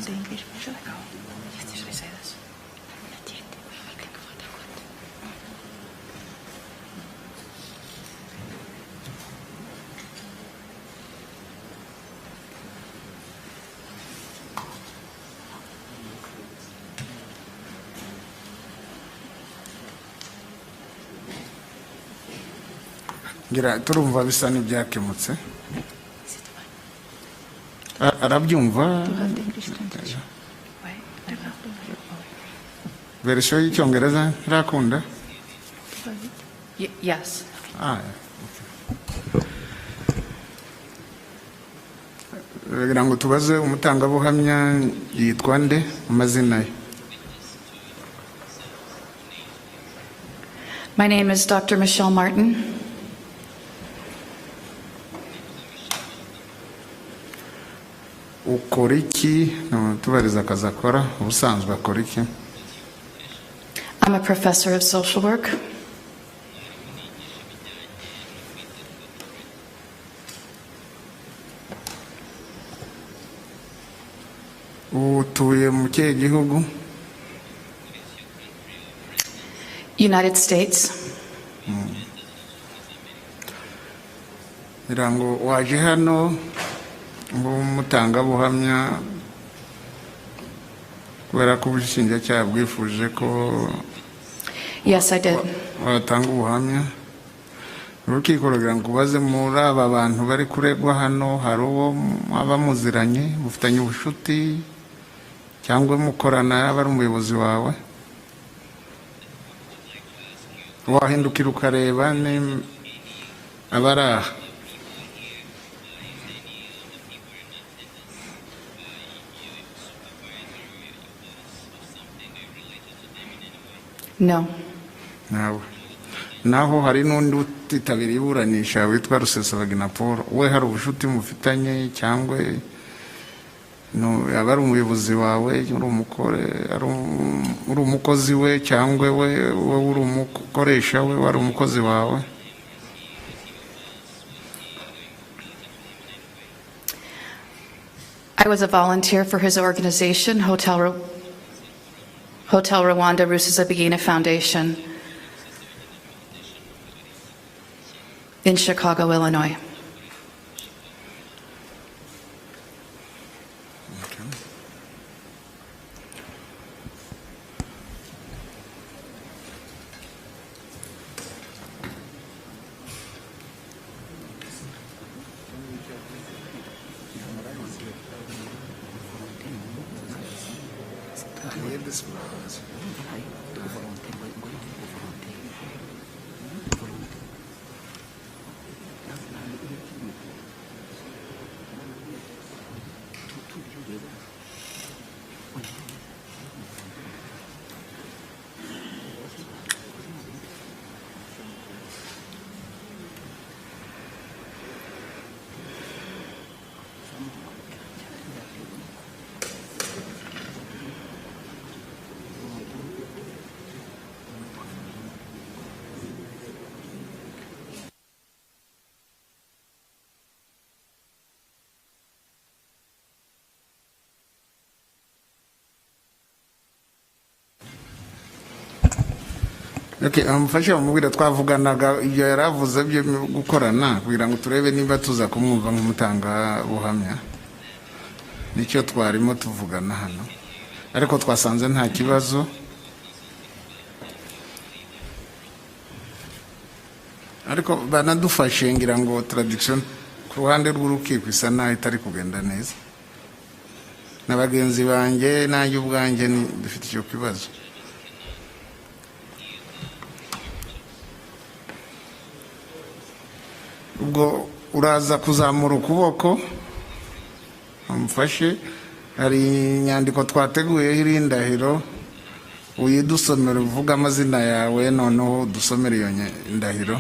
the English version? Yes, should I say this? ngira turumva bisa n'ibyakemutse arabyumva verisiyo y'icyongereza irakunda Yes. kugira ngo tubaze umutangabuhamya yitwa nde amazina ye. My name is Dr. Michelle Martin. ukora iki tubariza akazi akora ubusanzwe akora iki? I'm a professor of social work. utuye mu kihe gihugu? United States. ngira ngo waje hano umutangabuhamya kubera ko ubushinjacyaha bwifuje ko Yes, I did. watanga ubuhamya. urukiko rugira ngo ubaze muri aba bantu bari kuregwa hano hari uwo abamuziranye mufitanye ubushuti cyangwa mukorana yaba ari umuyobozi wawe? wahindukira ukareba ni abari aha. No. nawe naho hari n'undi utitabiriye iburanisha witwa Rusesabagina Paul, we hari ubushuti mufitanye cyangwa yaba ari umuyobozi wawe, uri umukozi we cyangwa we uri umukoresha we, wari umukozi wawe? I was a volunteer for his organization, Hotel Rwanda Rusesabagina Foundation in Chicago, Illinois. amufashe bamubwira twavuganaga ibyo yaravuze byo gukorana kugira ngo turebe niba tuza kumwumva nk'umutangabuhamya. nicyo twarimo tuvugana hano ariko twasanze nta kibazo. ariko banadufashe ngira ngo tradiction ku ruhande rw'urukiko isa naho itari kugenda neza, na bagenzi banjye nanjye ubwanjye dufite icyo kibazo. ubwo uraza kuzamura ukuboko amufashe, hari inyandiko twateguyeho irindahiro uyidusomera uvuga amazina yawe noneho dusomera iyo ndahiro.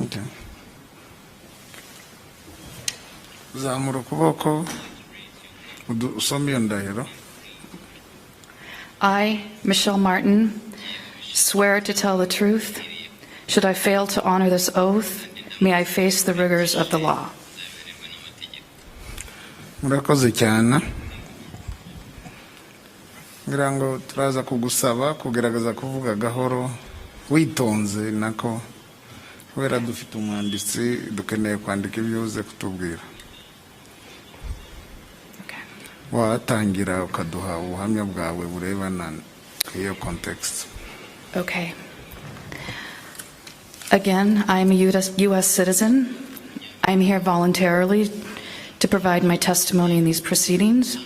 Okay. Zamura ukuboko usome iyo ndahiro. I, Michelle Martin, swear to tell the truth. Should I fail to honor this oath, may I face the rigors of the law. Murakoze cyane. Ngira ngo turaza kugusaba kugerageza kuvuga gahoro witonze nako kubera dufite umwanditsi dukeneye kwandika ibyo uze kutubwira. Watangira ukaduha ubuhamya bwawe burebana n'iyo context. Okay. Again, I'm a U.S. citizen. I'm here voluntarily to provide my testimony in these proceedings.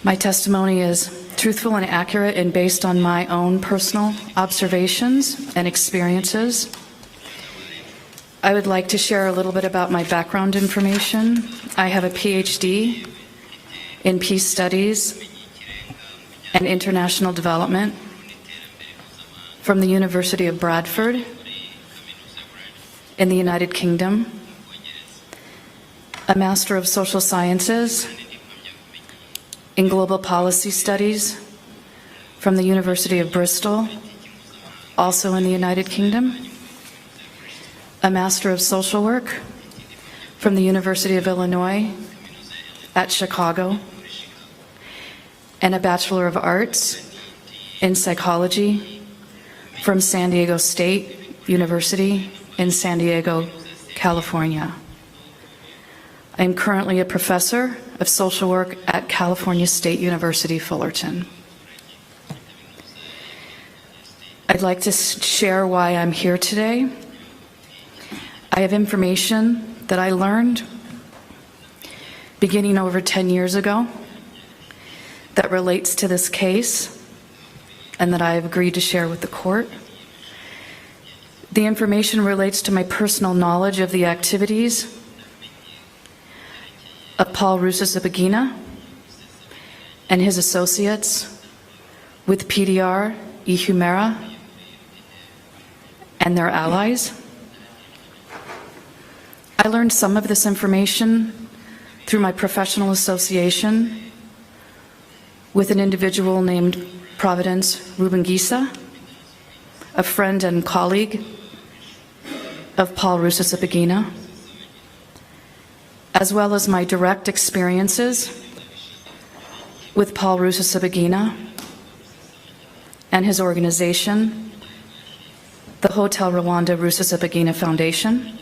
My testimony is truthful and accurate and based on my own personal observations and experiences. I would like to share a little bit about my background information. I have a PhD in peace studies and international development from the University of Bradford in the United Kingdom, a Master of Social Sciences in Global Policy Studies from the University of Bristol, also in the United Kingdom, a Master of Social Work from the University of Illinois at Chicago, and a Bachelor of Arts in Psychology from San Diego State University in San Diego, California. I am currently a professor of social work at California State University, Fullerton. I'd like to share why I'm here today. I have information that I learned beginning over 10 years ago that relates to this case and that I have agreed to share with the court. The information relates to my personal knowledge of the activities of Paul Rusesabagina and his associates with PDR, Ihumera, and their allies. I learned some of this information through my professional association with an individual named Providence Rubengisa, a friend and colleague of Paul Rusesabagina, as well as my direct experiences with Paul Rusesabagina and his organization, the Hotel Rwanda Rusesabagina Foundation,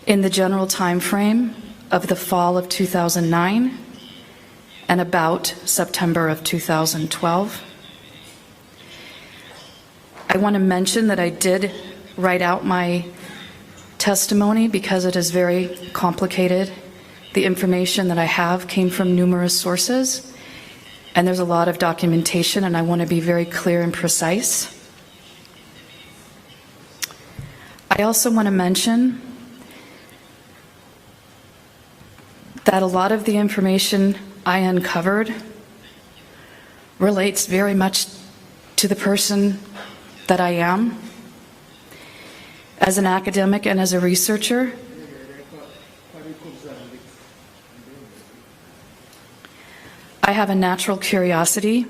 in the general time frame of the fall of 2009 and about September of 2012. I want to mention that I did write out my testimony because it is very complicated. The information that I have came from numerous sources, and there's a lot of documentation, and I want to be very clear and precise. I also want to mention that a lot of the information I uncovered relates very much to the person that I am. As an academic and as a researcher, I have a natural curiosity,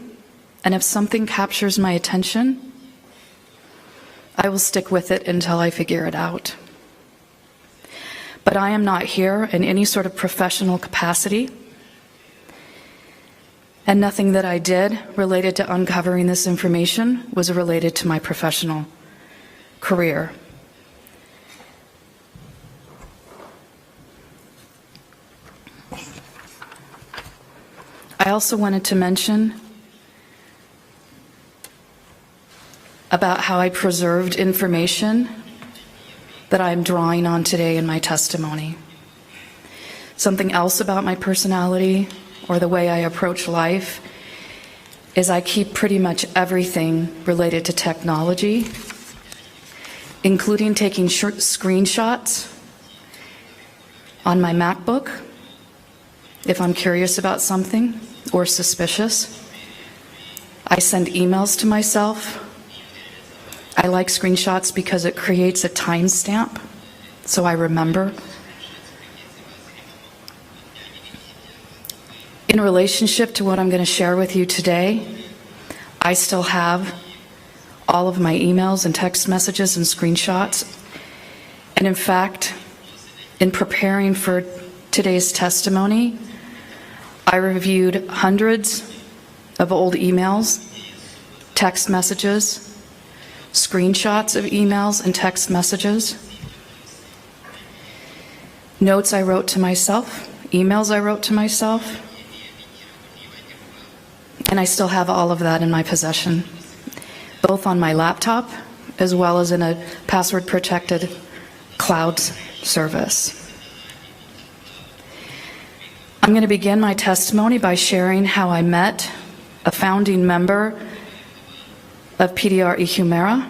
and if something captures my attention, I will stick with it until I figure it out. But I am not here in any sort of professional capacity, and nothing that I did related to uncovering this information was related to my professional career. I also wanted to mention about how I preserved information that I'm drawing on today in my testimony. Something else about my personality or the way I approach life is I keep pretty much everything related to technology, including taking screenshots on my MacBook if I'm curious about something or suspicious. I send emails to myself. I like screenshots because it creates a timestamp, so I remember. In relationship to what I'm going to share with you today, I still have all of my emails and text messages and screenshots. And in fact, in preparing for today's testimony, I reviewed hundreds of old emails, text messages, screenshots of emails and text messages, notes I wrote to myself, emails I wrote to myself, and I still have all of that in my possession, both on my laptop as well as in a password-protected cloud service. I'm going to begin my testimony by sharing how I met a founding member of PDR Ihumera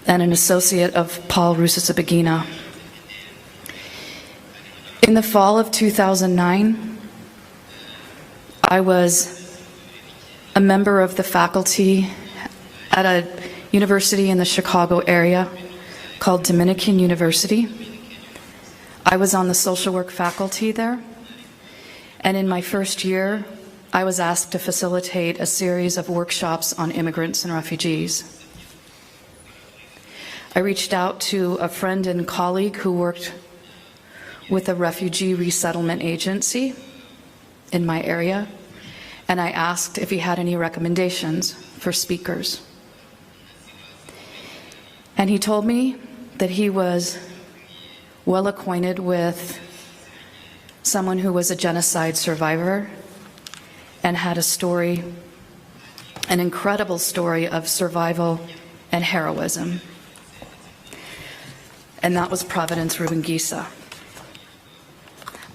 and an associate of Paul Rusesabagina. In the fall of 2009, I was a member of the faculty at a university in the Chicago area called Dominican University. I was on the social work faculty there, and in my first year, I was asked to facilitate a series of workshops on immigrants and refugees. I reached out to a friend and colleague who worked with a refugee resettlement agency in my area, and I asked if he had any recommendations for speakers. And he told me that he was well acquainted with someone who was a genocide survivor and had a story, an incredible story of survival and heroism. And that was Providence Rubengisa.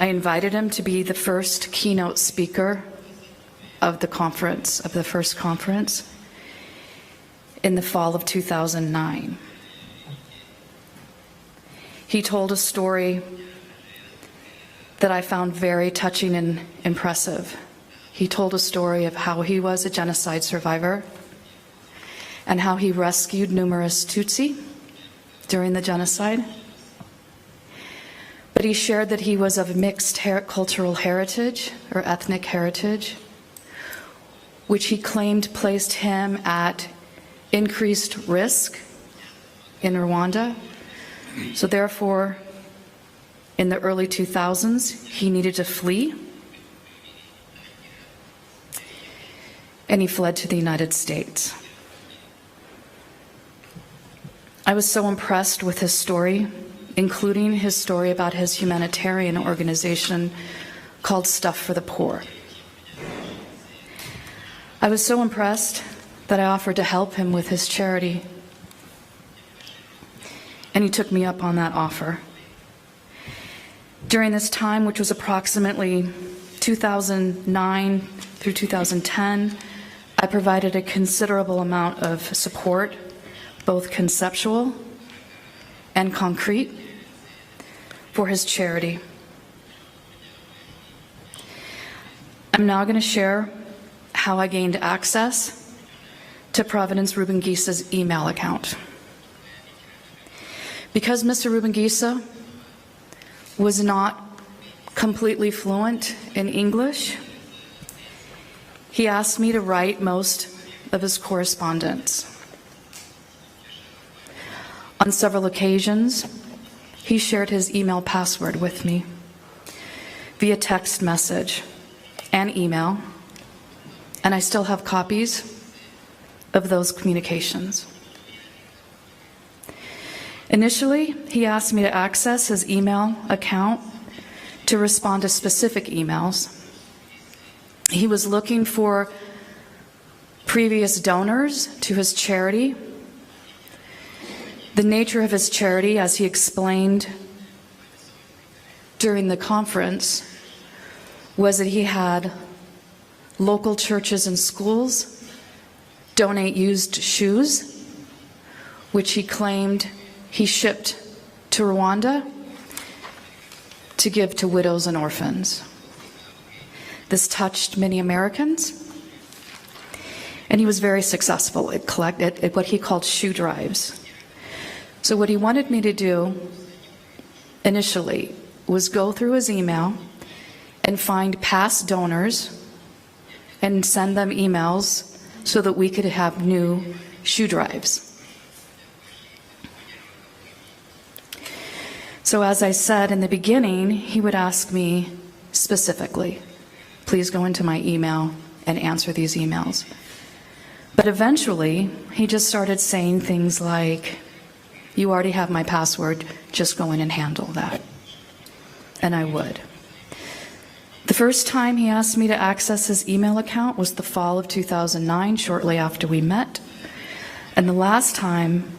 I invited him to be the first keynote speaker of the conference, of the first conference, in the fall of 2009. He told a story that I found very touching and impressive. He told a story of how he was a genocide survivor and how he rescued numerous Tutsi during the genocide. But he shared that he was of mixed cultural heritage or ethnic heritage, which he claimed placed him at increased risk in Rwanda. So therefore, in the early 2000s, he needed to flee, and he fled to the United States. I was so impressed with his story, including his story about his humanitarian organization called Stuff for the Poor. I was so impressed that I offered to help him with his charity, and he took me up on that offer. During this time, which was approximately 2009 through 2010, I provided a considerable amount of support, both conceptual and concrete, for his charity. I'm now going to share how I gained access to Providence Rubengisa's email account. Because Mr. Rubengisa was not completely fluent in English, he asked me to write most of his correspondence. On several occasions, he shared his email password with me via text message and email, and I still have copies of those communications. Initially, he asked me to access his email account to respond to specific emails. He was looking for previous donors to his charity. The nature of his charity, as he explained during the conference, was that he had local churches and schools donate used shoes, which he claimed he shipped to Rwanda to give to widows and orphans. This touched many Americans, And he was very successful at what he called shoe drives. So what he wanted me to do initially was go through his email and find past donors and send them emails so that we could have new shoe drives. So as I said in the beginning, he would ask me specifically, please go into my email and answer these emails. But eventually, he just started saying things like, you already have my password, just go in and handle that. And I would. The first time he asked me to access his email account was the fall of 2009, shortly after we met. And the last time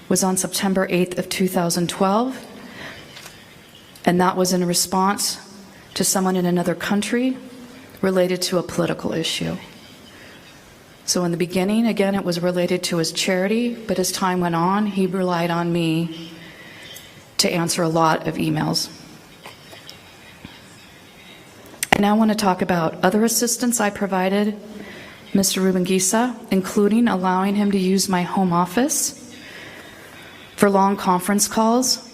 was on September 8th of 2012. And that was in response to someone in another country related to a political issue. So in the beginning, again, it was related to his charity, but as time went on, he relied on me to answer a lot of emails. I now want to talk about other assistance I provided Mr. Rubengisa, including allowing him to use my home office for long conference calls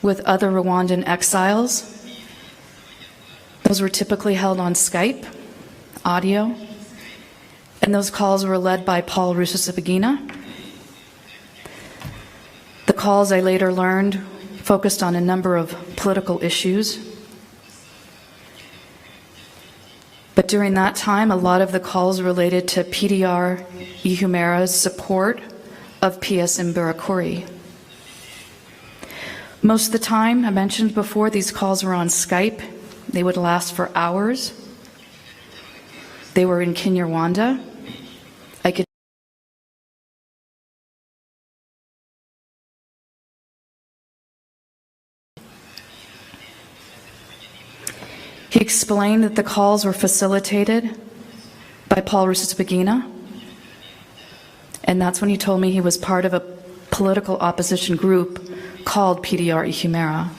with other Rwandan exiles. Those were typically held on Skype, audio, and those calls were led by Paul Rusesabagina. The calls, I later learned, focused on a number of political issues. But during that time, a lot of the calls related to PDR Ihumera's support of PS Imbonerakure. Most of the time, I mentioned before, these calls were on Skype. They would last for hours. They were in Kinyarwanda. He explained that the calls were facilitated by Paul Rusesabagina, and that's when he told me he was part of a political opposition group called PDR Ihumera.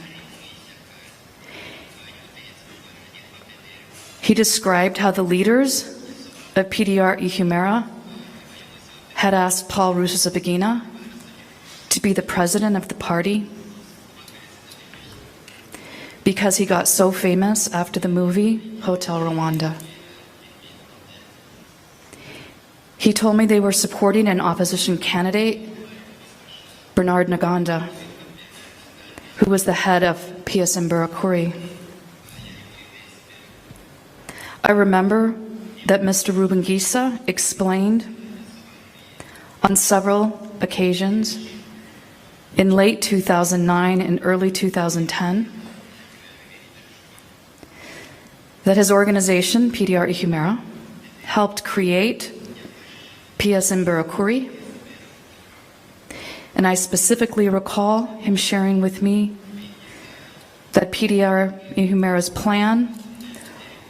He described how the leaders of PDR Ihumera had asked Paul Rusesabagina to be the president of the party because he got so famous after the movie Hotel Rwanda. He told me they were supporting an opposition candidate, Bernard Ntaganda, who was the head of PS Imbonerakure. I remember that Mr. Rubengisa explained on several occasions in late 2009 and early 2010 that his organization, PDR Ihumera, helped create PS Imbonerakure. And I specifically recall him sharing with me that PDR Ihumera's plan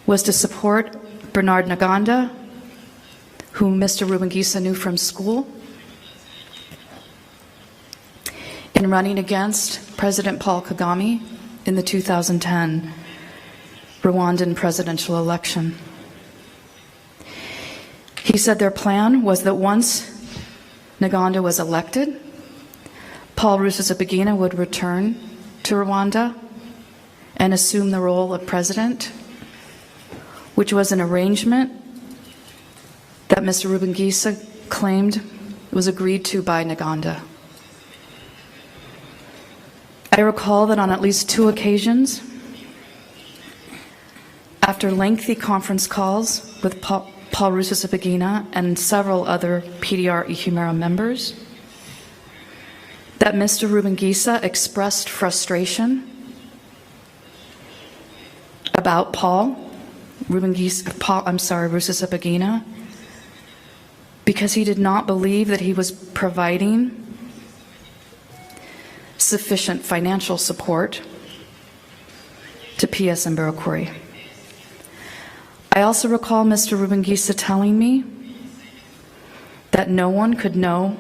was to support Bernard Ntaganda, whom Mr. Rubengisa knew from school, in running against President Paul Kagame in the 2010 Rwandan presidential election. He said their plan was that once Ntaganda was elected, Paul Rusesabagina would return to Rwanda and assume the role of president, which was an arrangement that Mr. Rubengisa claimed was agreed to by Ntaganda. I recall that on at least 2 occasions, after lengthy conference calls with Paul Rusesabagina and several other PDR Ihumera members, that Mr. Rubengisa expressed frustration about Rusesabagina, because he did not believe that he was providing sufficient financial support to PS Imbonerakure. I also recall Mr. Rubengisa telling me that no one could know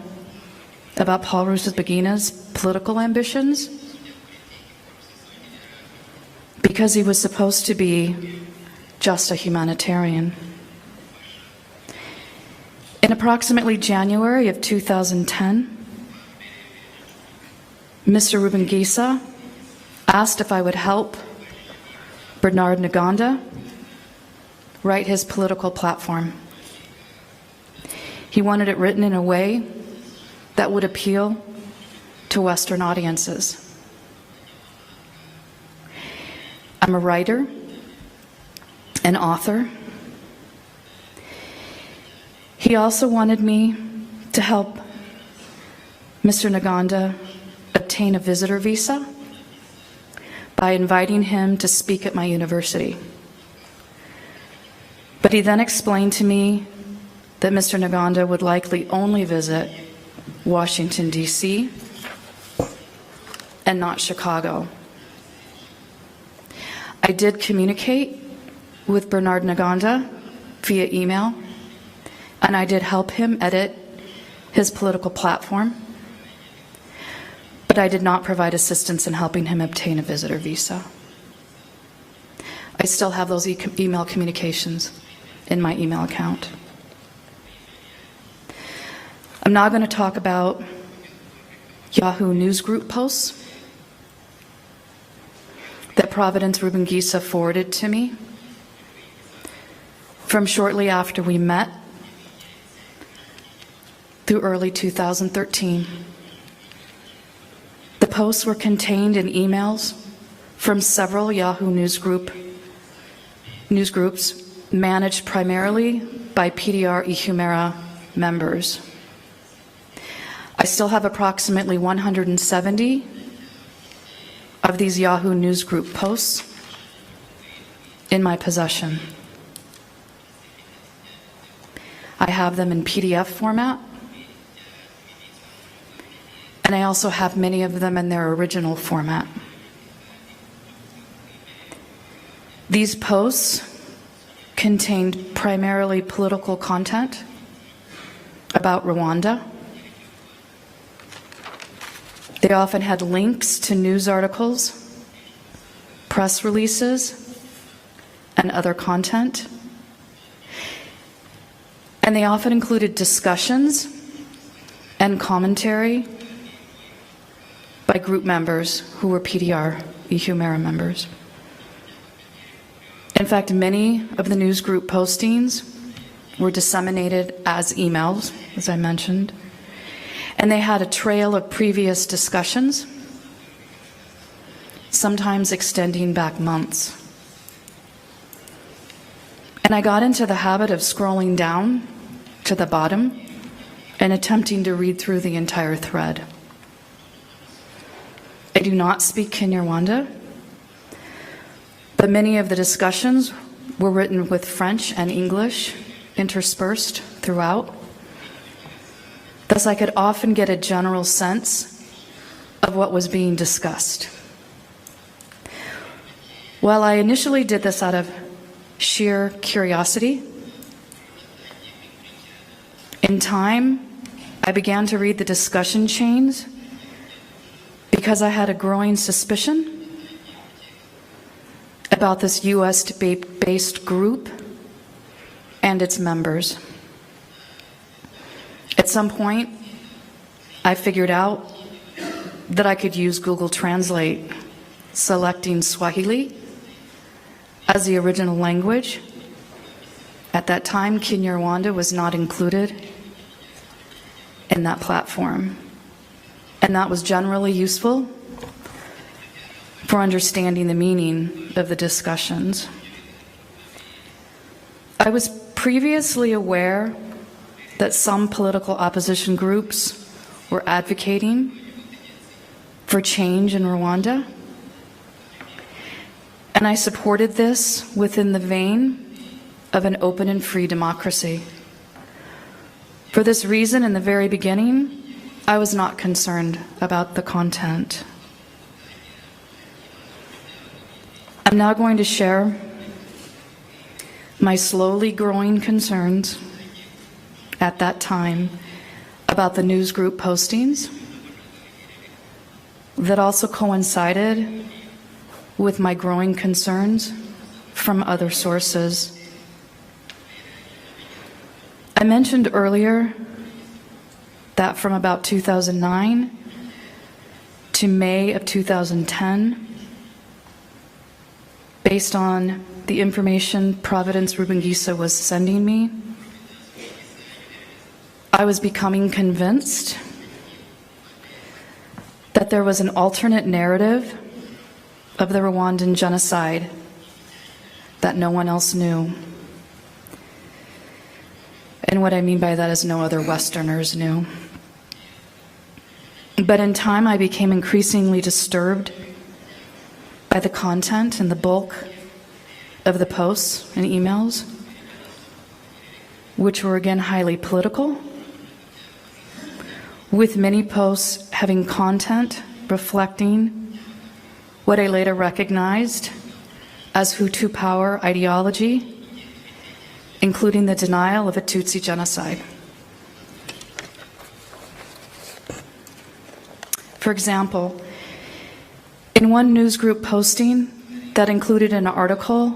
about Paul Rusesabagina's political ambitions because he was supposed to be just a humanitarian. In approximately January of 2010, Mr. Ruben Gisa asked if I would help Bernard Ntaganda write his political platform. He wanted it written in a way that would appeal to Western audiences. I'm a writer, an author. He also wanted me to help Mr. Ntaganda obtain a visitor visa by inviting him to speak at my university. But he then explained to me that Mr. Ntaganda would likely only visit Washington, D.C., and not Chicago. I did communicate with Bernard Ntaganda via email, and I did help him edit his political platform, but I did not provide assistance in helping him obtain a visitor visa. I still have those email communications in my email account. I'm now going to talk about Yahoo News Group posts that Providence Ruben Gisa forwarded to me from shortly after we met through early 2013. The posts were contained in emails from several Yahoo news groups managed primarily by PDR Ihumera members. I still have approximately 170 of these Yahoo News Group posts in my possession. I have them in PDF format, and I also have many of them in their original format. These posts contained primarily political content about Rwanda. They often had links to news articles, press releases, and other content. And they often included discussions and commentary by group members who were PDR Ihumera members. In fact, many of the news group postings were disseminated as emails, as I mentioned, and they had a trail of previous discussions, sometimes extending back months. And I got into the habit of scrolling down to the bottom and attempting to read through the entire thread. I do not speak Kinyarwanda, but many of the discussions were written with French and English interspersed throughout. Thus, I could often get a general sense of what was being discussed. While I initially did this out of sheer curiosity, in time, I began to read the discussion chains because I had a growing suspicion about this US-based group and its members. At some point, I figured out that I could use Google Translate, selecting Swahili as the original language. At that time, Kinyarwanda was not included in that platform, and that was generally useful for understanding the meaning of the discussions. I was previously aware that some political opposition groups were advocating for change in Rwanda, and I supported this within the vein of an open and free democracy. For this reason, in the very beginning, I was not concerned about the content. I'm now going to share my slowly growing concerns at that time about the news group postings that also coincided with my growing concerns from other sources. I mentioned earlier that from about 2009 to May of 2010, based on the information Providence Rubengisa was sending me, I was becoming convinced that there was an alternate narrative of the Rwandan genocide that no one else knew. And what I mean by that is no other Westerners knew. But in time, I became increasingly disturbed by the content and the bulk of the posts and emails, which were again highly political, with many posts having content reflecting what I later recognized as Hutu power ideology, including the denial of a Tutsi genocide. For example, in one news group posting that included an article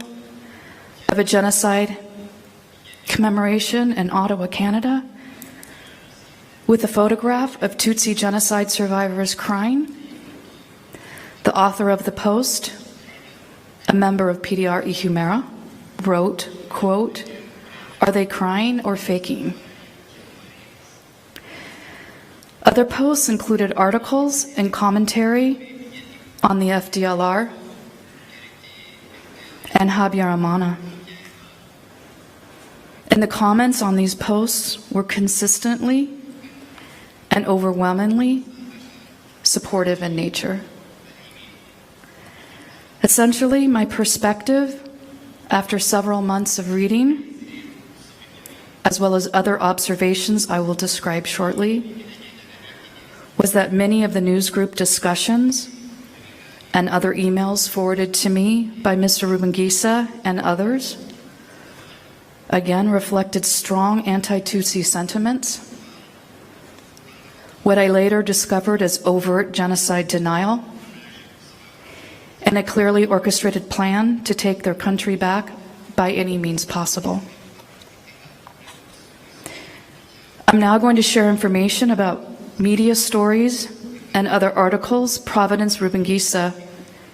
of a genocide commemoration in Ottawa, Canada, with a photograph of Tutsi genocide survivors crying, the author of the post, a member of PDR Ihumera, wrote, quote, "Are they crying or faking?" Other posts included articles and commentary on the FDLR and Habyarimana. And the comments on these posts were consistently and overwhelmingly supportive in nature. Essentially, my perspective after several months of reading, as well as other observations I will describe shortly, was that many of the news group discussions and other emails forwarded to me by Mr. Rubengisa and others, again, reflected strong anti-Tutsi sentiments, what I later discovered as overt genocide denial, and a clearly orchestrated plan to take their country back by any means possible. I'm now going to share information about media stories and other articles Providence Rubengisa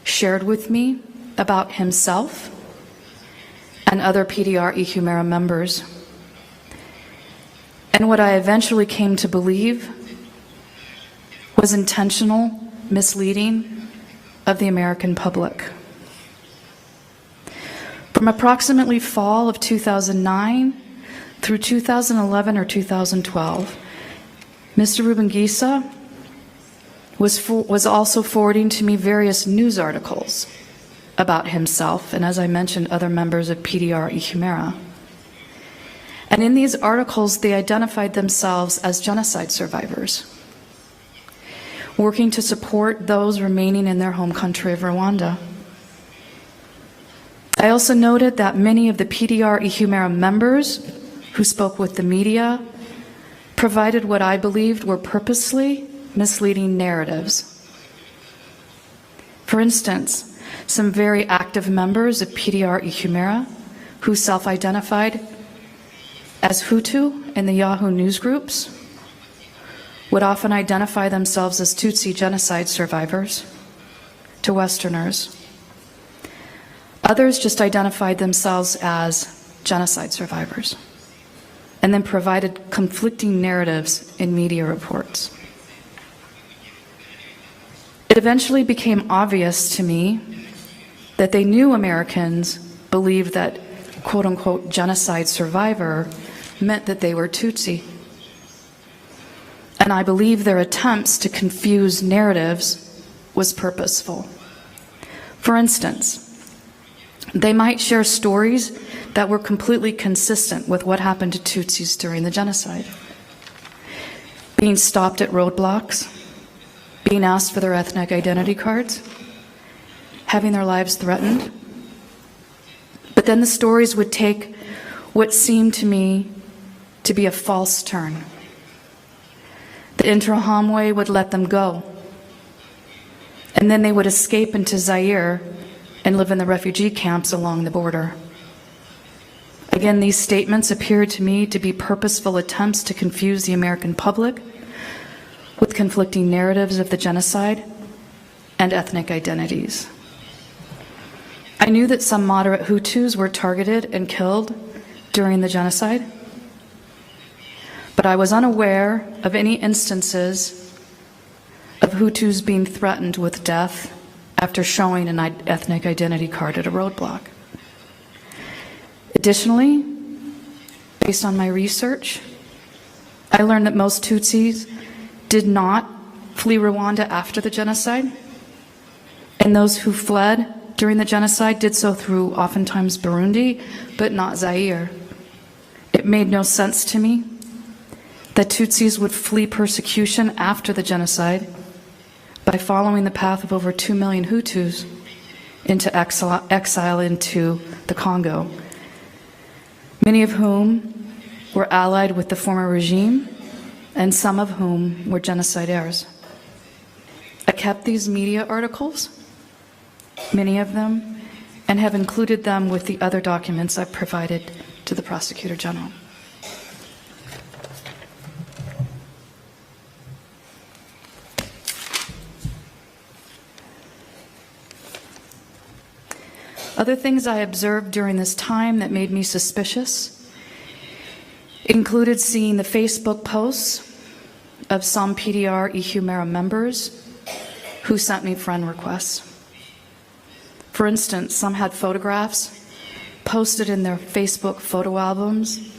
shared with me about himself and other PDR Ihumera members, and what I eventually came to believe was intentional misleading of the American public. From approximately fall of 2009 through 2011 or 2012, Mr. Rubengisa was also forwarding to me various news articles about himself and, as I mentioned, other members of PDR Ihumera. And in these articles, they identified themselves as genocide survivors, working to support those remaining in their home country of Rwanda. I also noted that many of the PDR Ihumera members who spoke with the media provided what I believed were purposely misleading narratives. For instance, some very active members of PDR Ihumera who self-identified as Hutu in the Yahoo news groups would often identify themselves as Tutsi genocide survivors to Westerners. Others just identified themselves as genocide survivors and then provided conflicting narratives in media reports. It eventually became obvious to me that they knew Americans believed that quote-unquote genocide survivor meant that they were Tutsi. And I believe their attempts to confuse narratives was purposeful. For instance, they might share stories that were completely consistent with what happened to Tutsis during the genocide. Being stopped at roadblocks, being asked for their ethnic identity cards, having their lives threatened. But then the stories would take what seemed to me to be a false turn. The Interahamwe would let them go. And then they would escape into Zaire and live in the refugee camps along the border. Again, these statements appear to me to be purposeful attempts to confuse the American public with conflicting narratives of the genocide and ethnic identities. I knew that some moderate Hutus were targeted and killed during the genocide, but I was unaware of any instances of Hutus being threatened with death after showing an ethnic identity card at a roadblock. Additionally, based on my research, I learned that most Tutsis did not flee Rwanda after the genocide, and those who fled during the genocide did so through oftentimes Burundi, but not Zaire. It made no sense to me that Tutsis would flee persecution after the genocide by following the path of over 2 million Hutus into exile into the Congo, many of whom were allied with the former regime, and some of whom were genocidaires. I kept these media articles, many of them, and have included them with the other documents I've provided to the Prosecutor General. Other things I observed during this time that made me suspicious included seeing the Facebook posts of some PDR Ihumera members who sent me friend requests. For instance, some had photographs posted in their Facebook photo albums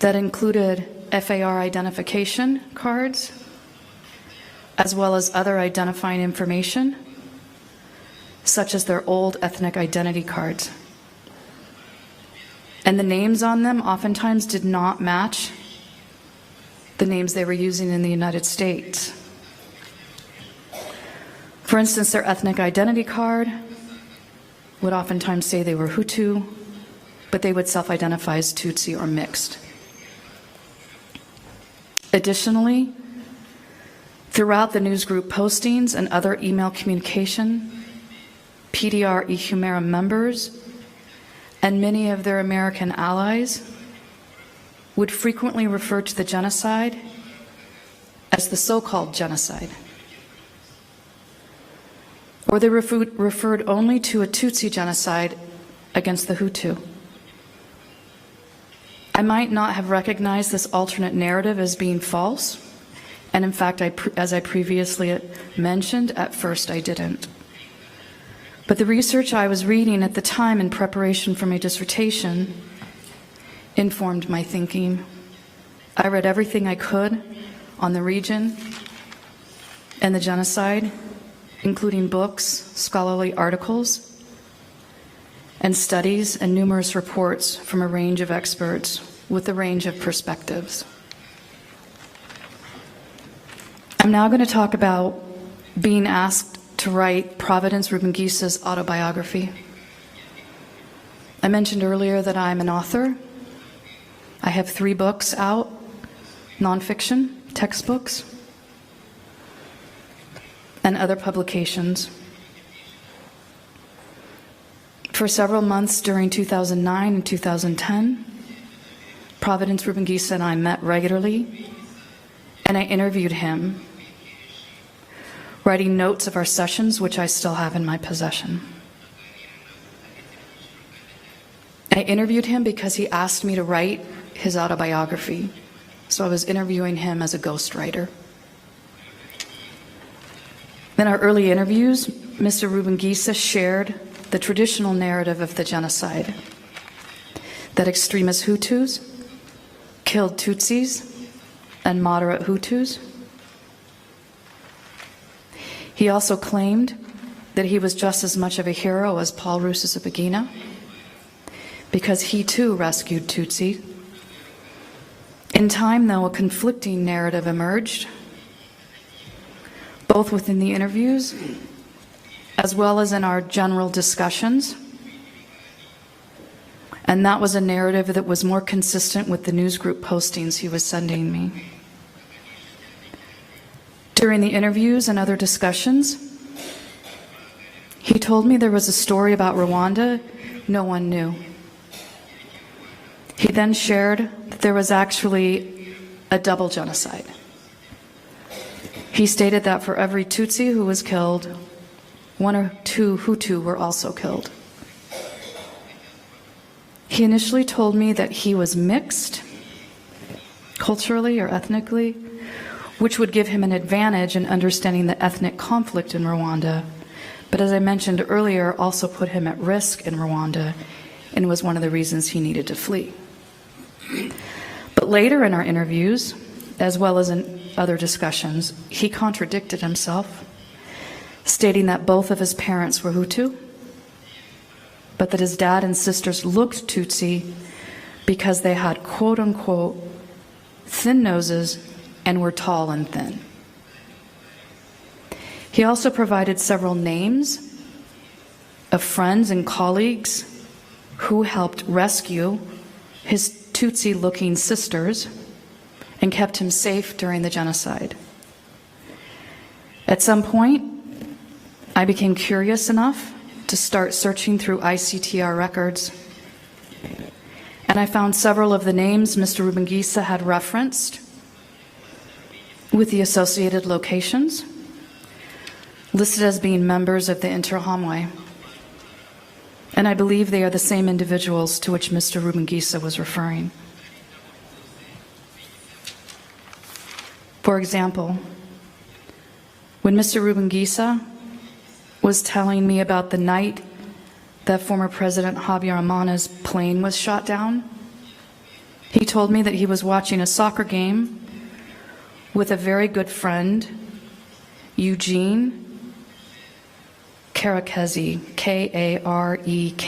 that included FAR identification cards, as well as other identifying information, such as their old ethnic identity cards. And the names on them oftentimes did not match the names they were using in the United States. For instance, their ethnic identity card would oftentimes say they were Hutu, but they would self-identify as Tutsi or mixed. Additionally, throughout the newsgroup postings and other email communication, PDR Ihumera members and many of their American allies would frequently refer to the genocide as the so-called genocide. Or they referred only to a Tutsi genocide against the Hutu. I might not have recognized this alternate narrative as being false, and in fact, as I previously mentioned, at first I didn't. But the research I was reading at the time in preparation for my dissertation informed my thinking. I read everything I could on the region and the genocide, including books, scholarly articles, and studies and numerous reports from a range of experts with a range of perspectives. I'm now going to talk about being asked to write Providence Rubengisa's autobiography. I mentioned earlier that I'm an author. I have 3 books out, nonfiction, textbooks, and other publications. For several months during 2009 and 2010, Providence Rubengisa and I met regularly, and I interviewed him, writing notes of our sessions, which I still have in my possession. I interviewed him because he asked me to write his autobiography, so I was interviewing him as a ghostwriter. In our early interviews, Mr. Rubengisa shared the traditional narrative of the genocide, that extremist Hutus killed Tutsis and moderate Hutus. He also claimed that he was just as much of a hero as Paul Rusesabagina, because he too rescued Tutsi. In time, though, a conflicting narrative emerged, both within the interviews as well as in our general discussions. And that was a narrative that was more consistent with the newsgroup postings he was sending me. During the interviews and other discussions, he told me there was a story about Rwanda no one knew. He then shared that there was actually a double genocide. He stated that for every Tutsi who was killed, 1 or 2 Hutu were also killed. He initially told me that he was mixed, culturally or ethnically, which would give him an advantage in understanding the ethnic conflict in Rwanda, but as I mentioned earlier, also put him at risk in Rwanda and was one of the reasons he needed to flee. But later in our interviews, as well as in other discussions, he contradicted himself, stating that both of his parents were Hutu, but that his dad and sisters looked Tutsi because they had quote-unquote thin noses and were tall and thin. He also provided several names of friends and colleagues who helped rescue his Tutsi-looking sisters and kept him safe during the genocide. At some point, I became curious enough to start searching through ICTR records, and I found several of the names Mr. Rubengisa had referenced with the associated locations listed as being members of the Interahamwe. And I believe they are the same individuals to which Mr. Rubengisa was referring. For example, when Mr. Rubengisa was telling me about the night that former President Habyarimana's plane was shot down, he told me that he was watching a soccer game with a very good friend, Eugene Karekezi, Karekezi.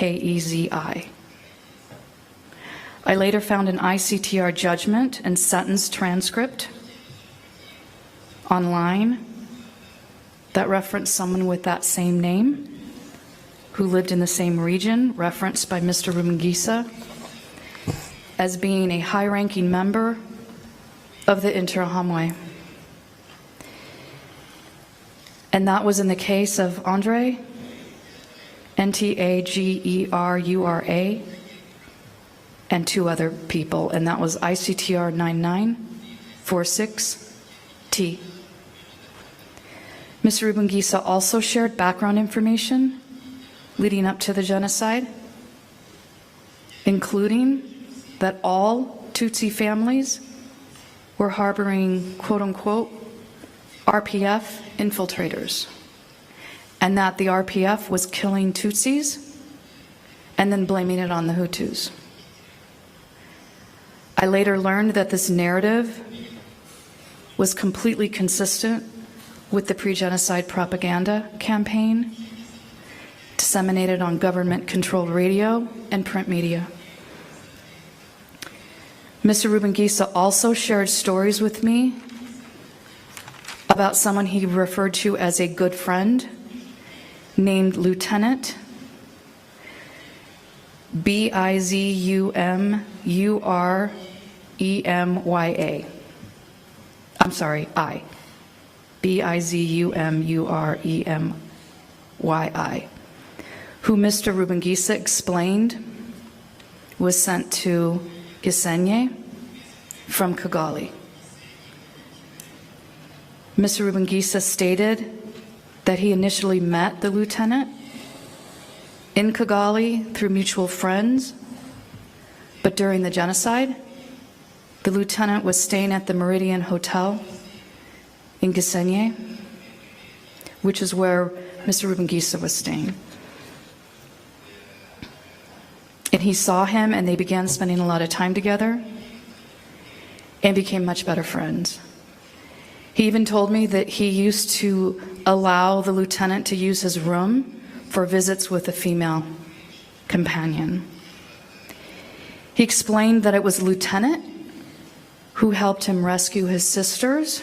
I later found an ICTR judgment and sentence transcript online that referenced someone with that same name who lived in the same region, referenced by Mr. Rubengisa as being a high-ranking member of the Interahamwe. And that was in the case of Andre, Ntagerura, and 2 other people, and that was ICTR 9946T. Mr. Rubengisa also shared background information leading up to the genocide, including that all Tutsi families were harboring quote-unquote RPF infiltrators, and that the RPF was killing Tutsis and then blaming it on the Hutus. I later learned that this narrative was completely consistent with the pre-genocide propaganda campaign disseminated on government-controlled radio and print media. Mr. Rubengisa also shared stories with me about someone he referred to as a good friend named Lieutenant Bizumuremya. I'm sorry, Bizumuremyi, who Mr. Rubengisa explained was sent to Gisenyi from Kigali. Mr. Rubengisa stated that he initially met the lieutenant in Kigali through mutual friends, but during the genocide, the lieutenant was staying at the Meridian Hotel in Gisenyi, which is where Mr. Rubengisa was staying. And he saw him, and they began spending a lot of time together and became much better friends. He even told me that he used to allow the lieutenant to use his room for visits with a female companion. He explained that it was the lieutenant who helped him rescue his sisters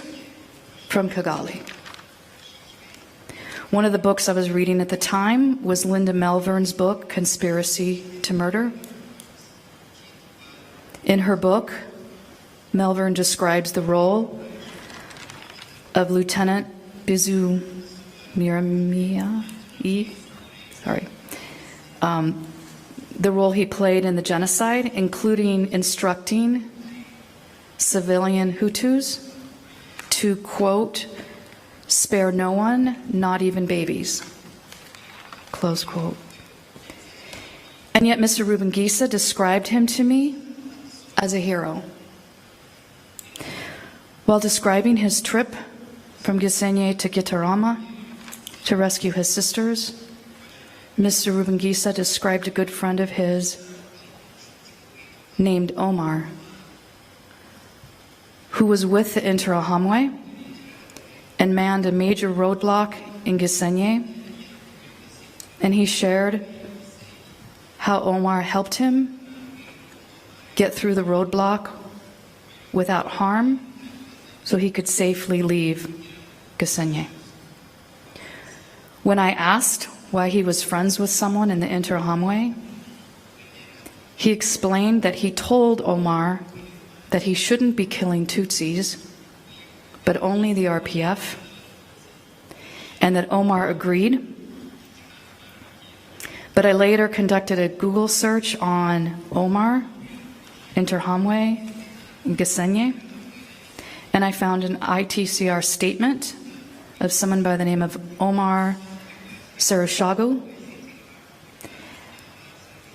from Kigali. One of the books I was reading at the time was Linda Melvern's book, Conspiracy to Murder. In her book, Melvern describes the role of Lieutenant Bizumuremya, the role he played in the genocide, including instructing civilian Hutus to, quote, spare no one, not even babies, close quote. And yet Mr. Rubengisa described him to me as a hero. While describing his trip from Gisenyi to Gitarama to rescue his sisters, Mr. Rubengisa described a good friend of his named Omar, who was with the Interahamwe and manned a major roadblock in Gisenyi, and he shared how Omar helped him get through the roadblock without harm so he could safely leave Gisenyi. When I asked why he was friends with someone in the Interahamwe, he explained that he told Omar that he shouldn't be killing Tutsis, but only the RPF, and that Omar agreed. But I later conducted a Google search on Omar, Interahamwe, and Gisenyi, and I found an ITCR statement of someone by the name of Omar Serushago,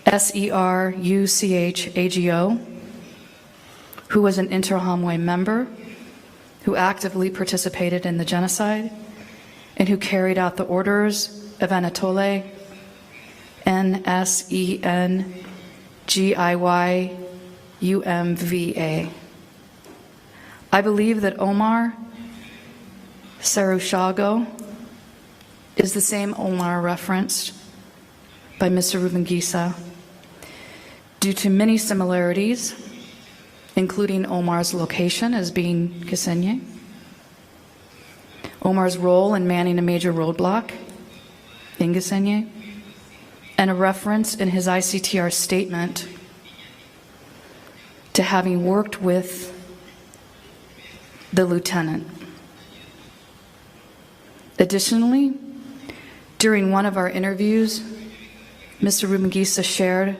Seruchago, who was an Interahamwe member who actively participated in the genocide and who carried out the orders of Anatole Nsengiyumva. I believe that Omar Serushago is the same Omar referenced by Mr. Rubengisa due to many similarities, including Omar's location as being Gisenyi, Omar's role in manning a major roadblock in Gisenyi, and a reference in his ICTR statement to having worked with the lieutenant. Additionally, during one of our interviews, Mr. Rubengisa shared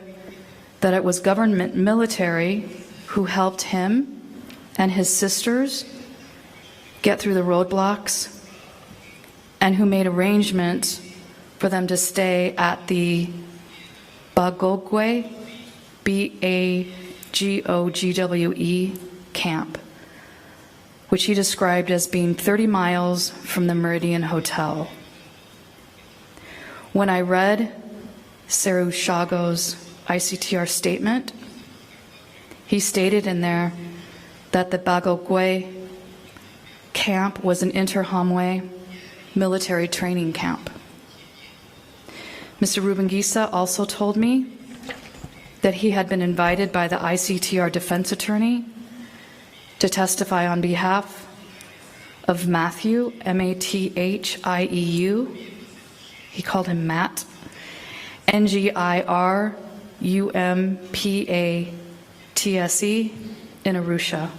that it was government military who helped him and his sisters get through the roadblocks and who made arrangements for them to stay at the Bagogwe, Bagogwe camp, which he described as being 30 miles from the Meridian Hotel. When I read Serushago's ICTR statement, he stated in there that the Bagogwe camp was an Interahamwe military training camp. Mr. Rubengisa also told me that he had been invited by the ICTR defense attorney to testify on behalf of Matthew, M-A-T-H-I-E-U, he called him Matt, N-G-I-R-U-M-P-A-T-S-E in Arusha.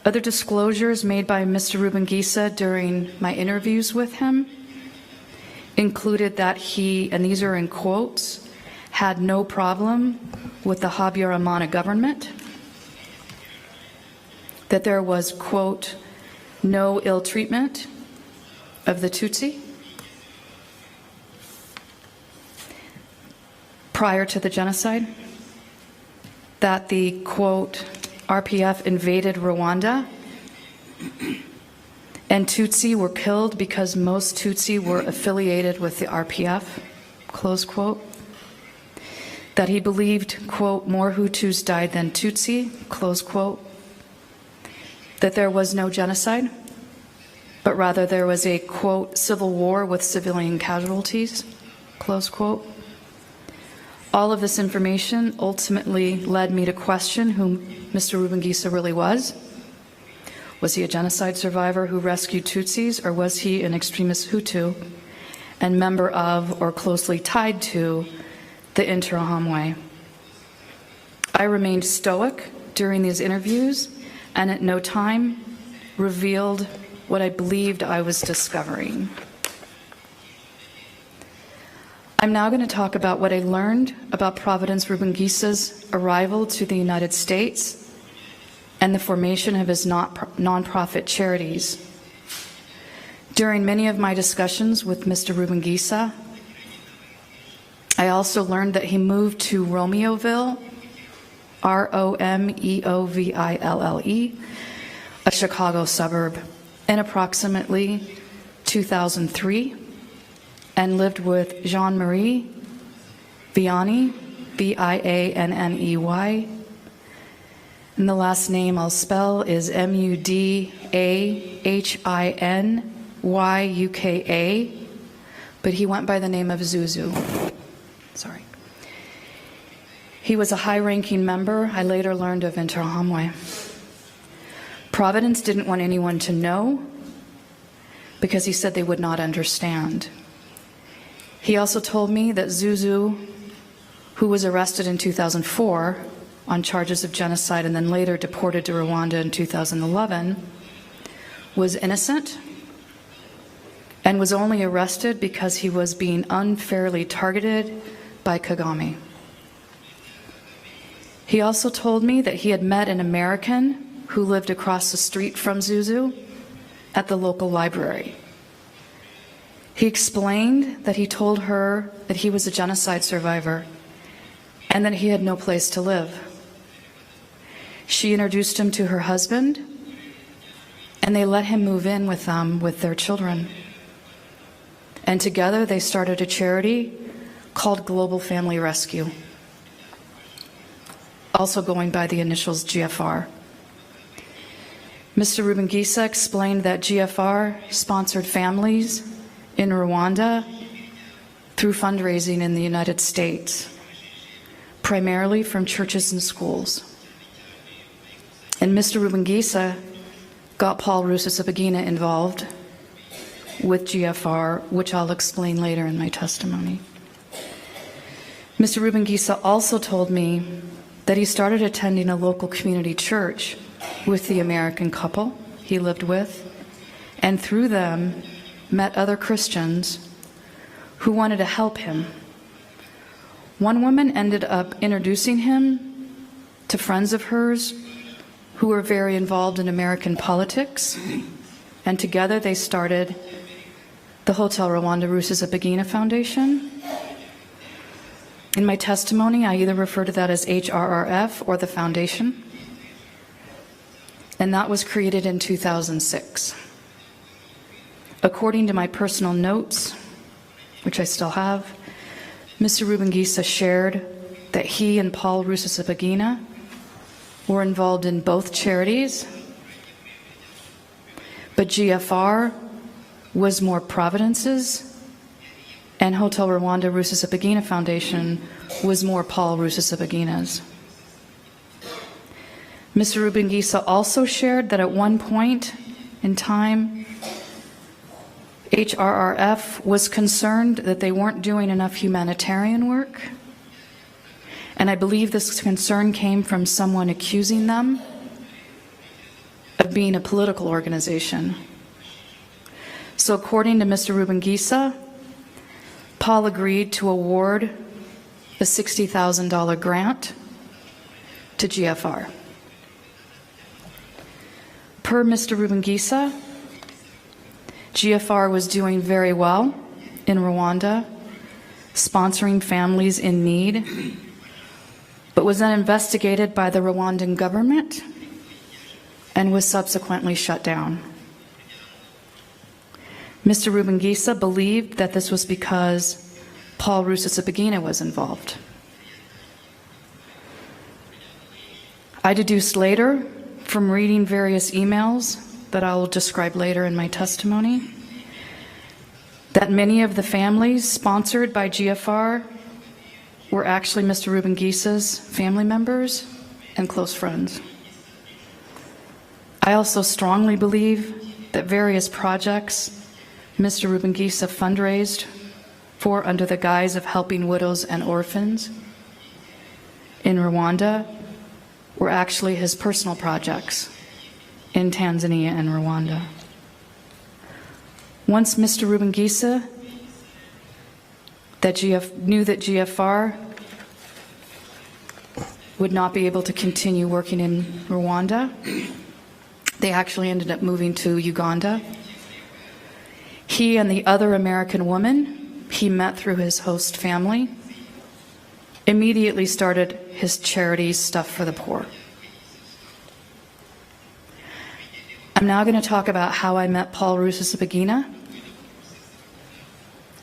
Other disclosures made by Mr. Rubengisa during my interviews with him included that he, and these are in quotes, had no problem with the Habyarimana government, that there was, quote, no ill treatment of the Tutsi prior to the genocide, that the, quote, RPF invaded Rwanda and Tutsi were killed because most Tutsi were affiliated with the RPF, close quote, that he believed, quote, more Hutus died than Tutsi, close quote, that there was no genocide, but rather there was a, quote, civil war with civilian casualties, close quote. All of this information ultimately led me to question who Mr. Rubengisa really was. Was he a genocide survivor who rescued Tutsis, or was he an extremist Hutu and member of or closely tied to the Interahamwe? I remained stoic during these interviews and at no time revealed what I believed I was discovering. I'm now going to talk about what I learned about Providence Rubengisa's arrival to the United States and the formation of his nonprofit charities. During many of my discussions with Mr. Rubengisa, I also learned that he moved to Romeoville, Romeoville, a Chicago suburb, in approximately 2003, and lived with Jean-Marie Vianney, Vianney, and the last name I'll spell is Mudahinyuka, but he went by the name of Zuzu. Sorry. He was a high-ranking member, I later learned, of Interahamwe. Providence didn't want anyone to know because he said they would not understand. He also told me that Zuzu, who was arrested in 2004 on charges of genocide and then later deported to Rwanda in 2011, was innocent and was only arrested because he was being unfairly targeted by Kagame. He also told me that he had met an American who lived across the street from Zuzu at the local library. He explained that he told her that he was a genocide survivor and that he had no place to live. She introduced him to her husband, and they let him move in with them with their children. And together they started a charity called Global Family Rescue, also going by the initials GFR. Mr. Rubengisa explained that GFR sponsored families in Rwanda through fundraising in the United States, primarily from churches and schools. And Mr. Rubengisa got Paul Rusesabagina involved with GFR, which I'll explain later in my testimony. Mr. Rubengisa also told me that he started attending a local community church with the American couple he lived with, and through them met other Christians who wanted to help him. One woman ended up introducing him to friends of hers who were very involved in American politics, and together they started the Hotel Rwanda Rusesabagina Foundation. In my testimony, I either refer to that as HRRF or the foundation, and that was created in 2006. According to my personal notes, which I still have, Mr. Rubengisa shared that he and Paul Rusesabagina were involved in both charities, but GFR was more Providence's, and Hotel Rwanda Rusesabagina Foundation was more Paul Rusesabagina's. Mr. Rubengisa also shared that at one point in time, HRRF was concerned that they weren't doing enough humanitarian work, and I believe this concern came from someone accusing them of being a political organization. So according to Mr. Rubengisa, Paul agreed to award a $60,000 grant to GFR. Per Mr. Rubengisa, GFR was doing very well in Rwanda, sponsoring families in need, but was then investigated by the Rwandan government and was subsequently shut down. Mr. Rubengisa believed that this was because Paul Rusesabagina was involved. I deduced later from reading various emails that I will describe later in my testimony that many of the families sponsored by GFR were actually Mr. Rubengisa's family members and close friends. I also strongly believe that various projects Mr. Rubengisa fundraised for under the guise of helping widows and orphans in Rwanda were actually his personal projects in Tanzania and Rwanda. Once Mr. Rubengisa knew that GFR would not be able to continue working in Rwanda. They actually ended up moving to Uganda. He and the other American woman he met through his host family immediately started his charity Stuff for the Poor. I'm now going to talk about how I met Paul Rusesabagina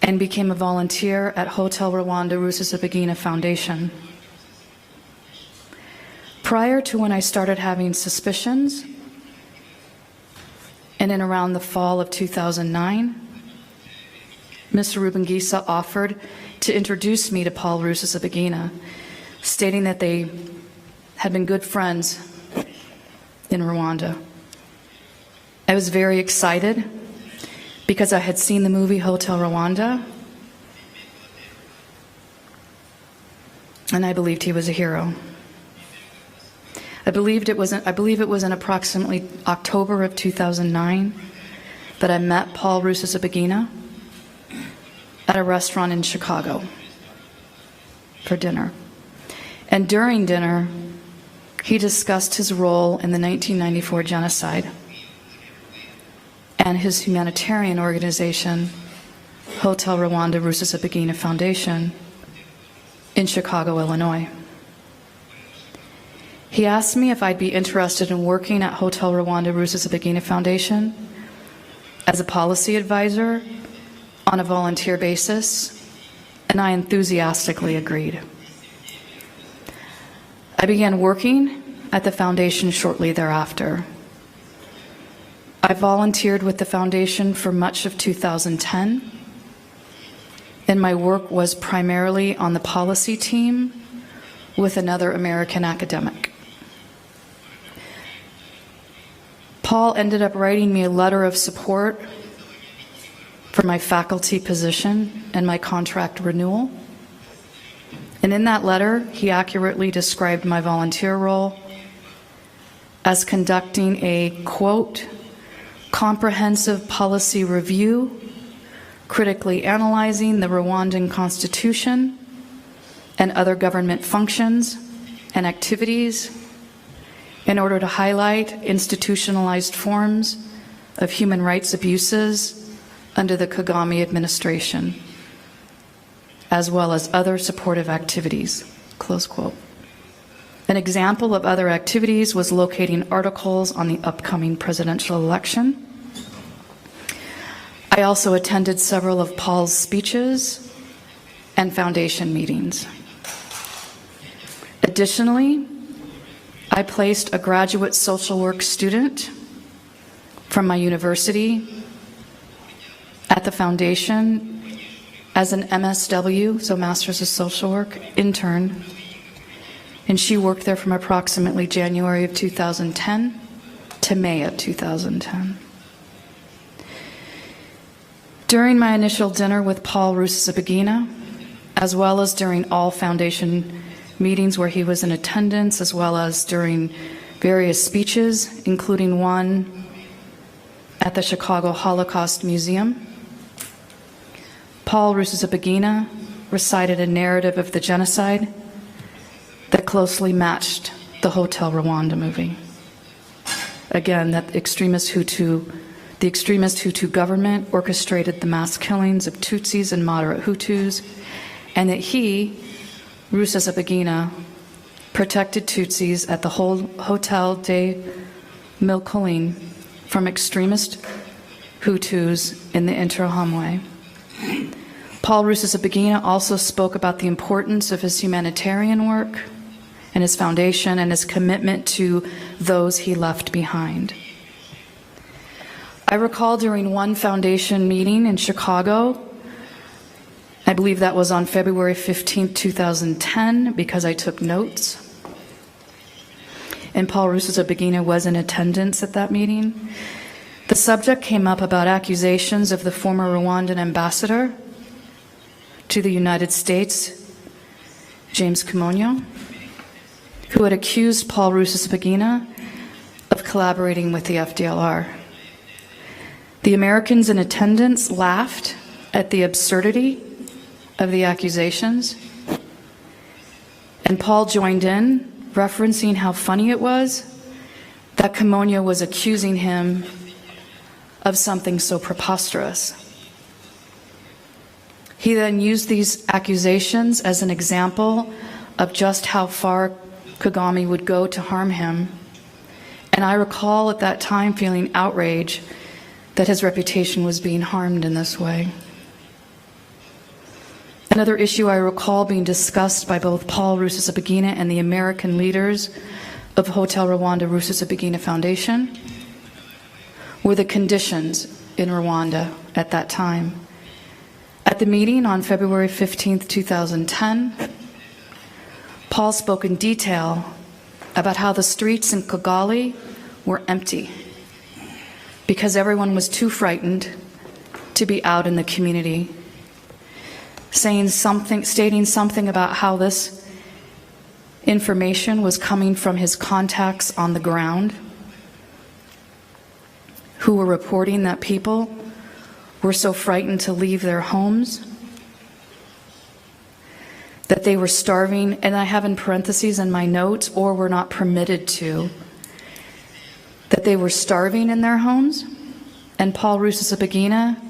and became a volunteer at Hotel Rwanda Rusesabagina Foundation. Prior to when I started having suspicions, and in around the fall of 2009, Mr. Rubengisa offered to introduce me to Paul Rusesabagina, stating that they had been good friends in Rwanda. I was very excited because I had seen the movie Hotel Rwanda, and I believed he was a hero. I believe it was in approximately October of 2009 that I met Paul Rusesabagina at a restaurant in Chicago for dinner. And during dinner, he discussed his role in the 1994 genocide and his humanitarian organization, Hotel Rwanda Rusesabagina Foundation, in Chicago, Illinois. He asked me if I'd be interested in working at Hotel Rwanda Rusesabagina Foundation as a policy advisor on a volunteer basis, and I enthusiastically agreed. I began working at the foundation shortly thereafter. I volunteered with the foundation for much of 2010, and my work was primarily on the policy team with another American academic. Paul ended up writing me a letter of support for my faculty position and my contract renewal. And in that letter, he accurately described my volunteer role as conducting a, quote, comprehensive policy review, critically analyzing the Rwandan Constitution and other government functions and activities in order to highlight institutionalized forms of human rights abuses under the Kagame administration, as well as other supportive activities, close quote. An example of other activities was locating articles on the upcoming presidential election. I also attended several of Paul's speeches and foundation meetings. Additionally, I placed a graduate social work student from my university at the foundation as an MSW, so Master's of Social Work, intern, and she worked there from approximately January of 2010 to May of 2010. During my initial dinner with Paul Rusesabagina, as well as during all foundation meetings where he was in attendance, as well as during various speeches, including one at the Chicago Holocaust Museum, Paul Rusesabagina recited a narrative of the genocide that closely matched the Hotel Rwanda movie. Again, that the extremist Hutu government orchestrated the mass killings of Tutsis and moderate Hutus, and that he, Rusesabagina, protected Tutsis at the Hotel de Milcolin from extremist Hutus in the Interahamwe. Paul Rusesabagina also spoke about the importance of his humanitarian work and his foundation and his commitment to those he left behind. I recall during one foundation meeting in Chicago, I believe that was on February 15, 2010, because I took notes, and Paul Rusesabagina was in attendance at that meeting. The subject came up about accusations of the former Rwandan ambassador to the United States, James Kimonyo, who had accused Paul Rusesabagina of collaborating with the FDLR. The Americans in attendance laughed at the absurdity of the accusations. And Paul joined in, referencing how funny it was that Kimonyo was accusing him of something so preposterous. He then used these accusations as an example of just how far Kagami would go to harm him. And I recall at that time feeling outrage that his reputation was being harmed in this way. Another issue I recall being discussed by both Paul Rusesabagina and the American leaders of Hotel Rwanda Rusesabagina Foundation were the conditions in Rwanda at that time. At the meeting on February 15, 2010, Paul spoke in detail about how the streets in Kigali were empty because everyone was too frightened to be out in the community, stating something about how this information was coming from his contacts on the ground, who were reporting that people were so frightened to leave their homes, that they were starving, and I have in parentheses in my notes, or were not permitted to, that they were starving in their homes. And Paul Rusesabagina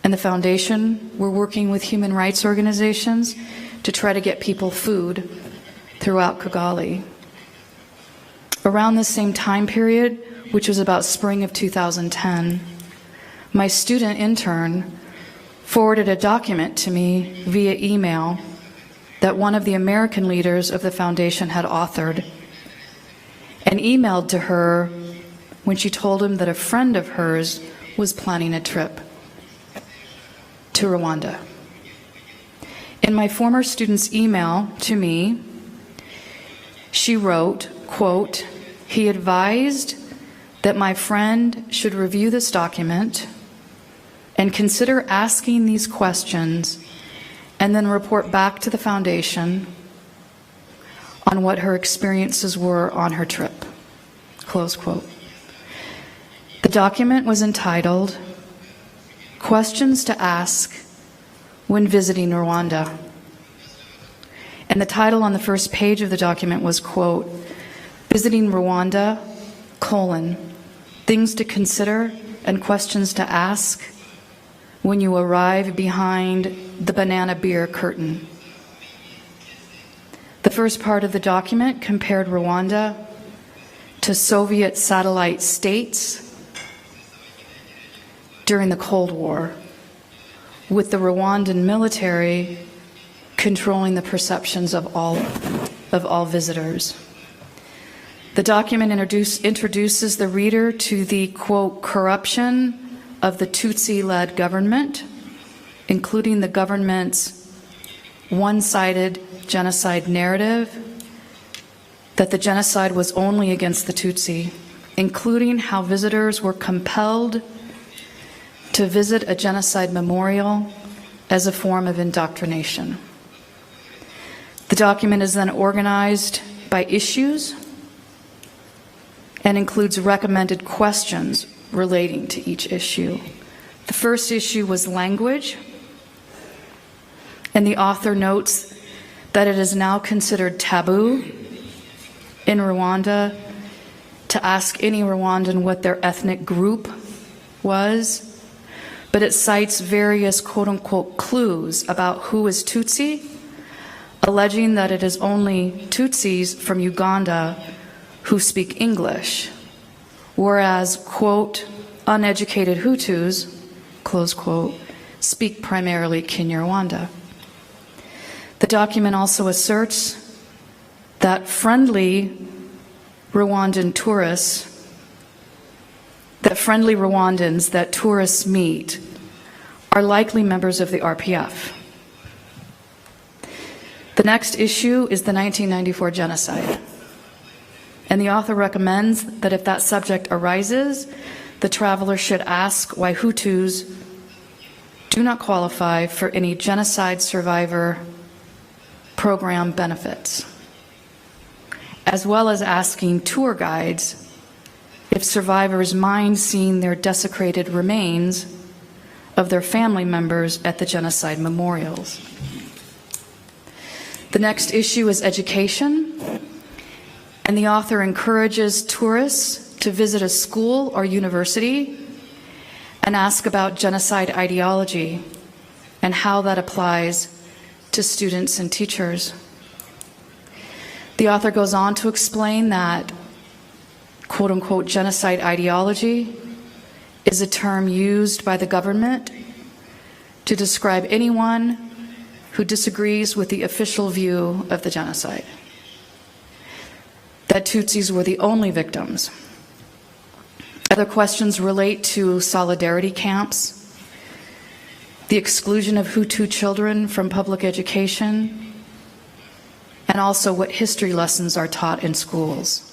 and the foundation were working with human rights organizations to try to get people food throughout Kigali. Around the same time period, which was about spring of 2010, my student intern forwarded a document to me via email that one of the American leaders of the foundation had authored, and emailed to her when she told him that a friend of hers was planning a trip to Rwanda. In my former student's email to me, she wrote, quote, "He advised that my friend should review this document and consider asking these questions and then report back to the foundation on what her experiences were on her trip," close quote. The document was entitled "Questions to Ask When Visiting Rwanda." And the title on the first page of the document was, quote, "Visiting Rwanda, things to consider and questions to ask when you arrive behind the banana beer curtain." The first part of the document compared Rwanda to Soviet satellite states during the Cold War, with the Rwandan military controlling the perceptions of all visitors. The document introduces the reader to the, quote, corruption of the Tutsi-led government, including the government's one-sided genocide narrative, that the genocide was only against the Tutsi, including how visitors were compelled to visit a genocide memorial as a form of indoctrination. The document is then organized by issues and includes recommended questions relating to each issue. The first issue was language, and the author notes that it is now considered taboo in Rwanda to ask any Rwandan what their ethnic group was, but it cites various quote-unquote clues about who is Tutsi, alleging that it is only Tutsis from Uganda who speak English, whereas, quote, uneducated Hutus, close quote, speak primarily Kinyarwanda. The document also asserts that friendly Rwandans that tourists meet are likely members of the RPF. The next issue is the 1994 genocide. And the author recommends that if that subject arises, the traveler should ask why Hutus do not qualify for any genocide survivor program benefits, as well as asking tour guides if survivors mind seeing their desecrated remains of their family members at the genocide memorials. The next issue is education, and the author encourages tourists to visit a school or university and ask about genocide ideology and how that applies to students and teachers. The author goes on to explain that, quote unquote, genocide ideology is a term used by the government to describe anyone who disagrees with the official view of the genocide. That Tutsis were the only victims. Other questions relate to solidarity camps, the exclusion of Hutu children from public education, and also what history lessons are taught in schools.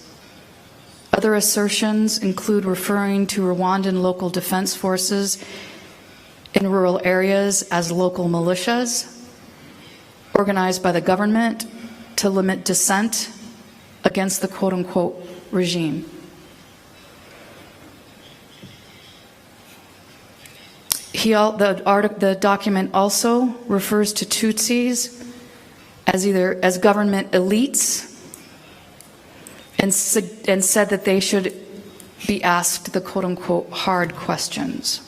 Other assertions include referring to Rwandan local defense forces in rural areas as local militias, organized by the government to limit dissent against the quote-unquote regime. The document also refers to Tutsis as government elites and said that they should be asked the quote-unquote hard questions.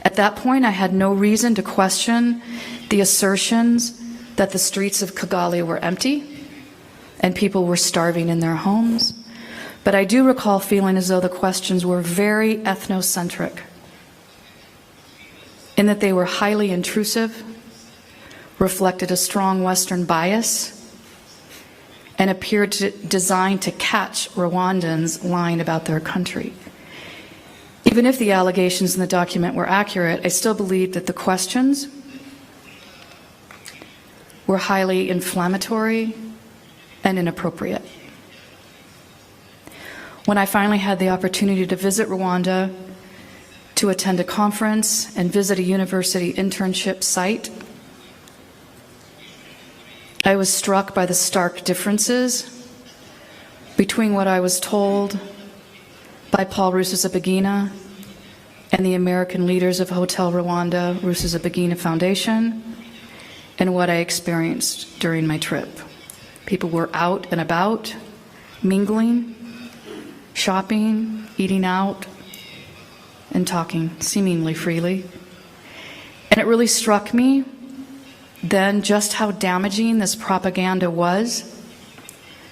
At that point, I had no reason to question the assertions that the streets of Kigali were empty and people were starving in their homes, but I do recall feeling as though the questions were very ethnocentric, in that they were highly intrusive, reflected a strong Western bias, and appeared designed to catch Rwandans lying about their country. Even if the allegations in the document were accurate, I still believe that the questions were highly inflammatory and inappropriate. When I finally had the opportunity to visit Rwanda, to attend a conference and visit a university internship site, I was struck by the stark differences between what I was told by Paul Rusesabagina and the American leaders of Hotel Rwanda Rusesabagina Foundation and what I experienced during my trip. People were out and about, mingling, shopping, eating out, and talking seemingly freely. And it really struck me then just how damaging this propaganda was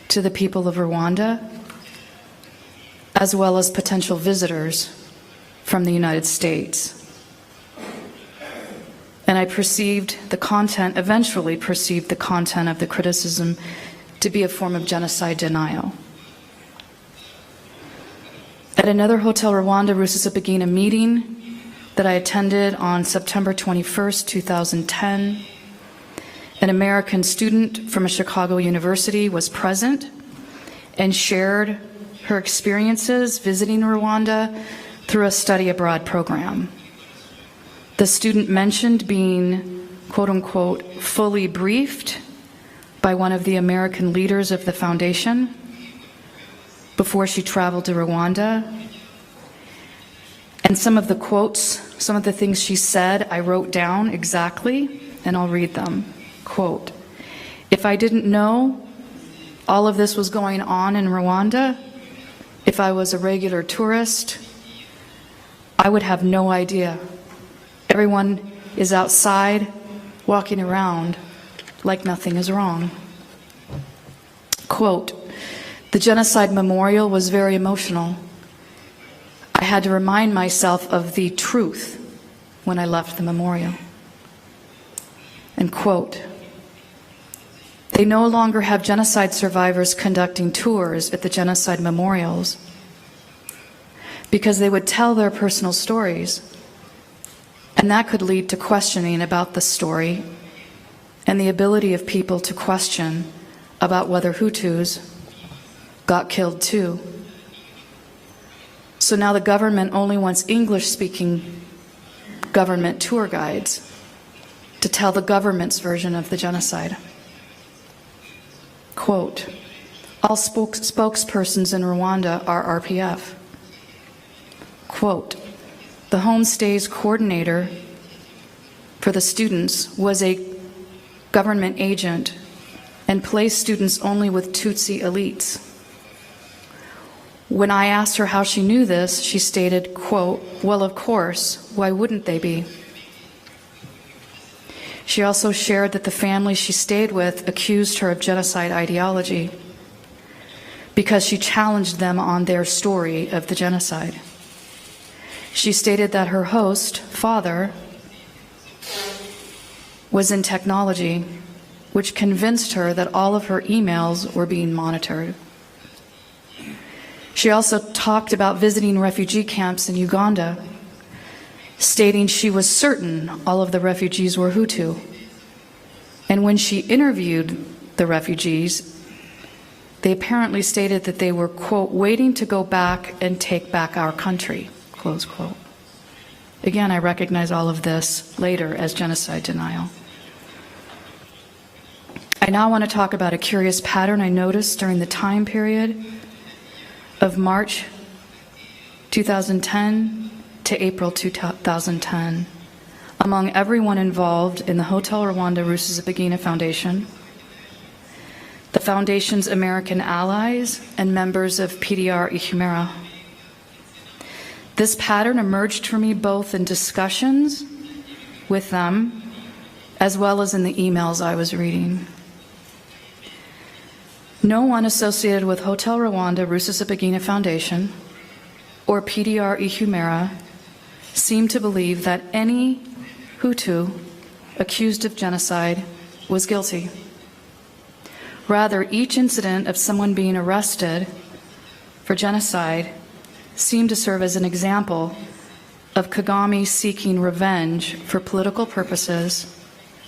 to the people of Rwanda, as well as potential visitors from the United States. And I eventually perceived the content of the criticism to be a form of genocide denial. At another Hotel Rwanda Rusesabagina meeting that I attended on September 21st, 2010, an American student from a Chicago university was present and shared her experiences visiting Rwanda through a study abroad program. The student mentioned being, quote unquote, fully briefed by one of the American leaders of the foundation before she traveled to Rwanda. And some of the quotes, some of the things she said, I wrote down exactly, and I'll read them. Quote, "If I didn't know all of this was going on in Rwanda, if I was a regular tourist, I would have no idea. Everyone is outside, walking around like nothing is wrong." Quote, "The genocide memorial was very emotional. I had to remind myself of the truth when I left the memorial." And quote, "They no longer have genocide survivors conducting tours at the genocide memorials because they would tell their personal stories, and that could lead to questioning about the story and the ability of people to question about whether Hutus got killed too. So now the government only wants English-speaking government tour guides to tell the government's version of the genocide." Quote, "All spokespersons in Rwanda are RPF." Quote, the homestays coordinator for the students was a government agent and placed students only with Tutsi elites. When I asked her how she knew this, she stated, quote, "Well, of course, why wouldn't they be?" She also shared that the family she stayed with accused her of genocide ideology because she challenged them on their story of the genocide. She stated that her host, father, was in technology, which convinced her that all of her emails were being monitored. She also talked about visiting refugee camps in Uganda, stating she was certain all of the refugees were Hutu. And when she interviewed the refugees, they apparently stated that they were, quote, "waiting to go back and take back our country," close quote. Again, I recognize all of this later as genocide denial. I now want to talk about a curious pattern I noticed during the time period of March 2010 to April 2010 among everyone involved in the Hotel Rwanda Rusesabagina Foundation, the Foundation's American allies, and members of PDR Ihumera. This pattern emerged for me both in discussions with them as well as in the emails I was reading. No one associated with Hotel Rwanda Rusesabagina Foundation or PDR Ihumera seemed to believe that any Hutu accused of genocide was guilty. Rather, each incident of someone being arrested for genocide seemed to serve as an example of Kagame seeking revenge for political purposes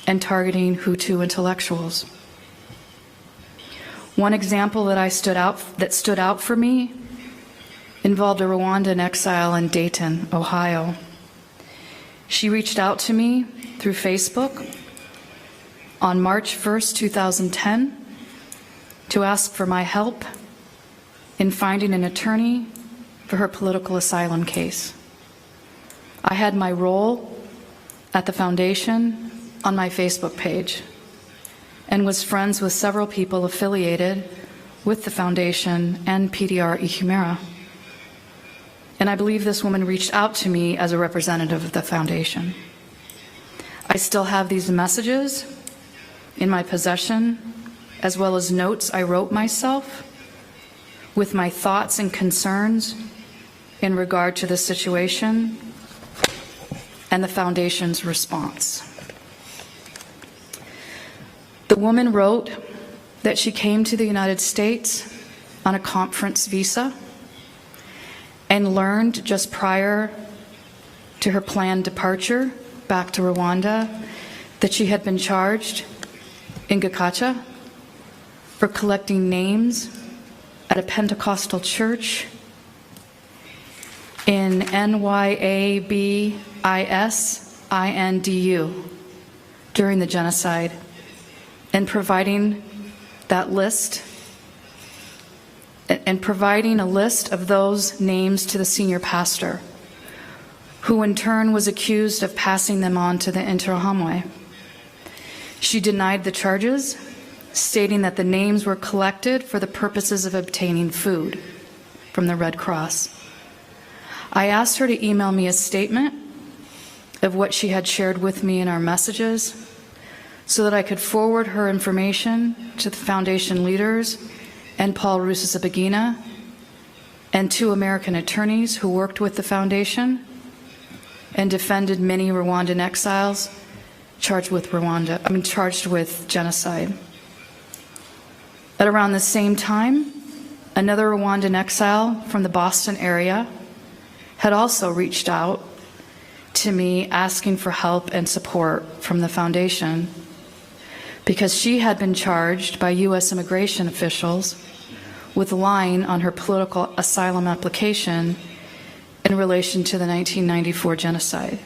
and targeting Hutu intellectuals. One example that stood out for me involved a Rwandan exile in Dayton, Ohio. She reached out to me through Facebook on March 1st, 2010, to ask for my help in finding an attorney for her political asylum case. I had my role at the foundation on my Facebook page and was friends with several people affiliated with the foundation and PDR Ihumera. And I believe this woman reached out to me as a representative of the foundation. I still have these messages in my possession, as well as notes I wrote myself with my thoughts and concerns in regard to the situation and the foundation's response. The woman wrote that she came to the United States on a conference visa and learned just prior to her planned departure back to Rwanda that she had been charged in Gacaca for collecting names at a Pentecostal church in NYABISINDU during the genocide, and providing that list and providing a list of those names to the senior pastor, who in turn was accused of passing them on to the Interahamwe. She denied the charges, stating that the names were collected for the purposes of obtaining food from the Red Cross. I asked her to email me a statement of what she had shared with me in our messages so that I could forward her information to the foundation leaders and Paul Rusesabagina and 2 American attorneys who worked with the foundation and defended many Rwandan exiles charged with genocide. At around the same time, another Rwandan exile from the Boston area had also reached out to me asking for help and support from the foundation because she had been charged by U.S. immigration officials with lying on her political asylum application in relation to the 1994 genocide.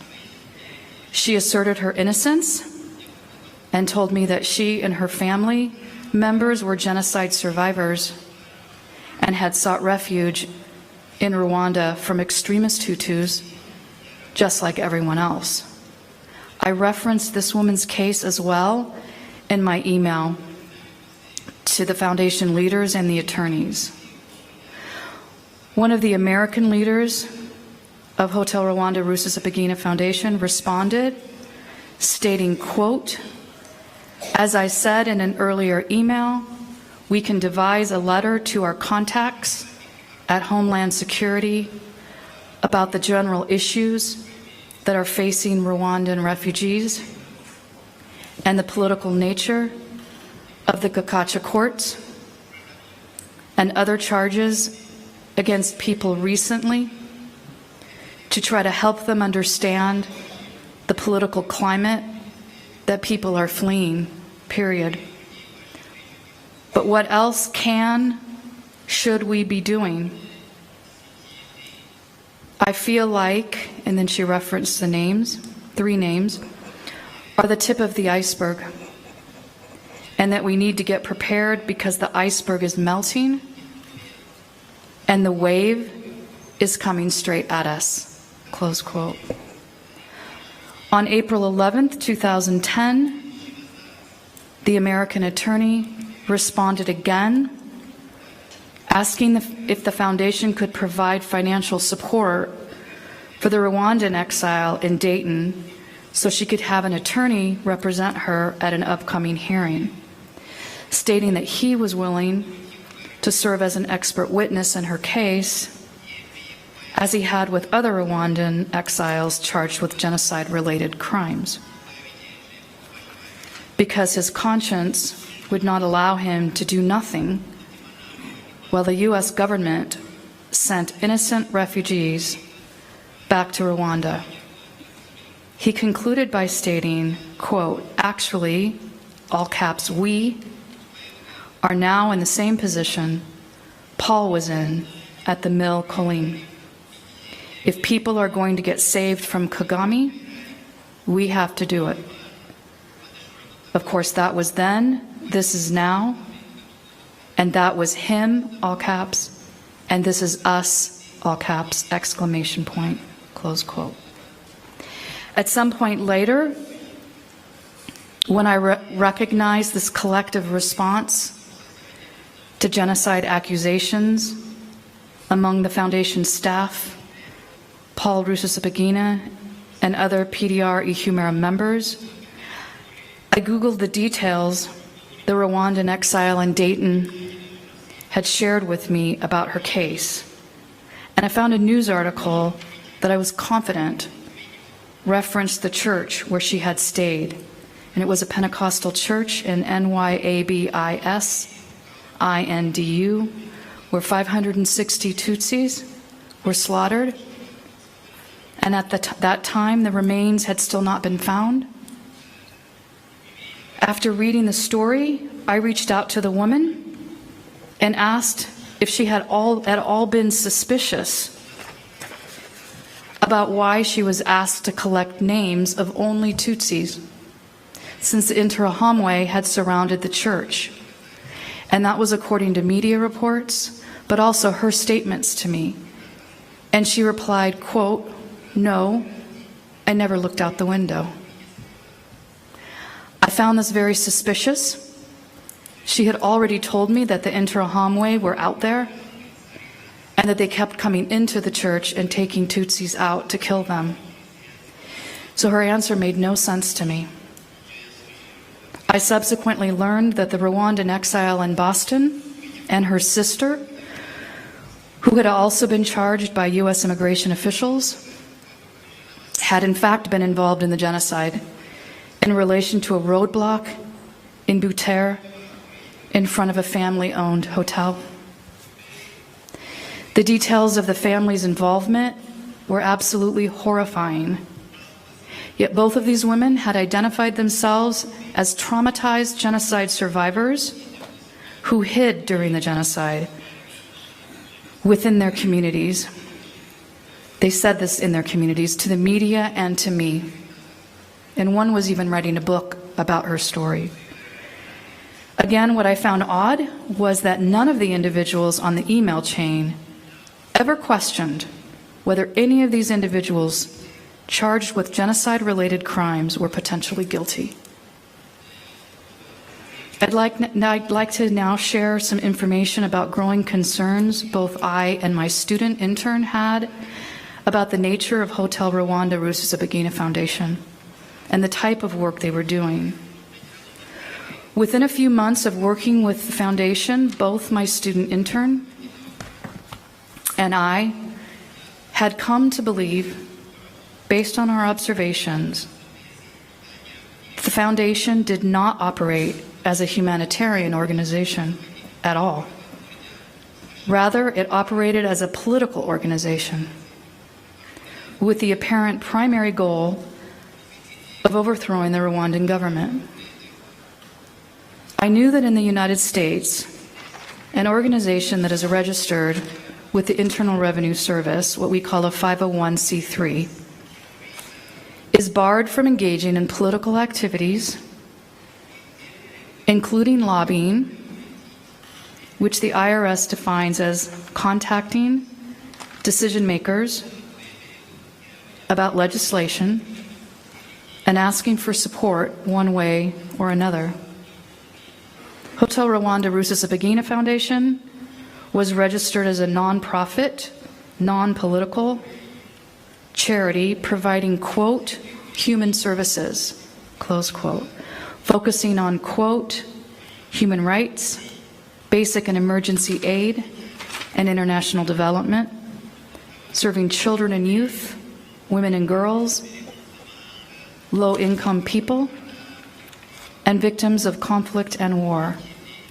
She asserted her innocence and told me that she and her family members were genocide survivors and had sought refuge in Rwanda from extremist Hutus just like everyone else. I referenced this woman's case as well in my email to the foundation leaders and the attorneys. One of the American leaders of Hotel Rwanda Rusesabagina Foundation responded, stating, quote, "As I said in an earlier email, we can devise a letter to our contacts at Homeland Security about the general issues that are facing Rwandan refugees and the political nature of the Gacaca courts and other charges against people recently to try to help them understand the political climate that people are fleeing, period. But what else should we be doing? I feel like," and then she referenced the names, 3 names, "are the tip of the iceberg, and that we need to get prepared because the iceberg is melting and the wave is coming straight at us," close quote. On April 11th, 2010, the American attorney responded again, asking if the foundation could provide financial support for the Rwandan exile in Dayton so she could have an attorney represent her at an upcoming hearing, stating that he was willing to serve as an expert witness in her case, as he had with other Rwandan exiles charged with genocide-related crimes, because his conscience would not allow him to do nothing while the U.S. government sent innocent refugees back to Rwanda. He concluded by stating, quote, "Actually, all caps, we are now in the same position Paul was in at the Mill Kolim. If people are going to get saved from Kagame, we have to do it. Of course, that was then, this is now, and that was him, all caps, and this is us, all caps, exclamation point," close quote. At some point later, when I recognized this collective response to genocide accusations among the foundation staff, Paul Rusesabagina, and other PDR Ihumera members, I Googled the details the Rwandan exile in Dayton had shared with me about her case, and I found a news article that I was confident referenced the church where she had stayed, and it was a Pentecostal church in NYABISINDU, where 560 Tutsis were slaughtered, and at that time the remains had still not been found. After reading the story, I reached out to the woman and asked if she had at all been suspicious about why she was asked to collect names of only Tutsis, since the Interahamwe had surrounded the church. And that was according to media reports, but also her statements to me. And she replied, quote, "No, I never looked out the window." I found this very suspicious. She had already told me that the Interahamwe were out there and that they kept coming into the church and taking Tutsis out to kill them. So her answer made no sense to me. I subsequently learned that the Rwandan exile in Boston and her sister, who had also been charged by U.S. immigration officials, had in fact been involved in the genocide in relation to a roadblock in Butere in front of a family-owned hotel. The details of the family's involvement were absolutely horrifying. Yet both of these women had identified themselves as traumatized genocide survivors who hid during the genocide within their communities. They said this in their communities to the media and to me. And one was even writing a book about her story. Again, what I found odd was that none of the individuals on the email chain ever questioned whether any of these individuals charged with genocide-related crimes were potentially guilty. I'd like to now share some information about growing concerns both I and my student intern had about the nature of Hotel Rwanda Rusesabagina Foundation and the type of work they were doing. Within a few months of working with the foundation, both my student intern and I had come to believe, based on our observations, the foundation did not operate as a humanitarian organization at all. Rather, it operated as a political organization with the apparent primary goal of overthrowing the Rwandan government. I knew that in the United States, an organization that is registered with the Internal Revenue Service, what we call a 501c3, is barred from engaging in political activities, including lobbying, which the IRS defines as contacting decision makers about legislation and asking for support one way or another. Hotel Rwanda Rusesabagina Foundation was registered as a nonprofit, non-political charity providing, quote, human services, close quote, focusing on, quote, human rights, basic and emergency aid, and international development, serving children and youth, women and girls, low-income people, and victims of conflict and war.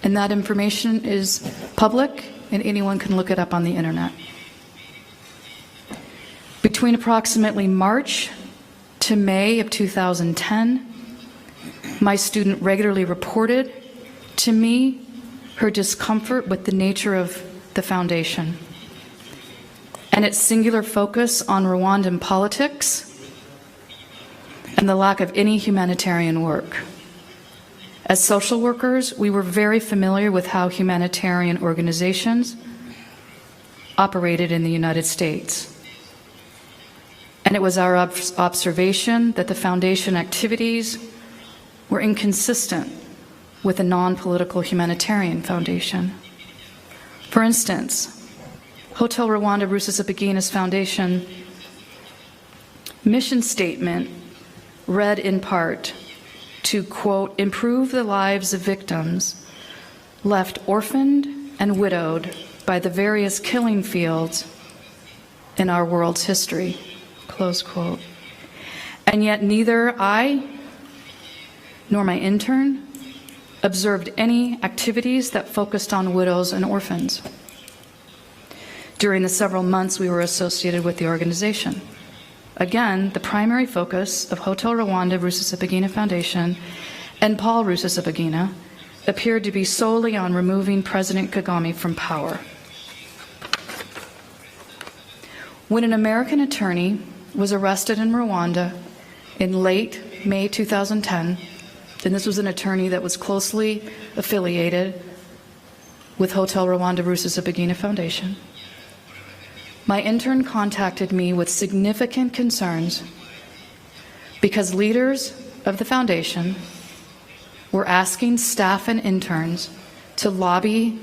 And that information is public, and anyone can look it up on the internet. Between approximately March to May of 2010, my student regularly reported to me her discomfort with the nature of the foundation and its singular focus on Rwandan politics and the lack of any humanitarian work. As social workers, we were very familiar with how humanitarian organizations operated in the United States. And it was our observation that the foundation activities were inconsistent with a non-political humanitarian foundation. For instance, Hotel Rwanda Rusesabagina's foundation mission statement read in part to, quote, improve the lives of victims left orphaned and widowed by the various killing fields in our world's history, close quote. And yet neither I nor my intern observed any activities that focused on widows and orphans during the several months we were associated with the organization. Again, the primary focus of Hotel Rwanda Rusesabagina Foundation and Paul Rusesabagina appeared to be solely on removing President Kagame from power. When an American attorney was arrested in Rwanda in late May 2010, and this was an attorney that was closely affiliated with Hotel Rwanda Rusesabagina Foundation, my intern contacted me with significant concerns because leaders of the foundation were asking staff and interns to lobby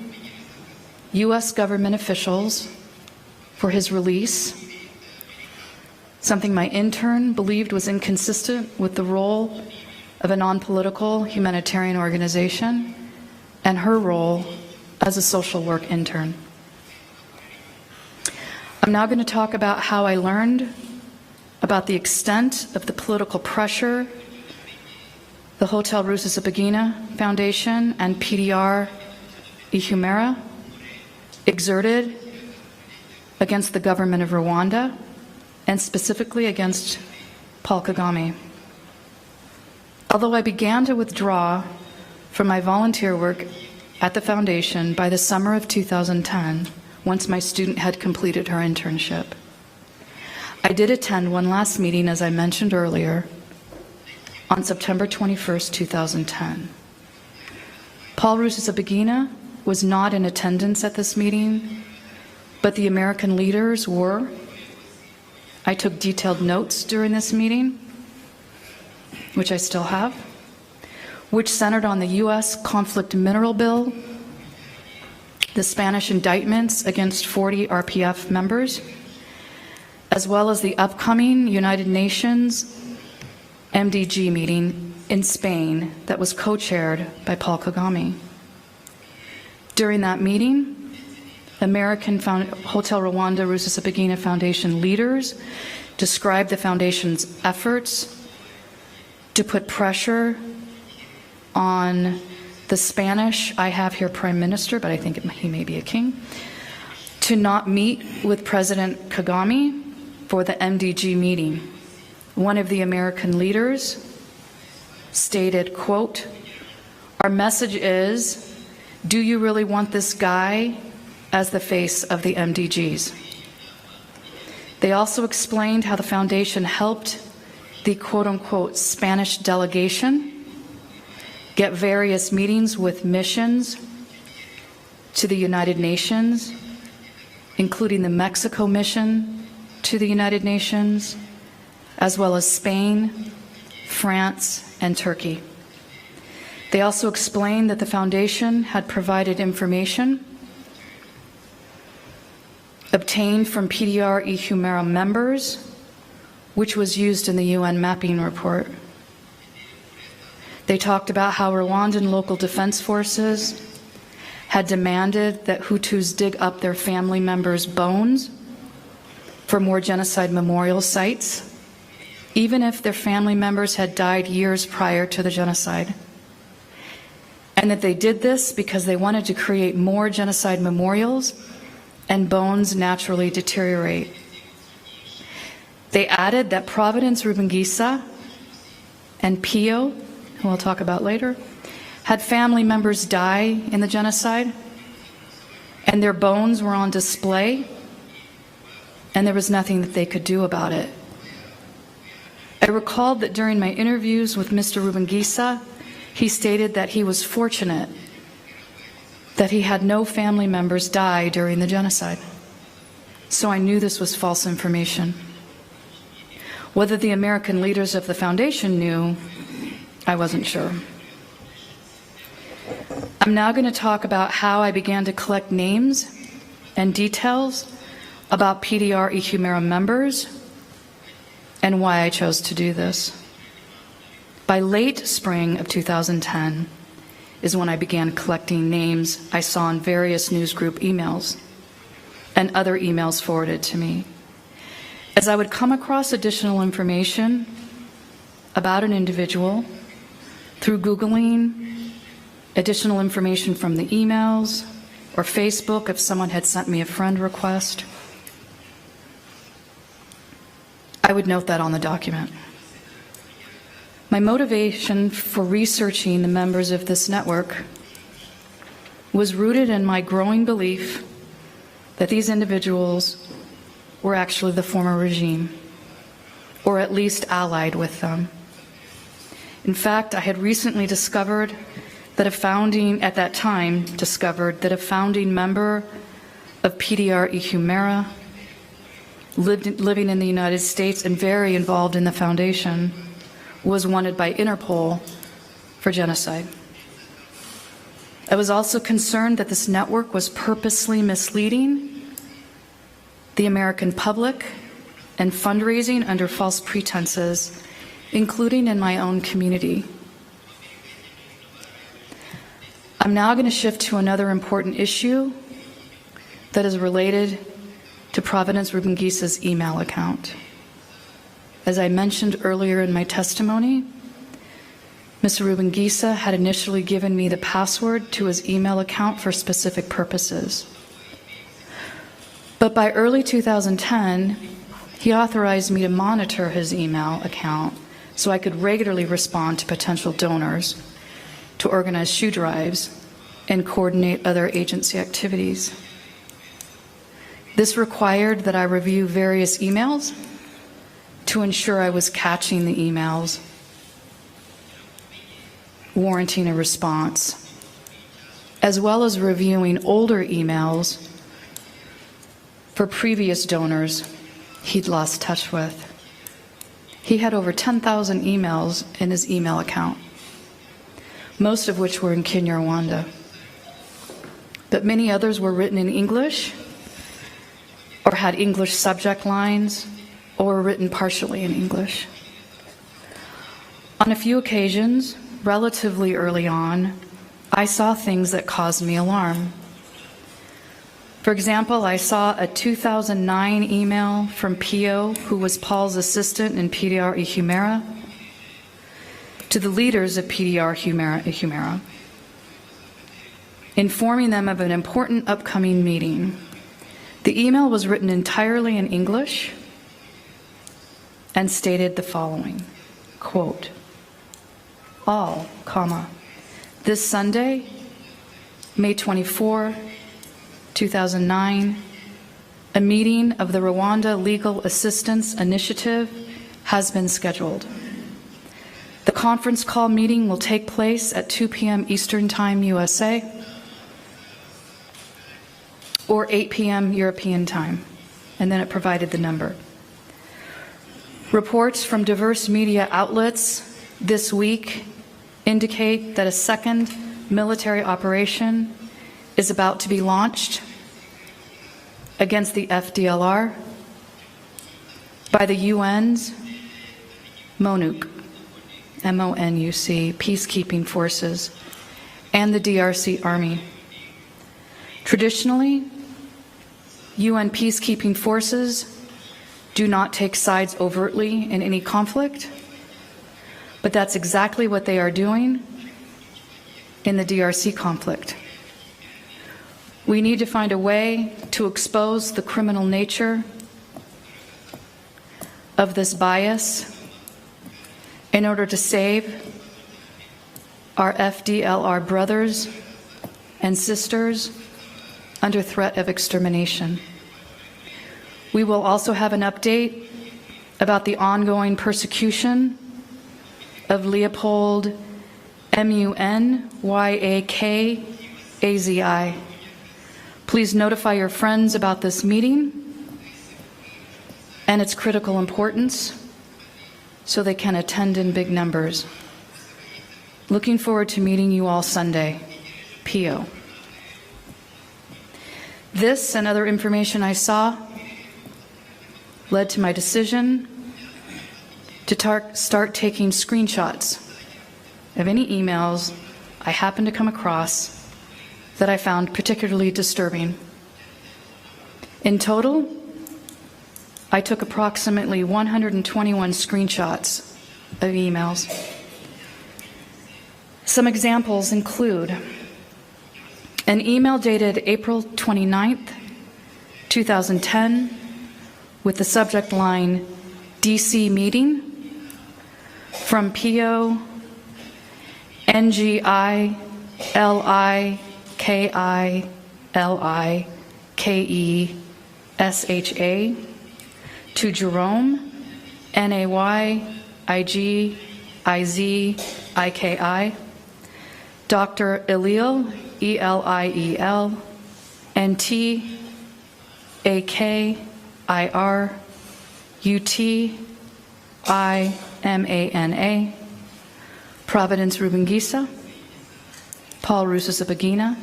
U.S. government officials for his release, something my intern believed was inconsistent with the role of a non-political humanitarian organization and her role as a social work intern. I'm now going to talk about how I learned about the extent of the political pressure the Hotel Rusesabagina Foundation and PDR Ihumera exerted against the government of Rwanda and specifically against Paul Kagame. Although I began to withdraw from my volunteer work at the foundation by the summer of 2010, once my student had completed her internship, I did attend one last meeting, as I mentioned earlier, on September 21st, 2010. Paul Rusesabagina was not in attendance at this meeting, but the American leaders were, I took detailed notes during this meeting, which I still have, which centered on the U.S. conflict mineral bill, the Spanish indictments against 40 RPF members, as well as the upcoming United Nations MDG meeting in Spain that was co-chaired by Paul Kagame. During that meeting, American Hotel Rwanda Rusesabagina Foundation leaders described the foundation's efforts to put pressure on the Spanish, I have here Prime Minister, but I think he may be a king, to not meet with President Kagame for the MDG meeting. One of the American leaders stated, quote, "Our message is, do you really want this guy as the face of the MDGs?" They also explained how the foundation helped the quote-unquote Spanish delegation get various meetings with missions to the United Nations, including the Mexico mission to the United Nations, as well as Spain, France, and Turkey. They also explained that the foundation had provided information obtained from PDR Ihumera members, which was used in the UN mapping report. They talked about how Rwandan local defense forces had demanded that Hutus dig up their family members' bones for more genocide memorial sites, even if their family members had died years prior to the genocide. And that they did this because they wanted to create more genocide memorials and bones naturally deteriorate. They added that Providence Rubengisa and Pio, who I'll talk about later, had family members die in the genocide, and their bones were on display, and there was nothing that they could do about it. I recalled that during my interviews with Mr. Rubengisa, he stated that he was fortunate that he had no family members die during the genocide. So I knew this was false information. Whether the American leaders of the foundation knew, I wasn't sure. I'm now going to talk about how I began to collect names and details about PDR Ihumera members and why I chose to do this. By late spring of 2010 is when I began collecting names I saw in various news group emails and other emails forwarded to me. As I would come across additional information about an individual through Googling, additional information from the emails, or Facebook if someone had sent me a friend request, I would note that on the document. My motivation for researching the members of this network was rooted in my growing belief that these individuals were actually the former regime, or at least allied with them. In fact, I had recently discovered that a founding member of PDR Ihumera living in the United States and very involved in the foundation was wanted by Interpol for genocide. I was also concerned that this network was purposely misleading the American public and fundraising under false pretenses, including in my own community. I'm now going to shift to another important issue that is related to Providence Rubengisa's email account. As I mentioned earlier in my testimony, Mr. Rubengisa had initially given me the password to his email account for specific purposes. But by early 2010, he authorized me to monitor his email account so I could regularly respond to potential donors, to organize shoe drives, and coordinate other agency activities. This required that I review various emails to ensure I was catching the emails warranting a response, as well as reviewing older emails for previous donors he'd lost touch with. He had over 10,000 emails in his email account, most of which were in Kinyarwanda. But many others were written in English, or had English subject lines, or were written partially in English. On a few occasions, relatively early on, I saw things that caused me alarm. For example, I saw a 2009 email from Pio, who was Paul's assistant in PDR Ihumera, to the leaders of PDR Ihumera, informing them of an important upcoming meeting. The email was written entirely in English and stated the following, quote, all, comma, this Sunday, May 24, 2009, a meeting of the Rwanda Legal Assistance Initiative has been scheduled. The conference call meeting will take place at 2 p.m. Eastern Time, USA, or 8 p.m. European Time, and then it provided the number. Reports from diverse media outlets this week indicate that a second military operation is about to be launched against the FDLR by the UN's MONUC, M-O-N-U-C, peacekeeping forces, and the DRC Army. Traditionally, UN peacekeeping forces do not take sides overtly in any conflict, but that's exactly what they are doing in the DRC conflict. We need to find a way to expose the criminal nature of this bias in order to save our FDLR brothers and sisters under threat of extermination. We will also have an update about the ongoing persecution of Leopold Munyakazi. Please notify your friends about this meeting and its critical importance so they can attend in big numbers. Looking forward to meeting you all Sunday. Pio. This and other information I saw led to my decision to start taking screenshots of any emails I happened to come across that I found particularly disturbing. In total, I took approximately 121 screenshots of emails. Some examples include an email dated April 29th, 2010, with the subject line, DC meeting, from Pio NGILIKILIKESHA to Jerome NAYIGIZIKI, Dr. Eliel ELIEL and TAKIR UTIMANA, Providence Rubengisa, Paul Rusesabagina,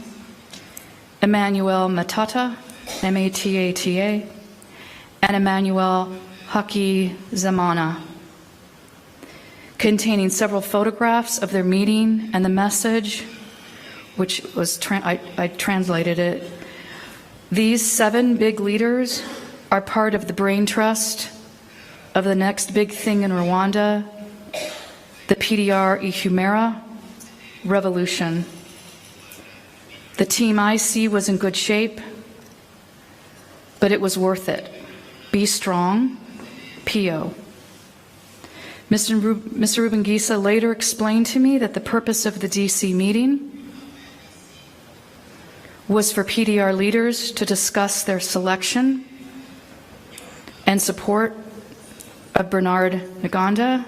Emmanuel Matata, MATATA, and Emmanuel Haki Zamana, containing several photographs of their meeting and the message, which was, I translated it. These 7 big leaders are part of the brain trust of the next big thing in Rwanda, the PDR Ihumera revolution. The team I see was in good shape, but it was worth it. Be strong, Pio. Mr. Rubengisa later explained to me that the purpose of the DC meeting was for PDR leaders to discuss their selection and support of Bernard Ntaganda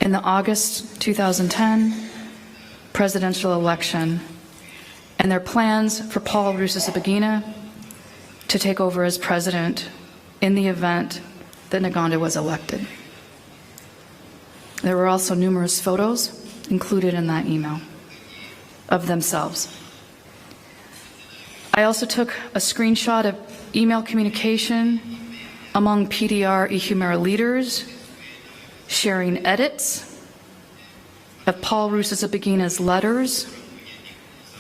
in the August 2010 presidential election, and their plans for Paul Rusesabagina to take over as president in the event that Ntaganda was elected. There were also numerous photos included in that email of themselves. I also took a screenshot of email communication among PDR Ihumera leaders sharing edits of Paul Rusesabagina's letters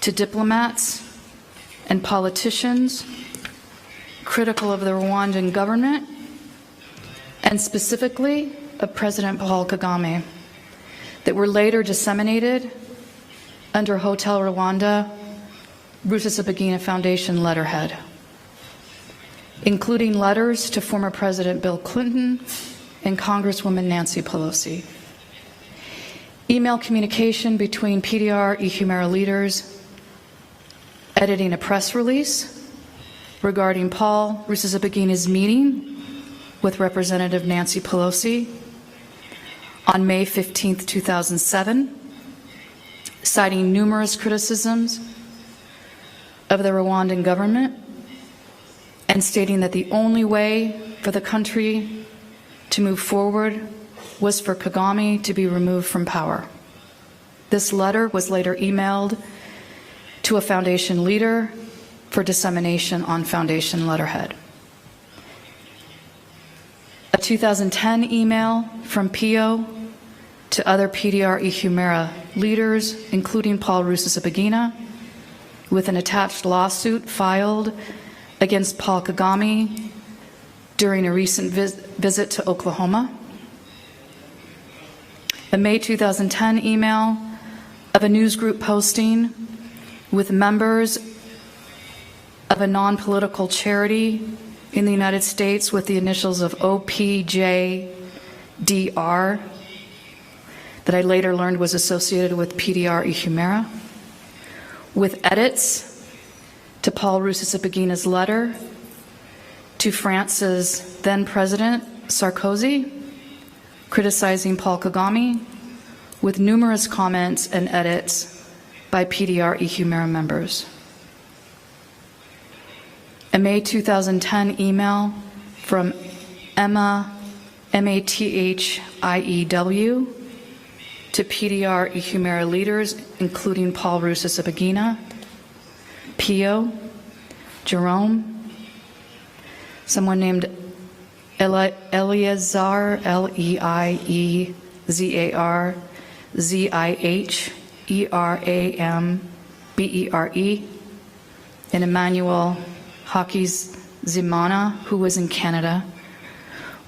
to diplomats and politicians critical of the Rwandan government, and specifically of President Paul Kagame, that were later disseminated under Hotel Rwanda Rusesabagina Foundation letterhead, including letters to former President Bill Clinton and Congresswoman Nancy Pelosi. Email communication between PDR Ihumera leaders editing a press release regarding Paul Rusesabagina's meeting with Representative Nancy Pelosi on May 15, 2007, citing numerous criticisms of the Rwandan government and stating that the only way for the country to move forward was for Kagame to be removed from power. This letter was later emailed to a foundation leader for dissemination on foundation letterhead. A 2010 email from PIO to other PDR Ihumera leaders, including Paul Rusesabagina, with an attached lawsuit filed against Paul Kagame during a recent visit to Oklahoma. A May 2010 email of a news group posting with members of a non-political charity in the United States with the initials of OPJDR that I later learned was associated with PDR Ihumera, with edits to Paul Rusesabagina's letter to France's then President Sarkozy, criticizing Paul Kagame, with numerous comments and edits by PDR Ihumera members. A May 2010 email from Emma, M-A-T-H-I-E-W, to PDR Ihumera leaders, including Paul Rusesabagina, Pio, Jerome, someone named Eleazar, L-E-I-E-Z-A-R, Z-I-H-E-R-A-M-B-E-R-E, and Emmanuel Hakis Zimana, who was in Canada,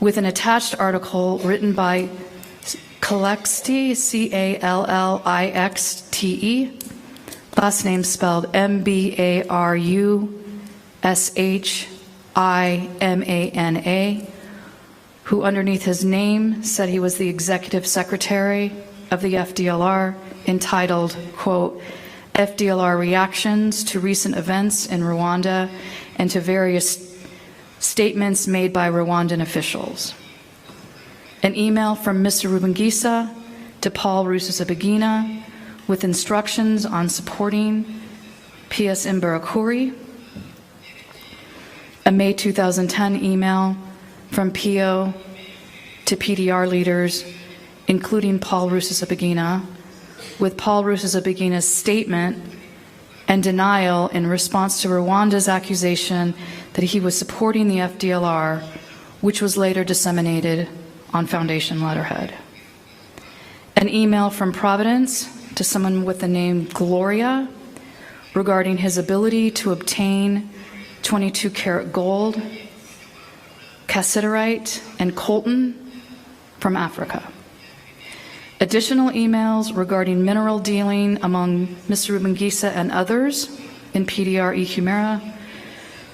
with an attached article written by Calixte, C-A-L-L-I-X-T-E, last name spelled M-B-A-R-U-S-H-I-M-A-N-A, who underneath his name said he was the executive secretary of the FDLR, entitled, quote, FDLR Reactions to Recent Events in Rwanda and to Various Statements Made by Rwandan Officials. An email from Mr. Rubengisa to Paul Rusesabagina with instructions on supporting P.S. Imberakuri. A May 2010 email from PO to PDR leaders, including Paul Rusesabagina, with Paul Rusesabagina's statement and denial in response to Rwanda's accusation that he was supporting the FDLR, which was later disseminated on foundation letterhead. An email from Providence to someone with the name Gloria regarding his ability to obtain 22-karat gold, cassiterite, and coltan from Africa. Additional emails regarding mineral dealing among Mr. Rubengisa and others in PDR Ihumera,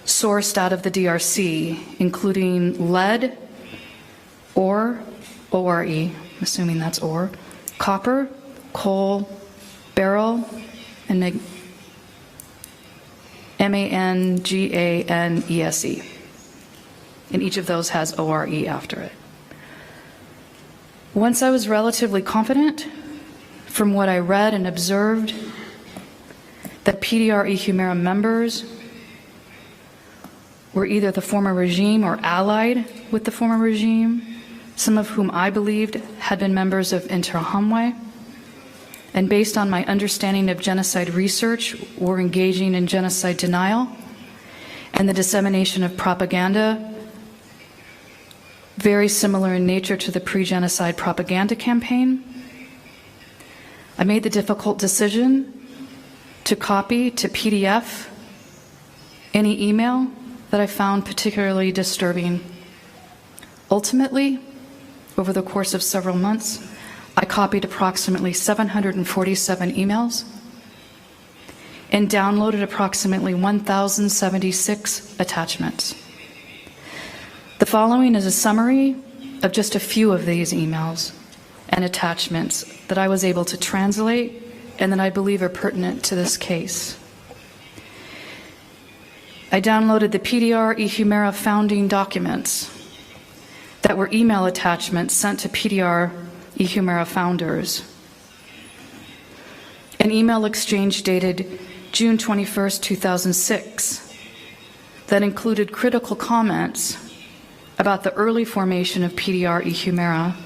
sourced out of the DRC, including lead, ore, O-R-E, I'm assuming that's ore, copper, coal, beryl, and M-A-N-G-A-N-E-S-E. And each of those has O-R-E after it. Once I was relatively confident from what I read and observed that PDR Ihumera members were either the former regime or allied with the former regime, some of whom I believed had been members of Interahamwe, and based on my understanding of genocide research, were engaging in genocide denial and the dissemination of propaganda very similar in nature to the pre-genocide propaganda campaign. I made the difficult decision to copy to PDF any email that I found particularly disturbing. Ultimately, over the course of several months, I copied approximately 747 emails and downloaded approximately 1,076 attachments. The following is a summary of just a few of these emails and attachments that I was able to translate and that I believe are pertinent to this case. I downloaded the PDR Ihumera founding documents that were email attachments sent to PDR Ihumera founders. An email exchange dated June 21st, 2006 that included critical comments about the early formation of PDR Ihumera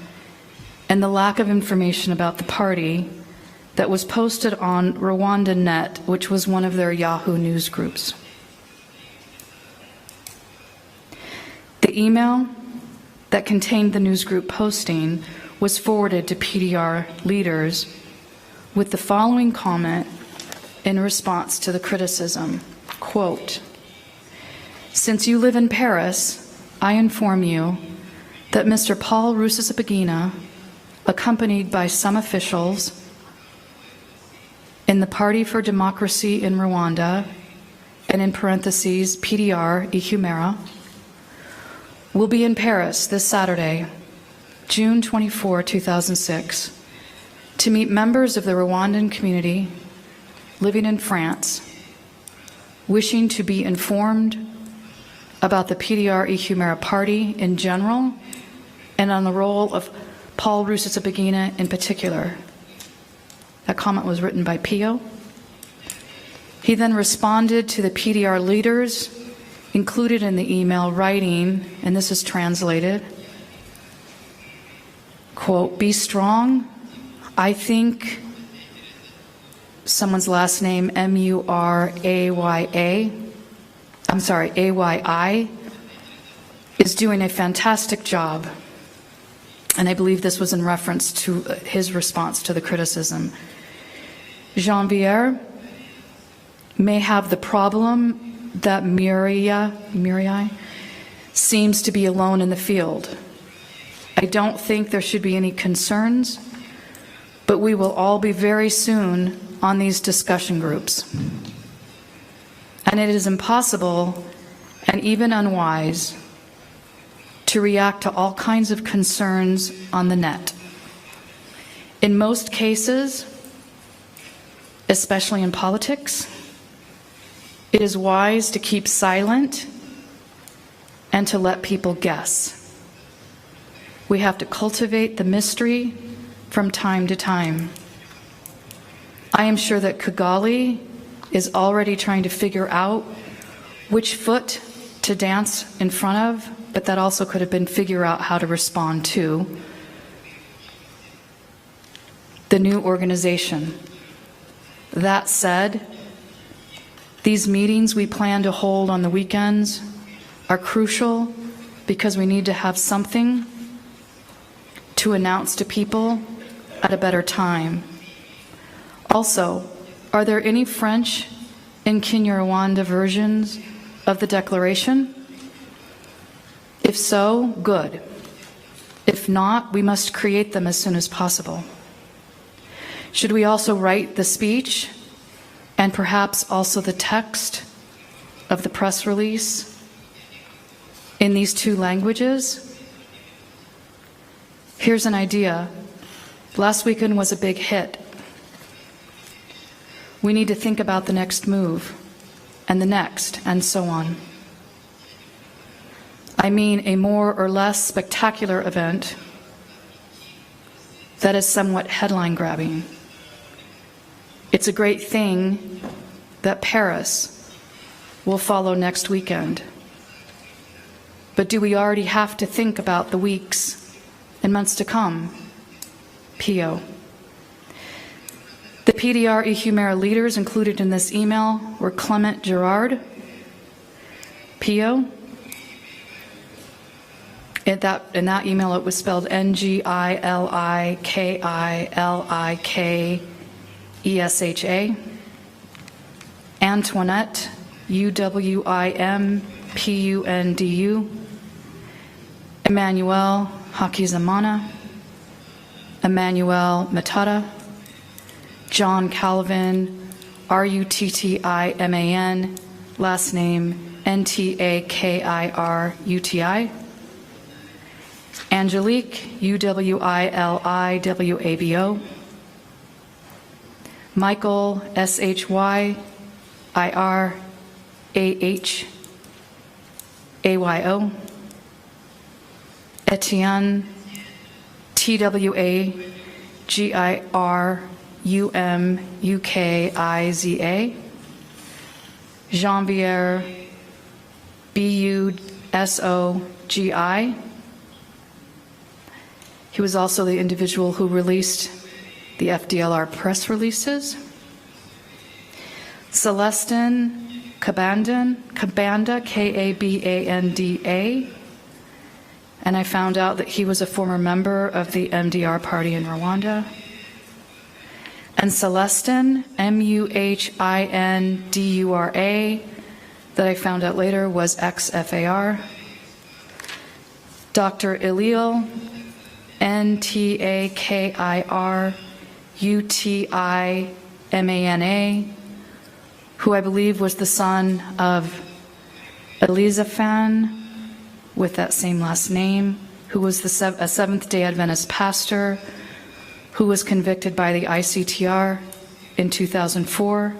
and the lack of information about the party that was posted on Rwanda Net, which was one of their Yahoo news groups. The email that contained the newsgroup posting was forwarded to PDR leaders with the following comment in response to the criticism, quote, "Since you live in Paris, I inform you that Mr. Paul Rusesabagina, accompanied by some officials in the Party for Democracy in Rwanda, and in parentheses, PDR Ihumera, will be in Paris this Saturday, June 24, 2006, to meet members of the Rwandan community living in France, wishing to be informed about the PDR Ihumera party in general and on the role of Paul Rusesabagina in particular." That comment was written by Pio. He then responded to the PDR leaders included in the email, writing, and this is translated, quote, "Be strong. I think," someone's last name, AYI, is doing a fantastic job. And I believe this was in reference to his response to the criticism. Janvier may have the problem that Muriai seems to be alone in the field. I don't think there should be any concerns, but we will all be very soon on these discussion groups. And it is impossible and even unwise to react to all kinds of concerns on the net. In most cases, especially in politics, it is wise to keep silent and to let people guess. We have to cultivate the mystery from time to time. I am sure that Kigali is already trying to figure out which foot to dance in front of, but that also could have been figure out how to respond to the new organization. That said, these meetings we plan to hold on the weekends are crucial because we need to have something to announce to people at a better time. Also, are there any French and Kinyarwanda versions of the Declaration? If so, good. If not, we must create them as soon as possible. Should we also write the speech and perhaps also the text of the press release in these two languages? Here's an idea. Last weekend was a big hit. We need to think about the next move, and the next, and so on. I mean a more or less spectacular event that is somewhat headline-grabbing. It's a great thing that Paris will follow next weekend. But do we already have to think about the weeks and months to come? P.O. The PDR Ehumera leaders included in this email were Clement Gerard, P.O. In that email, it was spelled Ngillikisha. Antoinette, Uwimpundu. Emmanuel Hakizimana. Emmanuel Matata. John Calvin, Ruttiman, last name Ntakiruti. Angelique, Uwiliwabo. Michael, Shyrahaayo. Etienne, Twagirumukiza. Janvier, Busogi. He was also the individual who released the FDLR press releases. Celestin Kabanda, Kabanda, and I found out that he was a former member of the MDR party in Rwanda. And Celestin, Muhindura, that I found out later was ex-FAR. Dr. Eliel, Ntakirutimana, who I believe was the son of Elizaphan with that same last name, who was a Seventh-day Adventist pastor who was convicted by the ICTR in 2004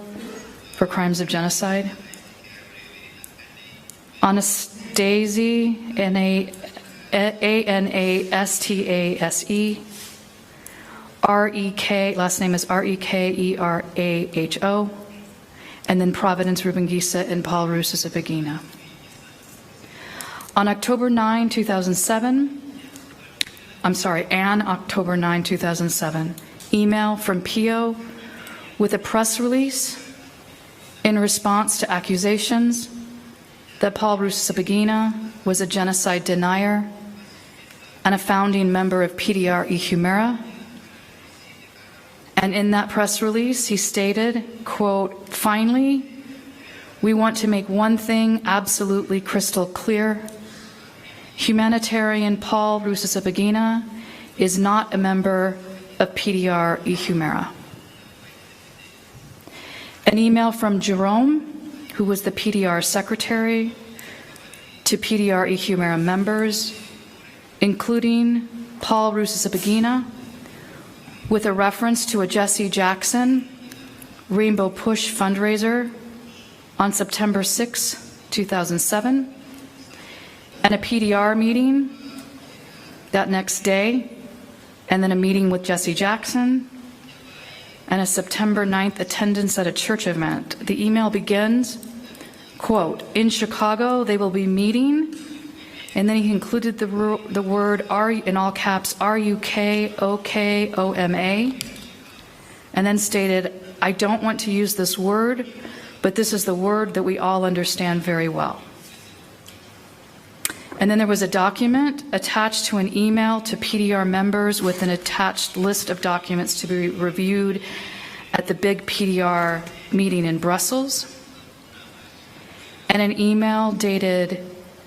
for crimes of genocide. Anastase, Anastase, Rek, last name is Rekeraho, and then Providence Rubengisa and Paul Rusesabagina. On October 9, 2007, October 9, 2007, email from P.O. with a press release in response to accusations that Paul Rusesabagina was a genocide denier and a founding member of PDR Ehumera. And in that press release, he stated, quote, "Finally, we want to make one thing absolutely crystal clear. Humanitarian Paul Rusesabagina is not a member of PDR Ehumera." An email from Jerome, who was the PDR secretary, to PDR Ehumera members, including Paul Rusesabagina, with a reference to a Jesse Jackson Rainbow Push fundraiser on September 6, 2007, and a PDR meeting that next day, and then a meeting with Jesse Jackson, and a September 9th attendance at a church event. The email begins, quote, "In Chicago, they will be meeting," and then he included the word, in all caps, RUKOKOMA, and then stated, "I don't want to use this word, but this is the word that we all understand very well." And then there was a document attached to an email to PDR members with an attached list of documents to be reviewed at the big PDR meeting in Brussels, and an email dated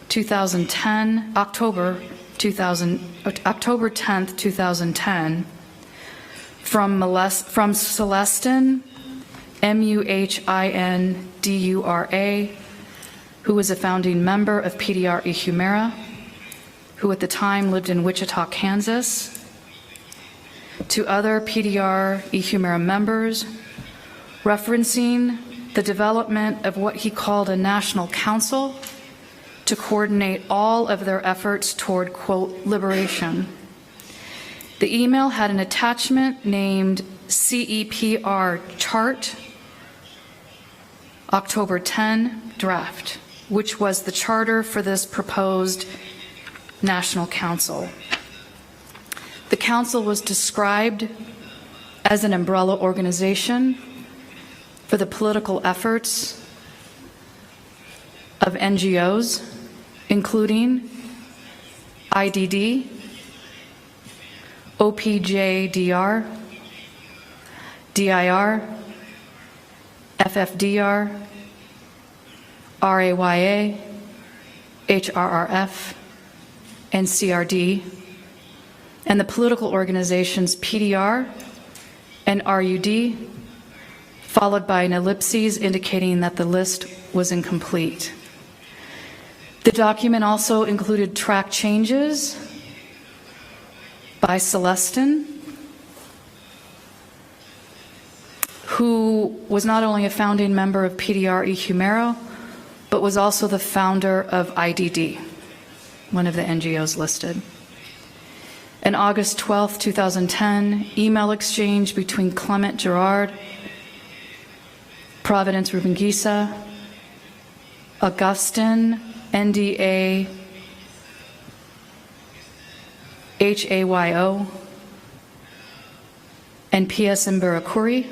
2010, October 10th, 2010, from Celestin, Muhindura, who was a founding member of PDR Ehumera, who at the time lived in Wichita, Kansas, to other PDR Ehumera members, referencing the development of what he called a national council to coordinate all of their efforts toward, quote, liberation. The email had an attachment named CEPR chart, October 10 draft. which was the charter for this proposed National Council. The council was described as an umbrella organization for the political efforts of NGOs, including IDD, OPJDR, DIR, FFDR, RAYA, HRRF, and CRD, and the political organizations PDR and RUD, followed by an ellipses indicating that the list was incomplete. The document also included track changes by Celestin, who was not only a founding member of PDR y Humero, but was also the founder of IDD, one of the NGOs listed. An August 12, 2010 email exchange between Clement Gerard, Providence Rubengisa, Augustin, NDA, HAYO, and PS Mburakuri,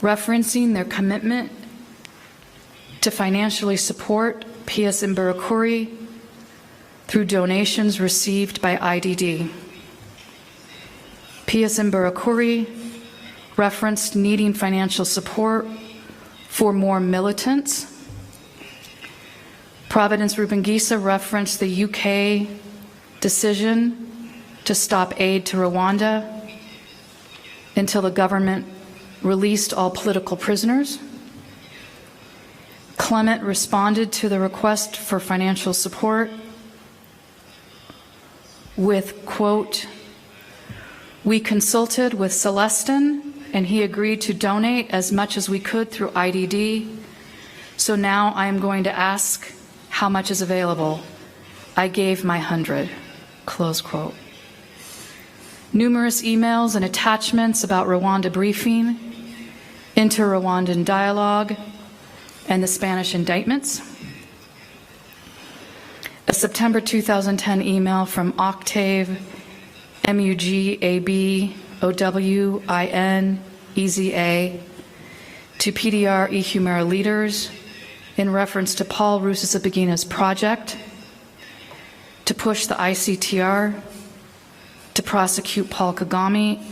referencing their commitment to financially support PS Mburakuri through donations received by IDD. PS Mburakuri referenced needing financial support for more militants. Providence Rubengisa referenced the UK decision to stop aid to Rwanda until the government released all political prisoners. Clement responded to the request for financial support with, quote, "We consulted with Celestin and he agreed to donate as much as we could through IDD. So now I am going to ask how much is available. I gave my 100, close quote. Numerous emails and attachments about Rwanda briefing, inter-Rwandan dialogue, and the Spanish indictments. A September 2010 email from Octave, MUGAB, OWIN, EZA, to PDR y Humero leaders in reference to Paul Rusesabagina's project to push the ICTR to prosecute Paul Kagame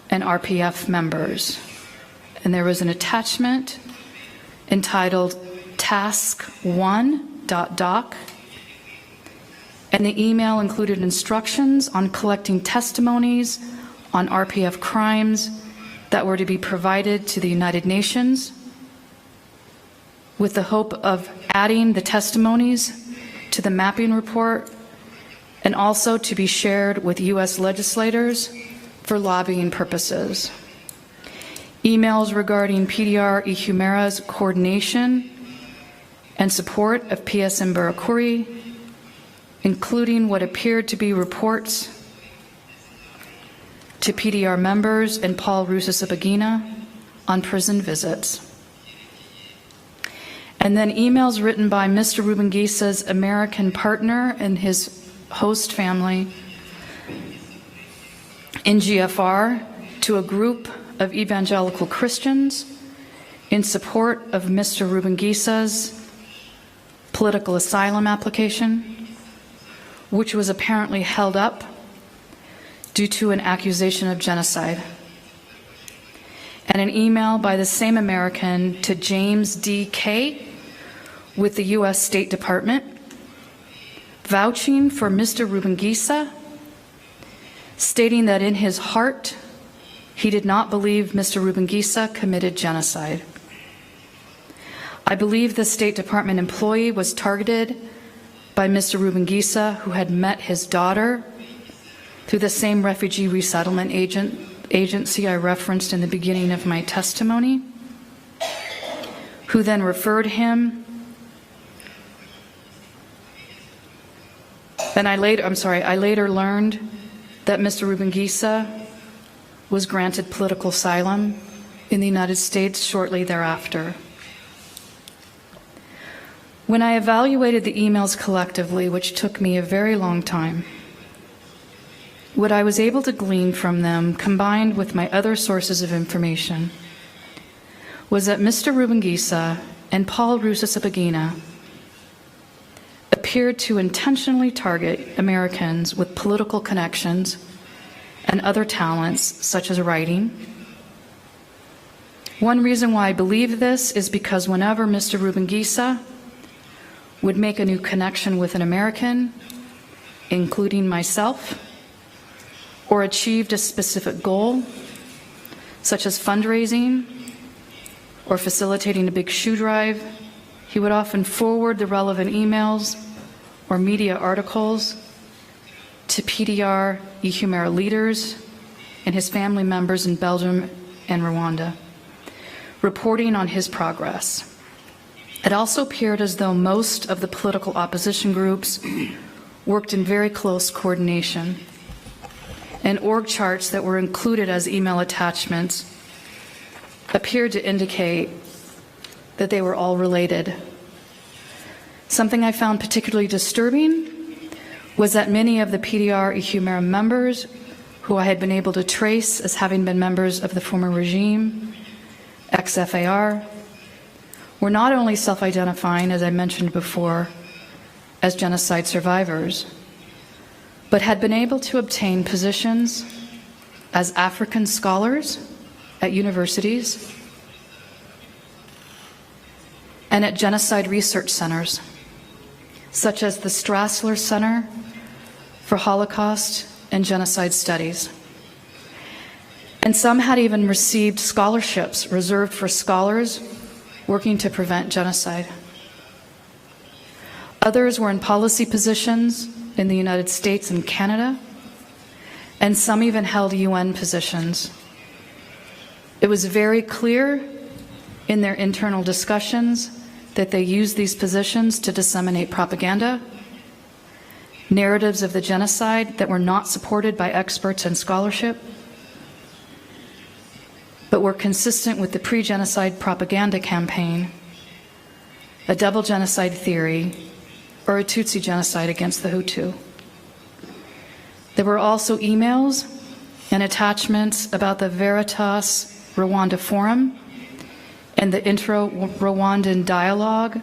and RPF members. And there was an attachment entitled Task 1.doc, and the email included instructions on collecting testimonies on RPF crimes that were to be provided to the United Nations, with the hope of adding the testimonies to the mapping report and also to be shared with U.S. legislators for lobbying purposes. Emails regarding PDR y Humero's coordination and support of PS Mburakuri, including what appeared to be reports to PDR members and Paul Rusesabagina on prison visits. And then emails written by Mr. Rubengisa's American partner and his host family in GFR to a group of evangelical Christians in support of Mr. Rubengisa's political asylum application, which was apparently held up due to an accusation of genocide. And an email by the same American to James D. Kay with the U.S. State Department, vouching for Mr. Rubengisa, stating that in his heart, he did not believe Mr. Rubengisa committed genocide. I believe the State Department employee was targeted by Mr. Rubengisa, who had met his daughter through the same refugee resettlement agency I referenced in the beginning of my testimony, who then referred him. And I later learned that Mr. Rubengisa was granted political asylum in the United States shortly thereafter. When I evaluated the emails collectively, which took me a very long time, what I was able to glean from them, combined with my other sources of information, was that Mr. Rubengisa and Paul Rusesabagina appeared to intentionally target Americans with political connections and other talents, such as writing. One reason why I believe this is because whenever Mr. Rubengisa would make a new connection with an American, including myself, or achieved a specific goal, such as fundraising or facilitating a big shoe drive, he would often forward the relevant emails or media articles to PDR Ihumera leaders and his family members in Belgium and Rwanda, reporting on his progress. It also appeared as though most of the political opposition groups worked in very close coordination, and org charts that were included as email attachments appeared to indicate that they were all related. Something I found particularly disturbing was that many of the PDR Ihumera members, who I had been able to trace as having been members of the former regime, ex-FAR, were not only self-identifying, as I mentioned before, as genocide survivors, but had been able to obtain positions as African scholars at universities and at genocide research centers, such as the Strassler Center for Holocaust and Genocide Studies. And some had even received scholarships reserved for scholars working to prevent genocide. Others were in policy positions in the United States and Canada, and some even held UN positions. It was very clear in their internal discussions that they used these positions to disseminate propaganda, narratives of the genocide that were not supported by experts and scholarship, but were consistent with the pre-genocide propaganda campaign, a double genocide theory, or a Tutsi genocide against the Hutu. There were also emails and attachments about the Veritas Rwanda Forum and the Intro-Rwandan Dialogue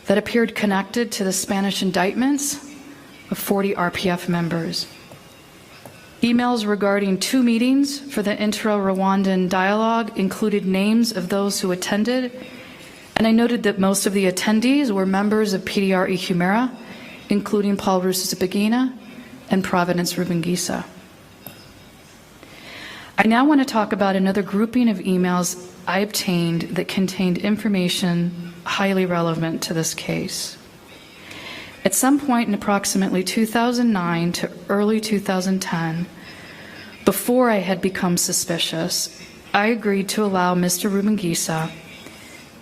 that appeared connected to the Spanish indictments of 40 RPF members. Emails regarding 2 meetings for the Intro-Rwandan Dialogue included names of those who attended, and I noted that most of the attendees were members of PDR Ihumera, including Paul Rusesabagina and Providence Rubengisa. I now want to talk about another grouping of emails I obtained that contained information highly relevant to this case. At some point in approximately 2009 to early 2010, before I had become suspicious, I agreed to allow Mr. Rubengisa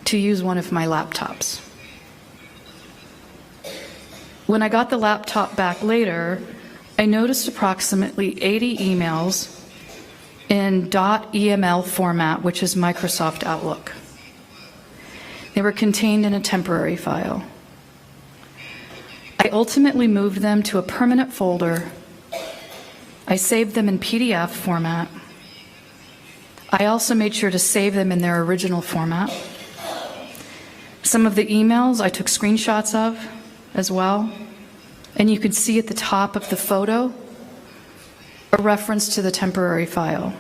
to use one of my laptops. When I got the laptop back later, I noticed approximately 80 emails in .eml format, which is Microsoft Outlook. They were contained in a temporary file. I ultimately moved them to a permanent folder. I saved them in PDF format. I also made sure to save them in their original format. Some of the emails I took screenshots of as well, and you can see at the top of the photo a reference to the temporary file.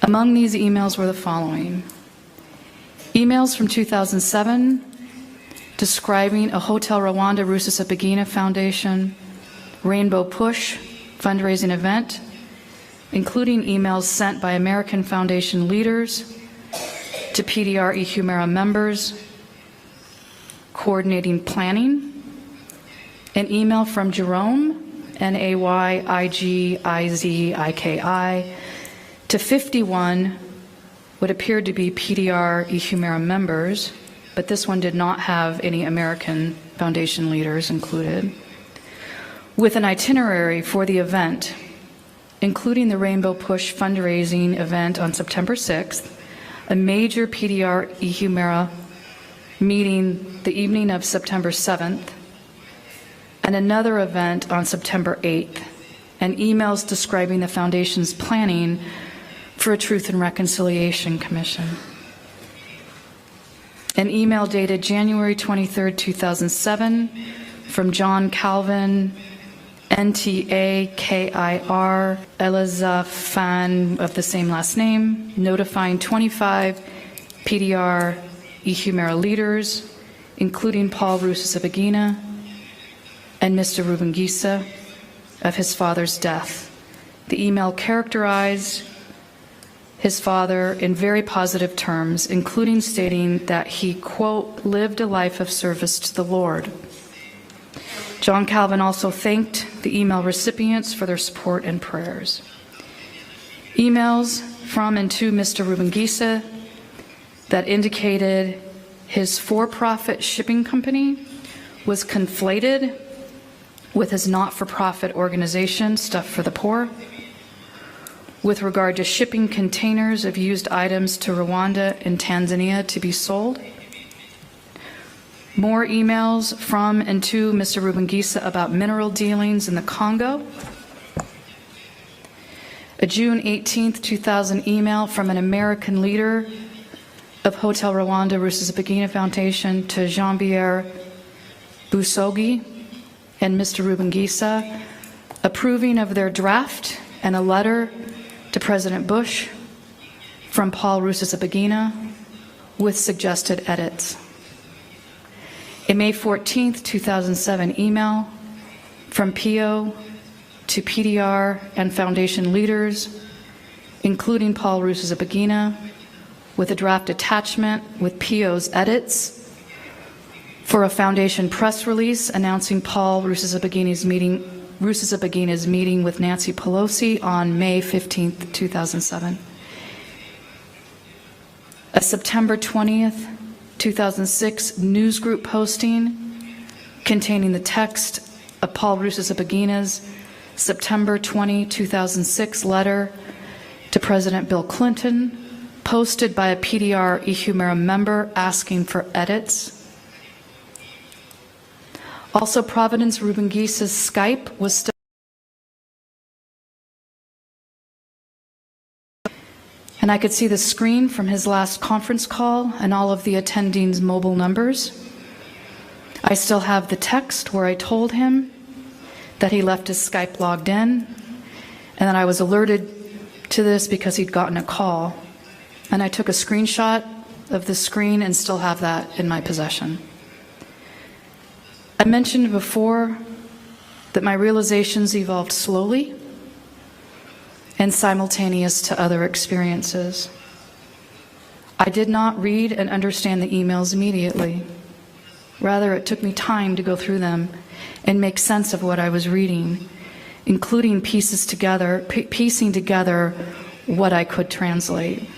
Among these emails were the following. Emails from 2007 describing a Hotel Rwanda Rusesabagina Foundation Rainbow Push fundraising event, including emails sent by American Foundation leaders to PDR Ihumera members coordinating planning, an email from Jerome, Naygiziki, to 51 what appeared to be PDR Ihumera members, but this one did not have any American Foundation leaders included, with an itinerary for the event, including the Rainbow Push fundraising event on September 6th, a major PDR Ihumera meeting the evening of September 7th, and another event on September 8th, and emails describing the Foundation's planning for a Truth and Reconciliation Commission. An email dated January 23rd, 2007, from John Calvin, NTA KIR Elizaphan of the same last name, notifying 25 PDR Ihumera leaders, including Paul Rusesabagina and Mr. Ruben Gisa, of his father's death. The email characterized his father in very positive terms, including stating that he, quote, lived a life of service to the Lord. John Calvin also thanked the email recipients for their support and prayers. Emails from and to Mr. Ruben Gisa that indicated his for-profit shipping company was conflated with his not-for-profit organization, Stuff for the Poor, with regard to shipping containers of used items to Rwanda and Tanzania to be sold. More emails from and to Mr. Ruben Gisa about mineral dealings in the Congo. A June 18th, 2000 email from an American leader of Hotel Rwanda Rusesabagina Foundation to Jean-Pierre Busogi and Mr. Ruben Gisa, approving of their draft, and a letter to President Bush from Paul Rusesabagina with suggested edits. A May 14th, 2007 email from PO to PDR and Foundation leaders, including Paul Rusesabagina, with a draft attachment with PO's edits for a Foundation press release announcing Paul Rusesabagina's meeting with Nancy Pelosi on May 15th, 2007. A September 20th, 2006 newsgroup posting containing the text of Paul Rusesabagina's September 20, 2006 letter to President Bill Clinton, posted by a PDR Ihumera member asking for edits. Also, Providence Ruben Gisa's Skype was still, and I could see the screen from his last conference call and all of the attendees' mobile numbers. I still have the text where I told him that he left his Skype logged in, and that I was alerted to this because he'd gotten a call. And I took a screenshot of the screen and still have that in my possession. I mentioned before that my realizations evolved slowly and simultaneous to other experiences. I did not read and understand the emails immediately. Rather, it took me time to go through them and make sense of what I was reading, including piecing together what I could translate.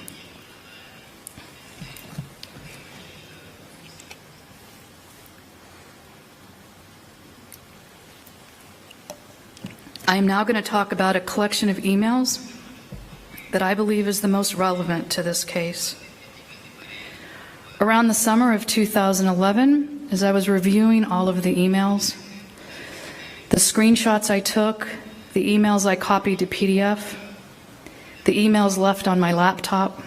I am now going to talk about a collection of emails that I believe is the most relevant to this case. Around the summer of 2011, as I was reviewing all of the emails, the screenshots I took, the emails I copied to PDF, the emails left on my laptop,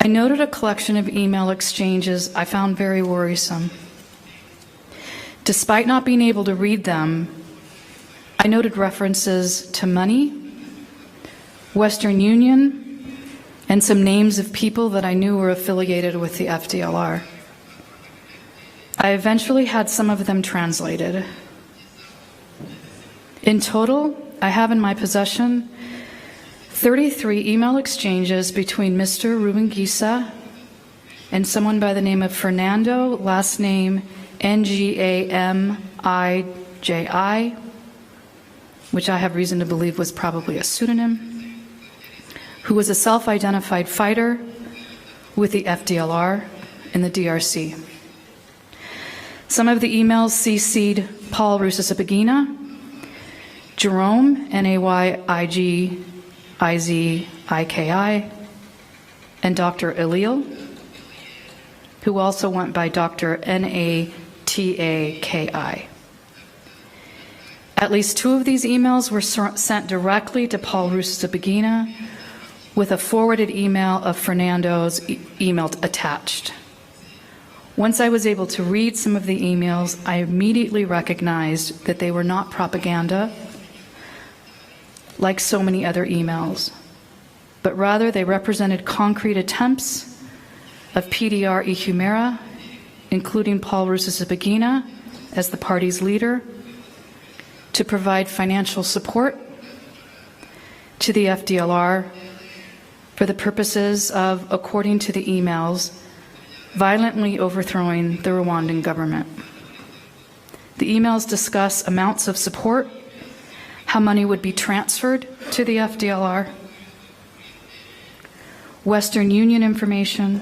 I noted a collection of email exchanges I found very worrisome. Despite not being able to read them, I noted references to money, Western Union, and some names of people that I knew were affiliated with the FDLR. I eventually had some of them translated. In total, I have in my possession 33 email exchanges between Mr. Ruben Gisa and someone by the name of Fernando, last name Ngamiji, which I have reason to believe was probably a pseudonym, who was a self-identified fighter with the FDLR in the DRC. Some of the emails CC'd Paul Rusesabagina, Jerome, Naygiziki, and Dr. Eliel, who also went by Dr. Nataki. At least 2 of these emails were sent directly to Paul Rusesabagina, with a forwarded email of Fernando's email attached. Once I was able to read some of the emails, I immediately recognized that they were not propaganda, like so many other emails, but rather they represented concrete attempts of PDR y Humera, including Paul Rusesabagina as the party's leader, to provide financial support to the FDLR for the purposes of, according to the emails, violently overthrowing the Rwandan government. The emails discuss amounts of support, how money would be transferred to the FDLR, Western Union information,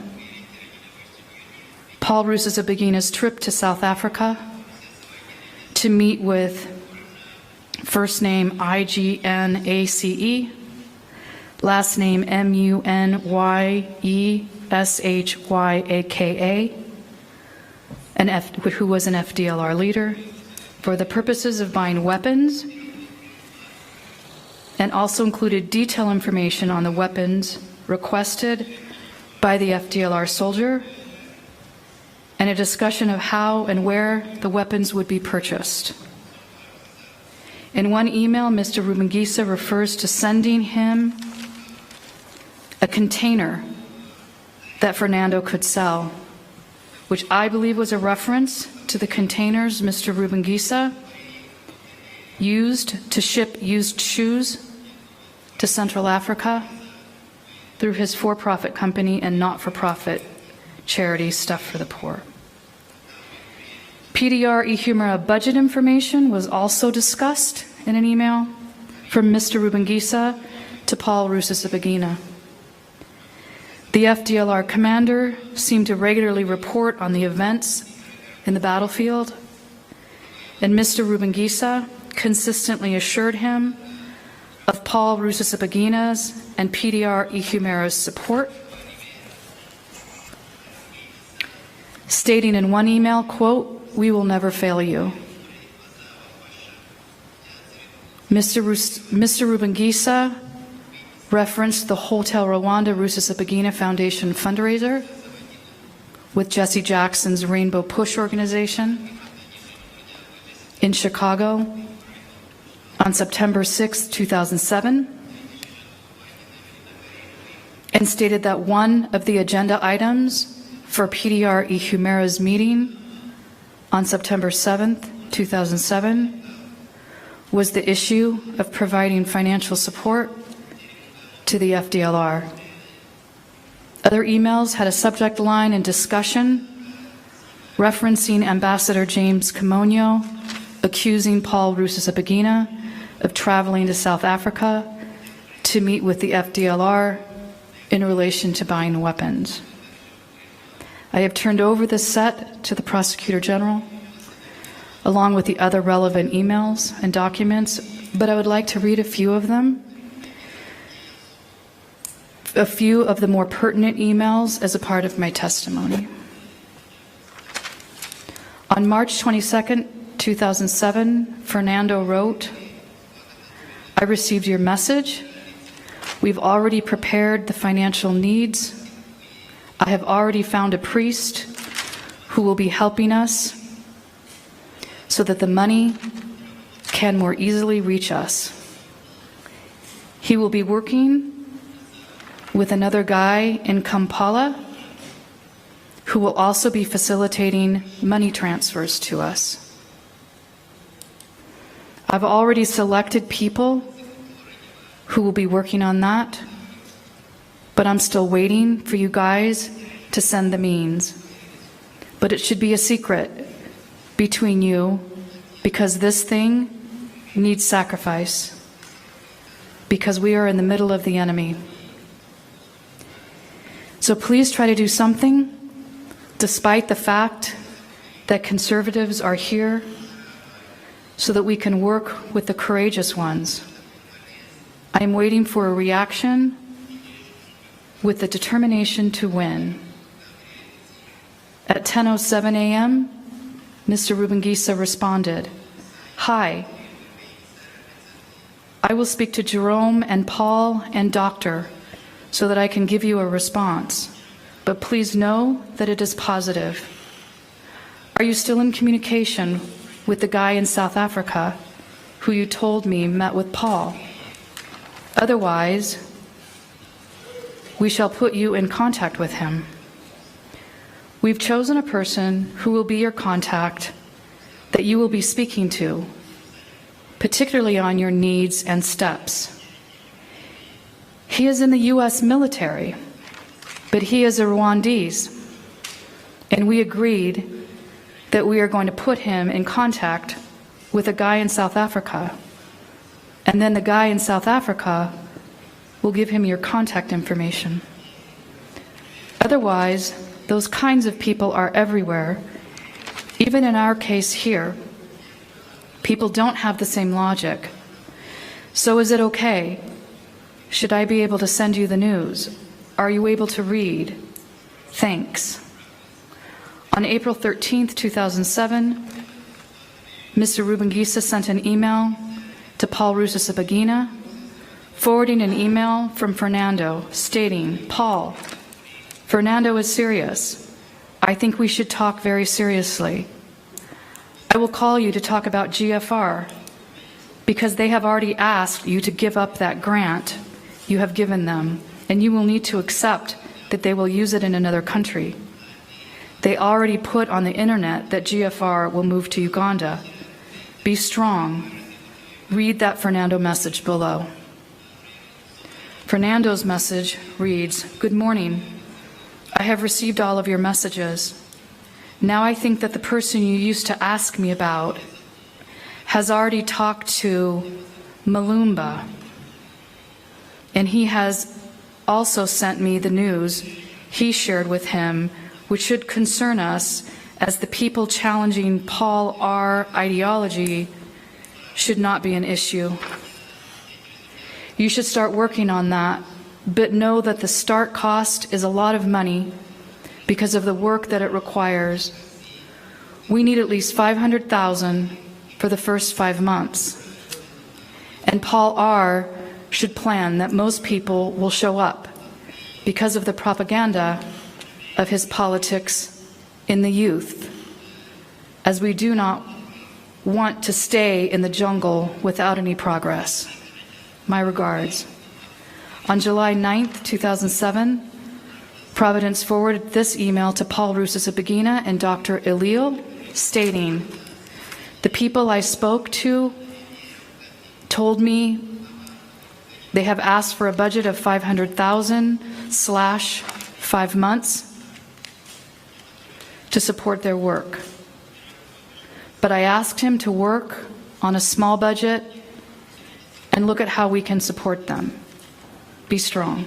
Paul Rusesabagina's trip to South Africa to meet with first name IGNACE, last name MUNYESHYAKA, who was an FDLR leader, for the purposes of buying weapons, and also included detailed information on the weapons requested by the FDLR soldier, and a discussion of how and where the weapons would be purchased. In one email, Mr. Rubengisa refers to sending him a container that Fernando could sell, which I believe was a reference to the containers Mr. Rubengisa used to ship used shoes to Central Africa through his for-profit company and not-for-profit charity Stuff for the Poor. PDR y Humera budget information was also discussed in an email from Mr. Rubengisa to Paul Rusesabagina. The FDLR commander seemed to regularly report on the events in the battlefield, and Mr. Rubengisa consistently assured him of Paul Rusesabagina's and PDR y Humera's support, stating in one email, quote, "We will never fail you." Mr. Rubengisa referenced the Hotel Rwanda Rusesabagina Foundation fundraiser with Jesse Jackson's Rainbow Push organization in Chicago on September 6, 2007, and stated that one of the agenda items for PDR y Humera's meeting on September 7th, 2007, was the issue of providing financial support to the FDLR. Other emails had a subject line and discussion referencing Ambassador James Kimonyo accusing Paul Rusesabagina of traveling to South Africa to meet with the FDLR in relation to buying weapons. I have turned over this set to the Prosecutor General, along with the other relevant emails and documents, but I would like to read a few of them. A few of the more pertinent emails as a part of my testimony. On March 22nd, 2007, Fernando wrote, "I received your message. We've already prepared the financial needs. I have already found a priest who will be helping us so that the money can more easily reach us. He will be working with another guy in Kampala who will also be facilitating money transfers to us. I've already selected people who will be working on that, but I'm still waiting for you guys to send the means. But it should be a secret between you, because this thing needs sacrifice, because we are in the middle of the enemy. So please try to do something, despite the fact that conservatives are here, so that we can work with the courageous ones. I am waiting for a reaction with the determination to win. At 10:07 a.m., Mr. Rubengisa responded, "Hi, I will speak to Jerome and Paul and Doctor so that I can give you a response, but please know that it is positive. Are you still in communication with the guy in South Africa who you told me met with Paul? Otherwise, we shall put you in contact with him. We've chosen a person who will be your contact that you will be speaking to, particularly on your needs and steps. He is in the U.S. military, but he is a Rwandese, and we agreed that we are going to put him in contact with a guy in South Africa, and then the guy in South Africa will give him your contact information. Otherwise, those kinds of people are everywhere. Even in our case here, people don't have the same logic. So is it okay? Should I be able to send you the news? Are you able to read? Thanks." On April 13th, 2007, Mr. Rubengisa sent an email to Paul Rusesabagina, forwarding an email from Fernando stating, "Paul, Fernando is serious. I think we should talk very seriously. I will call you to talk about GFR because they have already asked you to give up that grant you have given them, and you will need to accept that they will use it in another country. They already put on the internet that GFR will move to Uganda. Be strong. Read that Fernando message below." Fernando's message reads, "Good morning. I have received all of your messages. Now I think that the person you used to ask me about has already talked to Malumba, and he has also sent me the news he shared with him, which should concern us as the people challenging Paul R. ideology should not be an issue. You should start working on that, but know that the start cost is a lot of money because of the work that it requires. We need at least $500,000 for the first 5 months. And Paul R. should plan that most people will show up because of the propaganda of his politics in the youth, as we do not want to stay in the jungle without any progress. My regards." On July 9th, 2007, Providence forwarded this email to Paul Rusesabagina and Dr. Elil, stating, "The people I spoke to told me they have asked for a budget of $500,000/5 months to support their work. But I asked him to work on a small budget and look at how we can support them. Be strong."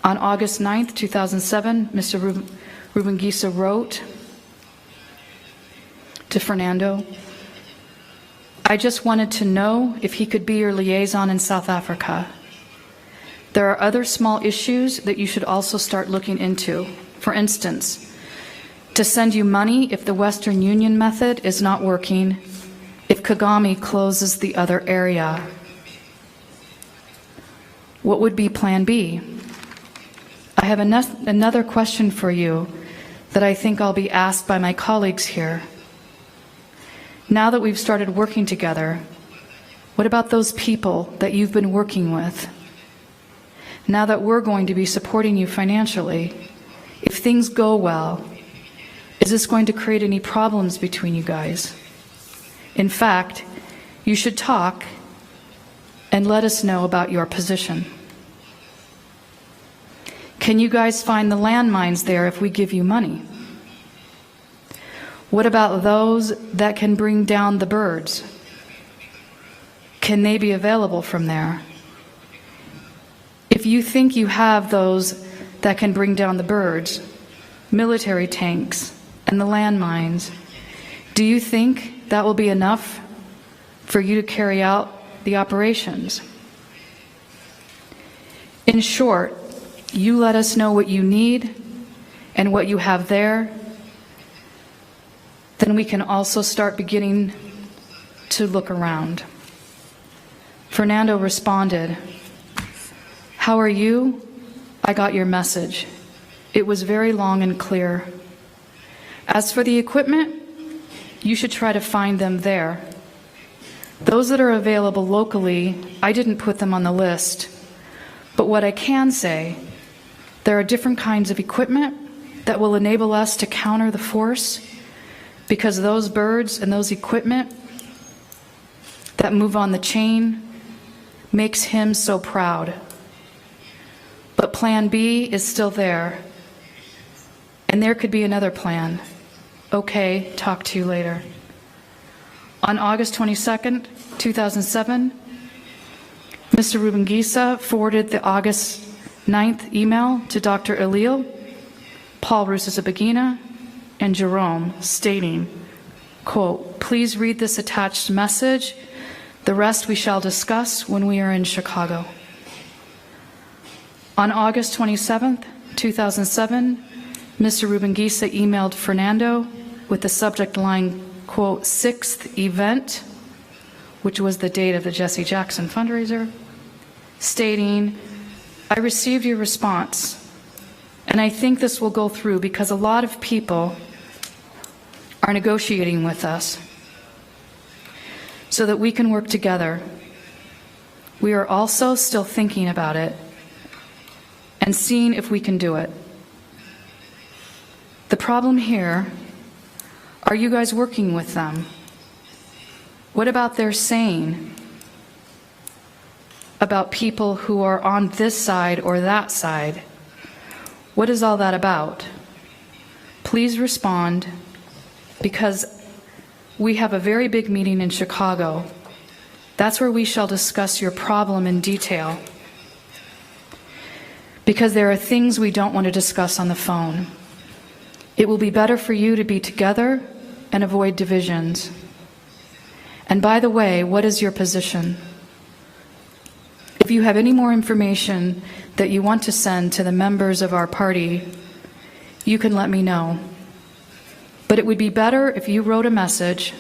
On August 9th, 2007, Mr. Rubengisa wrote to Fernando, "I just wanted to know if he could be your liaison in South Africa. There are other small issues that you should also start looking into. For instance, to send you money if the Western Union method is not working, if Kagame closes the other area. What would be Plan B? I have another question for you that I think I'll be asked by my colleagues here. Now that we've started working together, what about those people that you've been working with? Now that we're going to be supporting you financially, if things go well, is this going to create any problems between you guys? In fact, you should talk and let us know about your position. Can you guys find the landmines there if we give you money? What about those that can bring down the birds? Can they be available from there? If you think you have those that can bring down the birds, military tanks, and the landmines, do you think that will be enough for you to carry out the operations? In short, you let us know what you need, and what you have there, then we can also start beginning to look around. Fernando responded, "How are you? I got your message. It was very long and clear. As for the equipment, you should try to find them there. Those that are available locally, I didn't put them on the list. But what I can say, there are different kinds of equipment that will enable us to counter the force, because those birds and those equipment that move on the chain makes him so proud. But plan B is still there, and there could be another plan. Okay, talk to you later." On August 22nd, 2007, Mr. Rubengisa forwarded the August 9th email to Dr. Elil, Paul Rusesabagina, and Jerome, stating, quote, "Please read this attached message. The rest we shall discuss when we are in Chicago." On August 27th, 2007, Mr. Rubengisa emailed Fernando with the subject line, quote, "6th event," which was the date of the Jesse Jackson fundraiser, stating, "I received your response, and I think this will go through because a lot of people are negotiating with us so that we can work together. We are also still thinking about it and seeing if we can do it. The problem here, are you guys working with them? What about their saying about people who are on this side or that side? What is all that about? Please respond, because we have a very big meeting in Chicago. That's where we shall discuss your problem in detail, because there are things we don't want to discuss on the phone. It will be better for you to be together and avoid divisions. And by the way, what is your position? If you have any more information that you want to send to the members of our party, you can let me know. But it would be better if you wrote a message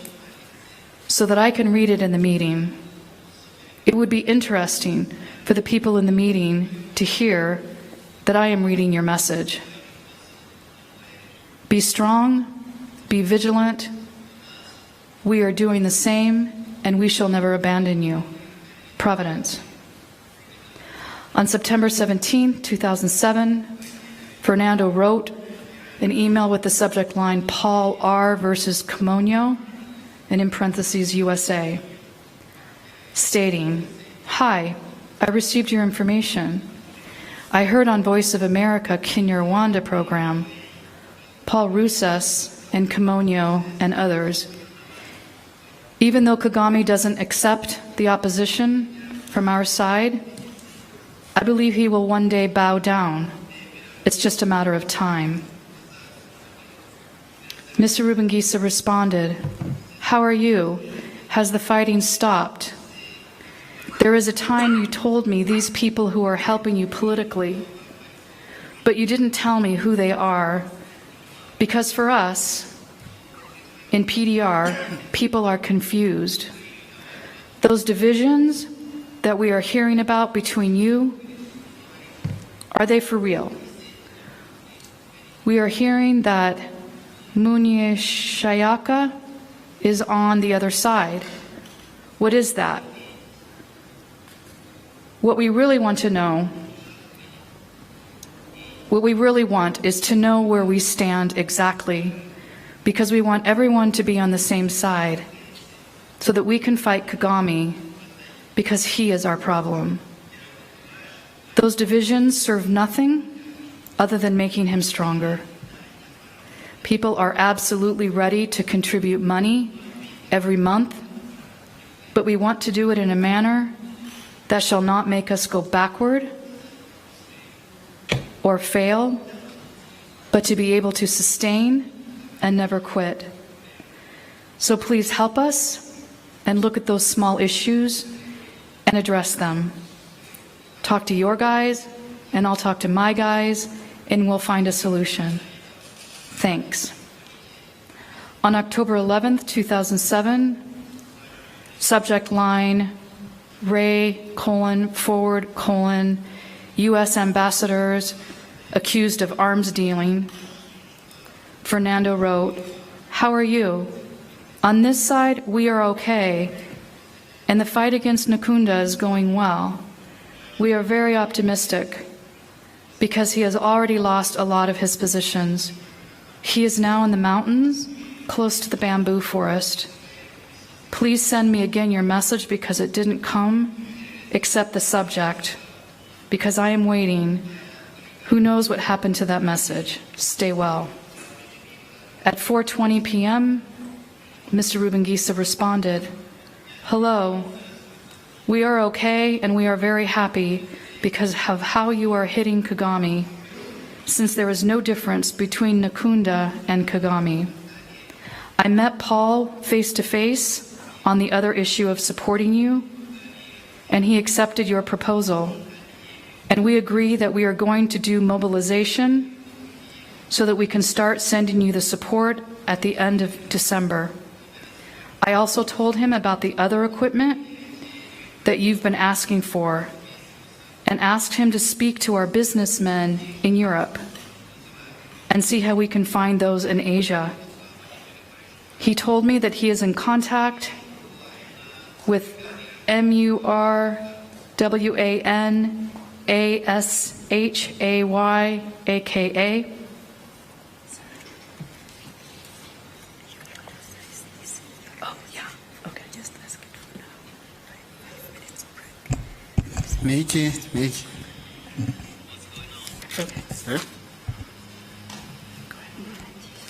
so that I can read it in the meeting. It would be interesting for the people in the meeting to hear that I am reading your message. Be strong, be vigilant. We are doing the same, and we shall never abandon you. Providence." On September 17, 2007, Fernando wrote an email with the subject line, "Paul R. versus Comonio," and in parentheses, USA, stating, "Hi, I received your information. I heard on Voice of America Kinyarwanda program, Paul Rusas and Comonio and others. Even though Kagame doesn't accept the opposition from our side, I believe he will one day bow down. It's just a matter of time." Mr. Rubengisa responded, "How are you? Has the fighting stopped? There is a time you told me these people who are helping you politically, but you didn't tell me who they are, because for us, in PDR, people are confused. Those divisions that we are hearing about between you, are they for real? We are hearing that Munye Shayaka is on the other side. What is that? What we really want is to know where we stand exactly, because we want everyone to be on the same side so that we can fight Kagame, because he is our problem. Those divisions serve nothing other than making him stronger. People are absolutely ready to contribute money every month, but we want to do it in a manner that shall not make us go backward or fail, but to be able to sustain and never quit. So please help us and look at those small issues and address them. Talk to your guys, and I'll talk to my guys, and we'll find a solution. Thanks. On October 11th, 2007, subject line, Ray, forward, U.S. ambassadors accused of arms dealing. Fernando wrote, "How are you? On this side, we are okay, and the fight against Nakunda is going well. We are very optimistic because he has already lost a lot of his positions. He is now in the mountains, close to the bamboo forest. Please send me again your message because it didn't come, except the subject, because I am waiting. Who knows what happened to that message? Stay well." At 4:20 p.m., Mr. Rubengisa responded, "Hello, we are okay and we are very happy because of how you are hitting Kagame, since there is no difference between Nakunda and Kagame. I met Paul face to face on the other issue of supporting you, and he accepted your proposal, and we agree that we are going to do mobilization so that we can start sending you the support at the end of December. I also told him about the other equipment that you've been asking for and asked him to speak to our businessmen in Europe and see how we can find those in Asia. He told me that he is in contact with MURWANASHAYAKA. Niki.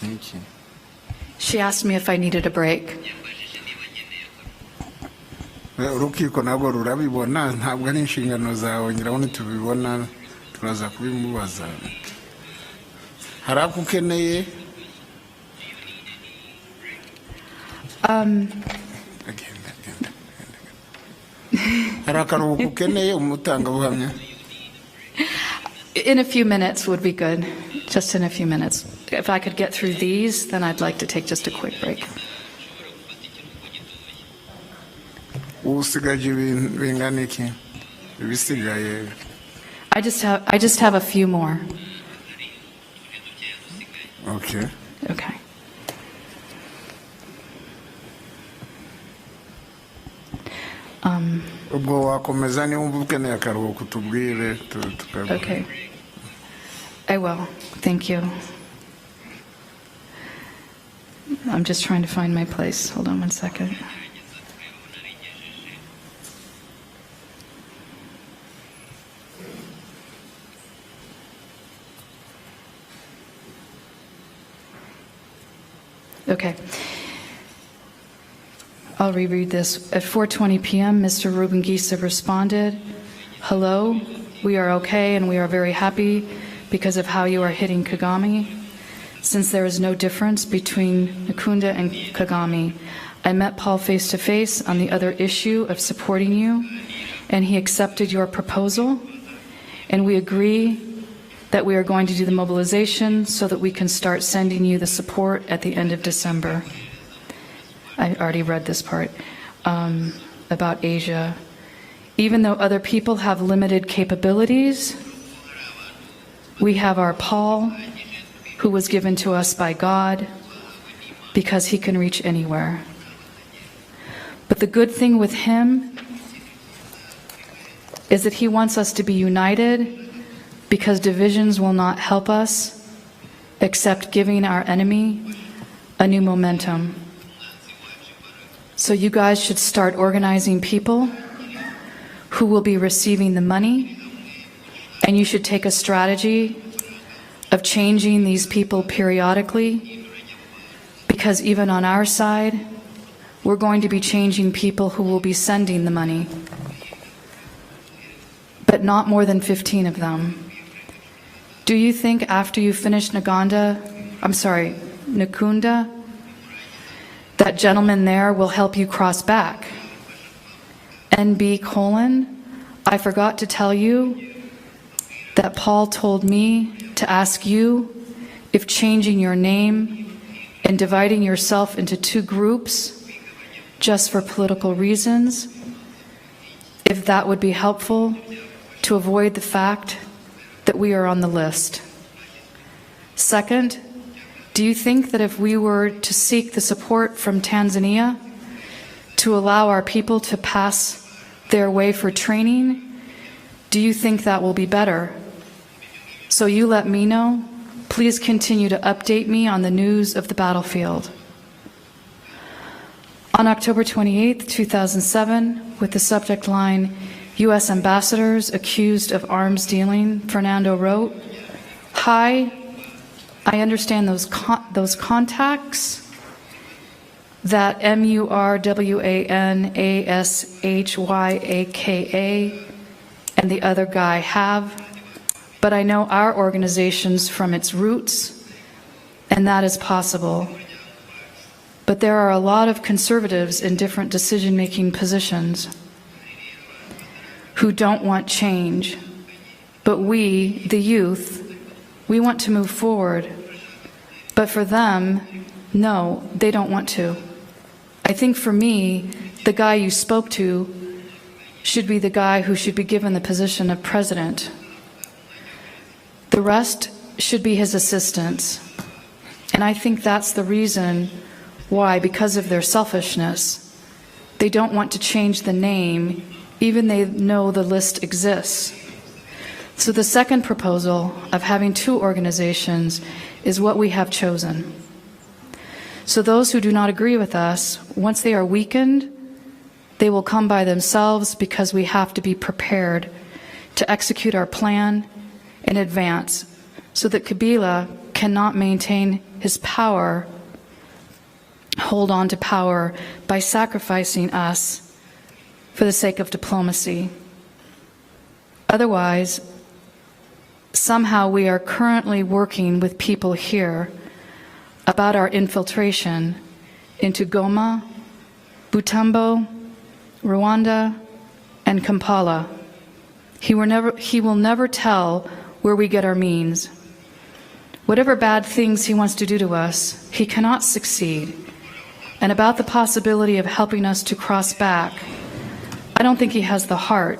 Niki. She asked me if I needed a break. Urukiko nabwo rurabibona, ntabwo ari inshingano zawe, ngira ngo tubibona turaza kubimubaza. Harakukeneye harakaruhuko ukeneye umutanga buhamya. In a few minutes would be good. Just in a few minutes. If I could get through these, then I'd like to take just a quick break. Usigaje bingana iki? Ibisigaye. I just have a few more. Okay. Okay. Ubwo wakomeza ni wumva ukeneye akaruhuko tubwire tukaguha. Okay. I will. Thank you. I'm just trying to find my place. Hold on one second. Okay. I'll reread this. At 4:20 p.m., Mr. Rubengisa responded, "Hello, we are okay and we are very happy because of how you are hitting Kagame. Since there is no difference between Nakunda and Kagame, I met Paul face to face on the other issue of supporting you, and he accepted your proposal, and we agree that we are going to do the mobilization so that we can start sending you the support at the end of December." I already read this part about Asia. Even though other people have limited capabilities, we have our Paul, who was given to us by God because he can reach anywhere. But the good thing with him is that he wants us to be united because divisions will not help us except giving our enemy a new momentum. So you guys should start organizing people who will be receiving the money, and you should take a strategy of changing these people periodically, because even on our side, we're going to be changing people who will be sending the money, but not more than 15 of them. Do you think after you finish Nakunda, that gentleman there will help you cross back? NB : I forgot to tell you that Paul told me to ask you if changing your name and dividing yourself into two groups just for political reasons, if that would be helpful to avoid the fact that we are on the list. Second, do you think that if we were to seek the support from Tanzania to allow our people to pass their way for training, do you think that will be better? So you let me know. Please continue to update me on the news of the battlefield. On October 28, 2007, with the subject line, U.S. ambassadors accused of arms dealing, Fernando wrote, "Hi, I understand those contacts, that MURWANASHYAKA and the other guy have, but I know our organizations from its roots, and that is possible. But there are a lot of conservatives in different decision-making positions who don't want change, but we, the youth, we want to move forward. But for them, no, they don't want to. I think for me, the guy you spoke to should be the guy who should be given the position of president. The rest should be his assistants. And I think that's the reason why, because of their selfishness, they don't want to change the name, even they know the list exists. So the second proposal of having two organizations is what we have chosen. So those who do not agree with us, once they are weakened, they will come by themselves, because we have to be prepared to execute our plan in advance so that Kabila cannot maintain his power, hold on to power by sacrificing us for the sake of diplomacy. Otherwise, somehow we are currently working with people here about our infiltration into Goma, Butembo, Rwanda, and Kampala. He will never tell where we get our means. Whatever bad things he wants to do to us, he cannot succeed. And about the possibility of helping us to cross back, I don't think he has the heart,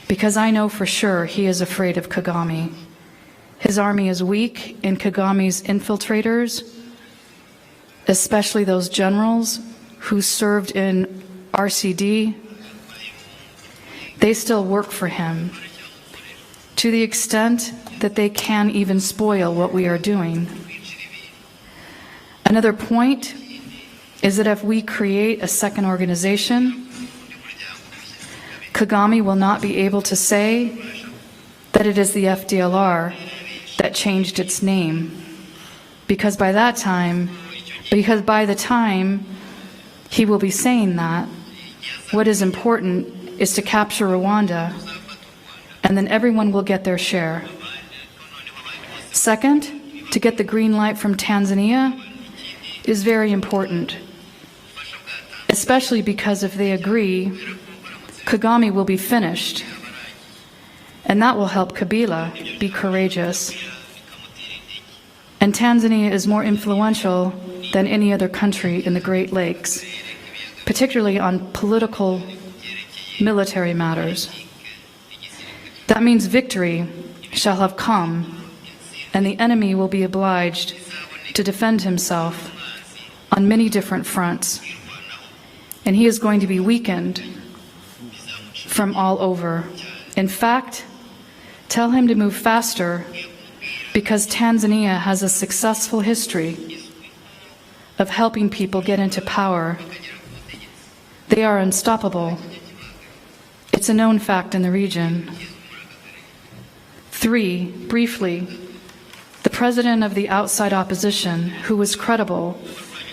because I know for sure he is afraid of Kagame. His army is weak, and Kagame's infiltrators, especially those generals who served in RCD, they still work for him, to the extent that they can even spoil what we are doing. Another point is that if we create a second organization, Kagame will not be able to say that it is the FDLR that changed its name, because by the time he will be saying that, what is important is to capture Rwanda, and then everyone will get their share. Second, to get the green light from Tanzania is very important, especially because if they agree, Kagame will be finished, and that will help Kabila be courageous. And Tanzania is more influential than any other country in the Great Lakes, particularly on political, military matters. That means victory shall have come, and the enemy will be obliged to defend himself on many different fronts, and he is going to be weakened from all over. In fact, tell him to move faster, because Tanzania has a successful history of helping people get into power. They are unstoppable. It's a known fact in the region. 3, briefly, the president of the outside opposition, who was credible,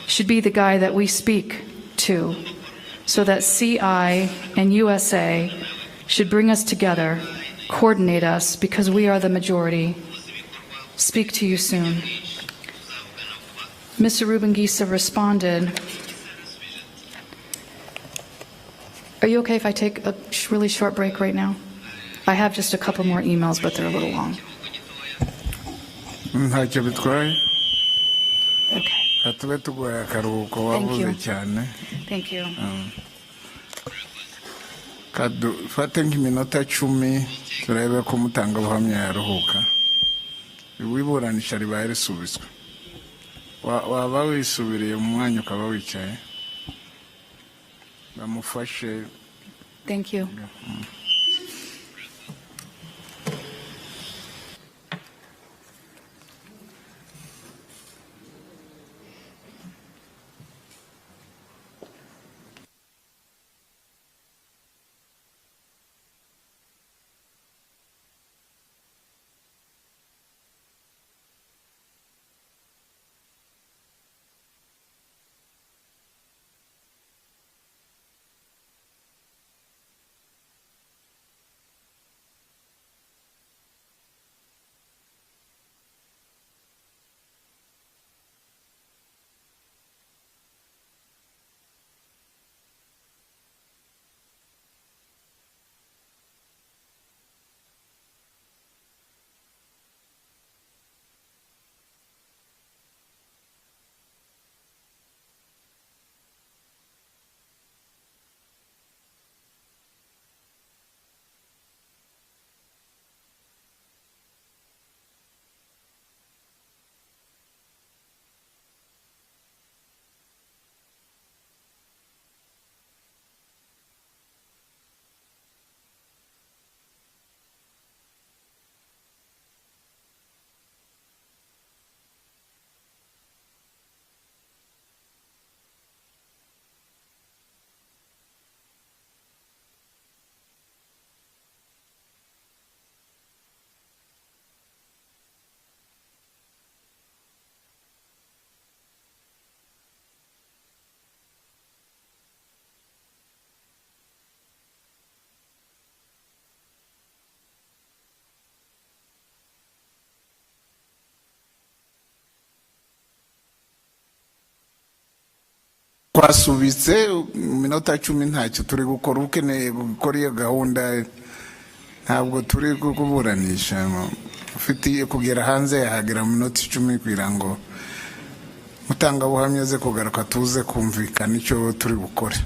should be the guy that we speak to, so that CI and USA should bring us together, coordinate us, because we are the majority. Speak to you soon. Mr. Rubengisa responded, "Are you okay if I take a really short break right now? I have just a couple more emails, but they're a little long." ntacyo bitwaye Okay. hatube tugoye akaruhuko Thank wabuze you. cyane Thank you. kadufate nk'iminota 10 turebe ko umutangabuhamya yaruhuka wiburanisha ribaye risubizwe waba wisubiriye mu mwanya ukaba wicaye bamufashe. Thank you. twasubitse mu minota 10 ntacyo turi gukora ukeneye gukora iyo gahunda ntabwo turi kuburanisha ufite kugera hanze yahagera mu minota 10 kugira ngo mutangabuhamya ze kugaruka tuze kumvikana icyo turi gukora.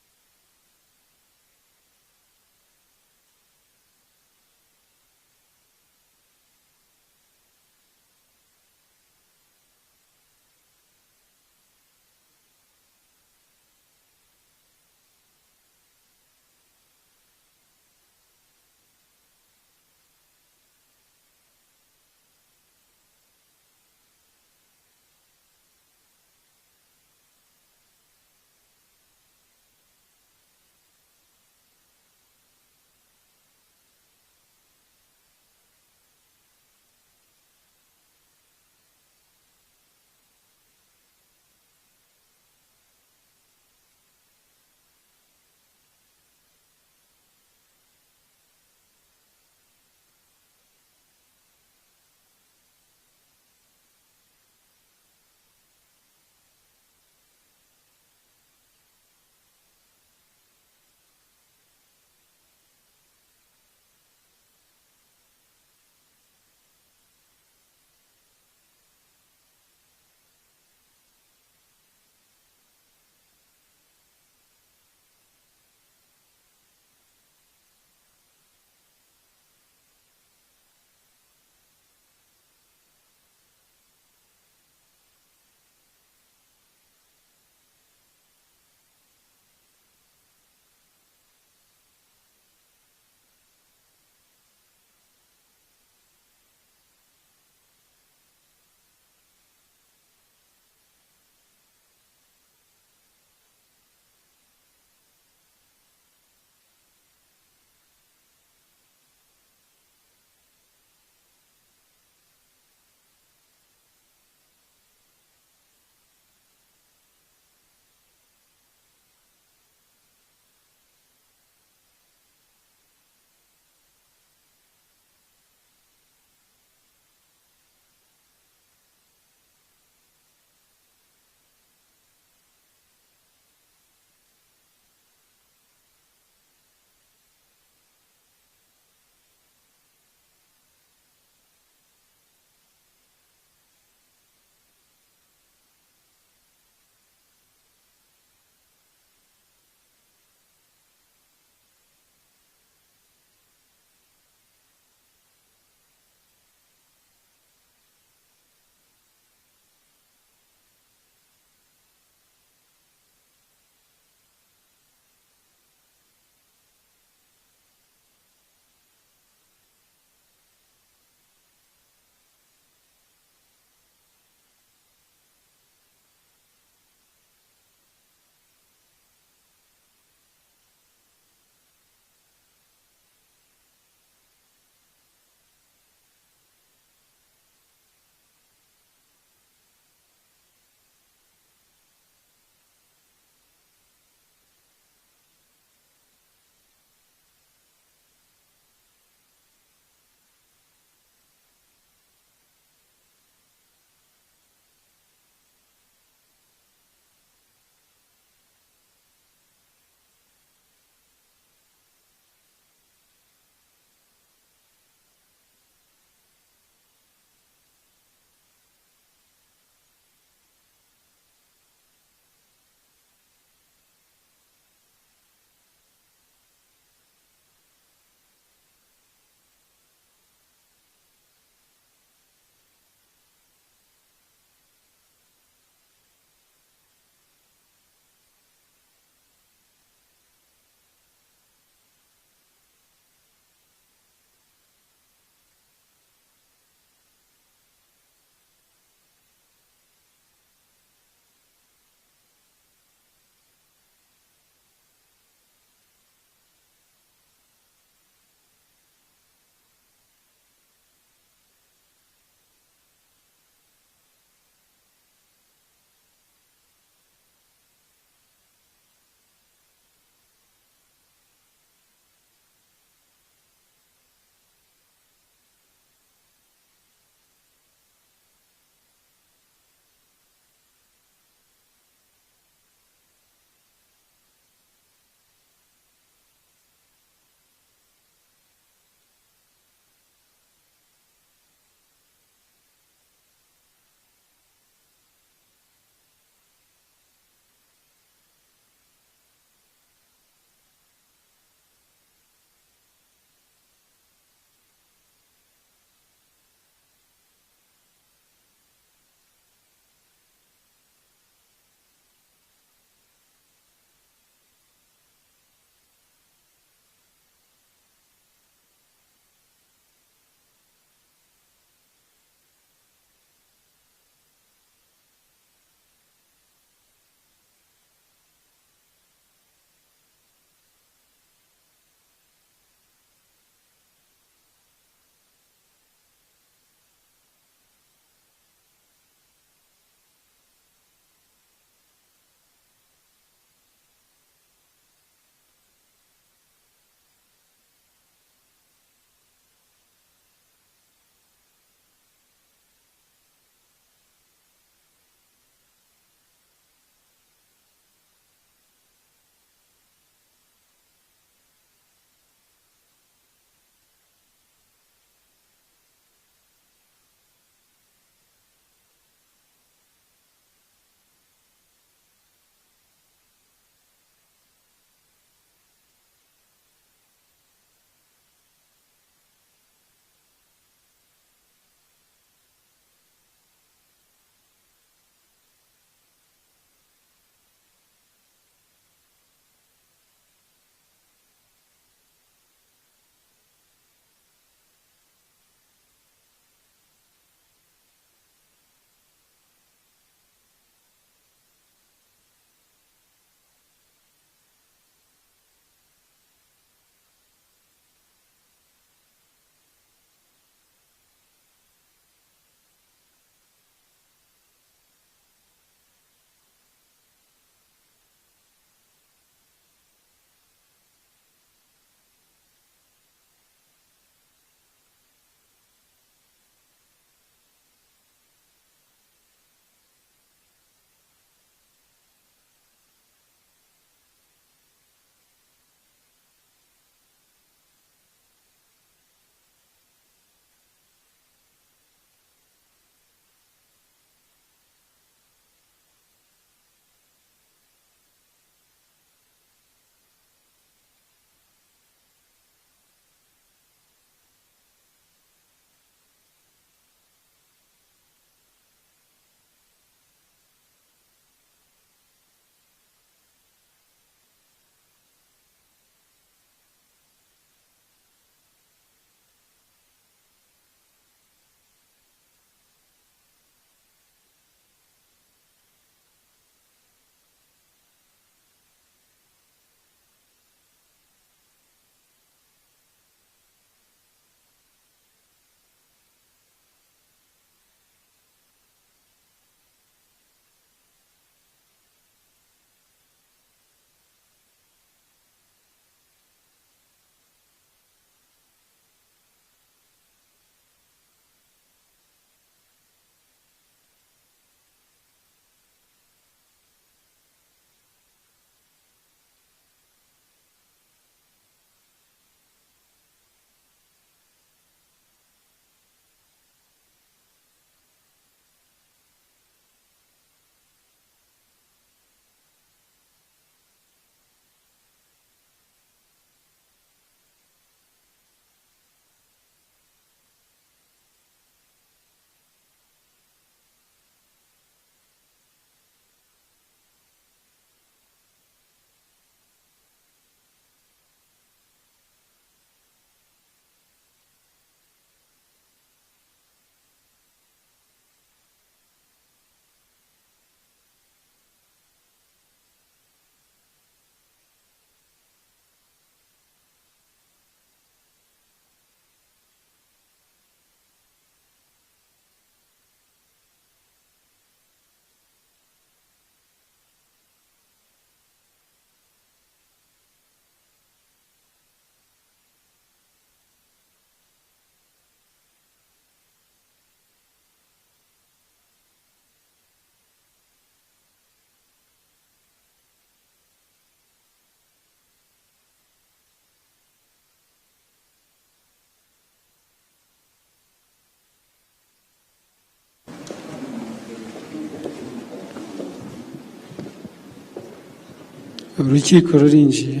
urukiko rurinjiye.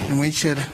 Nimwicare.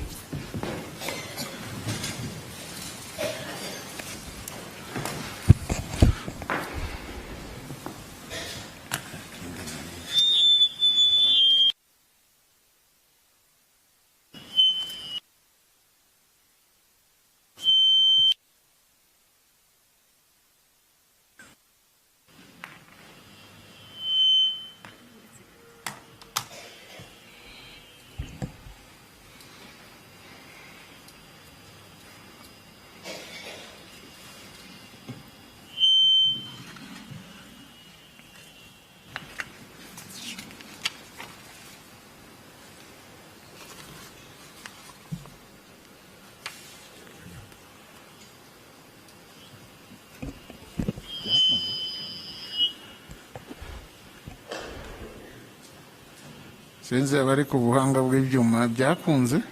Sinzi abari ku buhanga bw'ibyuma byakunze.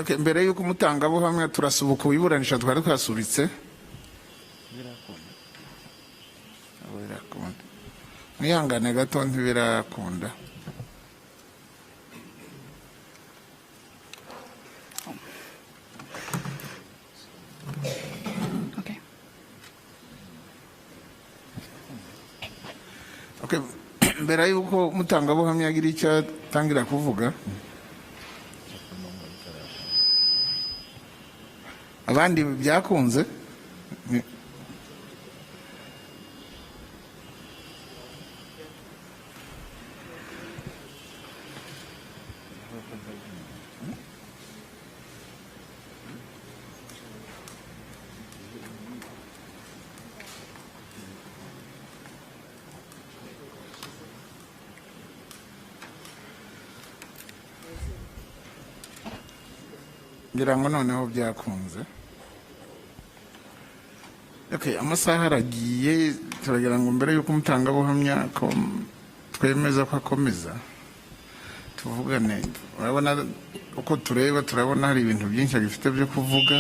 Okay, mbere yuko umutangabuhamya turasubuka iburanisha twari twasubitse. Birakunda. Mwihangane gato ntibirakunda. Okay, mbere yuko umutangabuhamya agira icyo atangira kuvuga, abandi byakunze ngira ngo noneho byakunze. Okay, amasaha aragiye, turagira ngo mbere yuko umutangabuhamya ko twemeza ko akomeza tuvugane. Urabona uko turabona hari ibintu byinshi agifite byo kuvuga.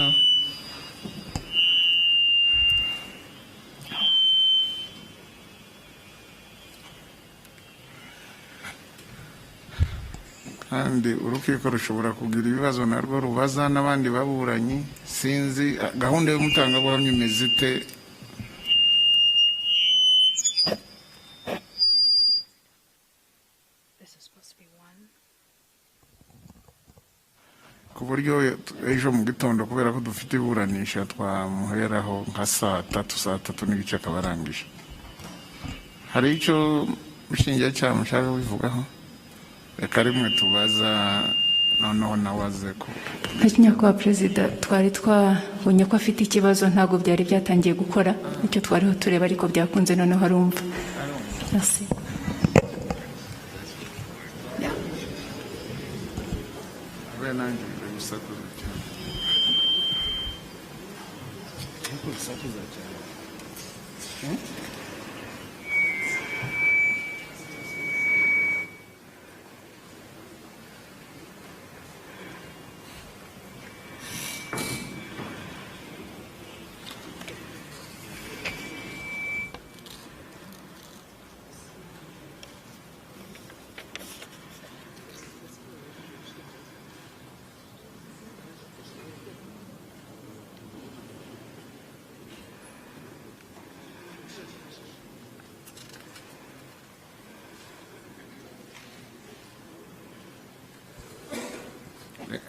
Kandi urukiko rushobora kugira ibibazo narwo rubaza n'abandi baburanyi. Sinzi gahunda y'umutangabuhamya imeze ite. Ku buryo ejo mu gitondo kubera ko dufite iburanisha twamuheraho nka saa tatu n'igice akaba arangije. Hari icyo mushinjacyaha mushaka bivugaho? Reka rimwe tubaza noneho nawaze ko Nyakubahwa Perezida, twari twabonye ko afite ikibazo, ntabwo byari byatangiye gukora, icyo twariho tureba ariko byakunze noneho arumva. Merci.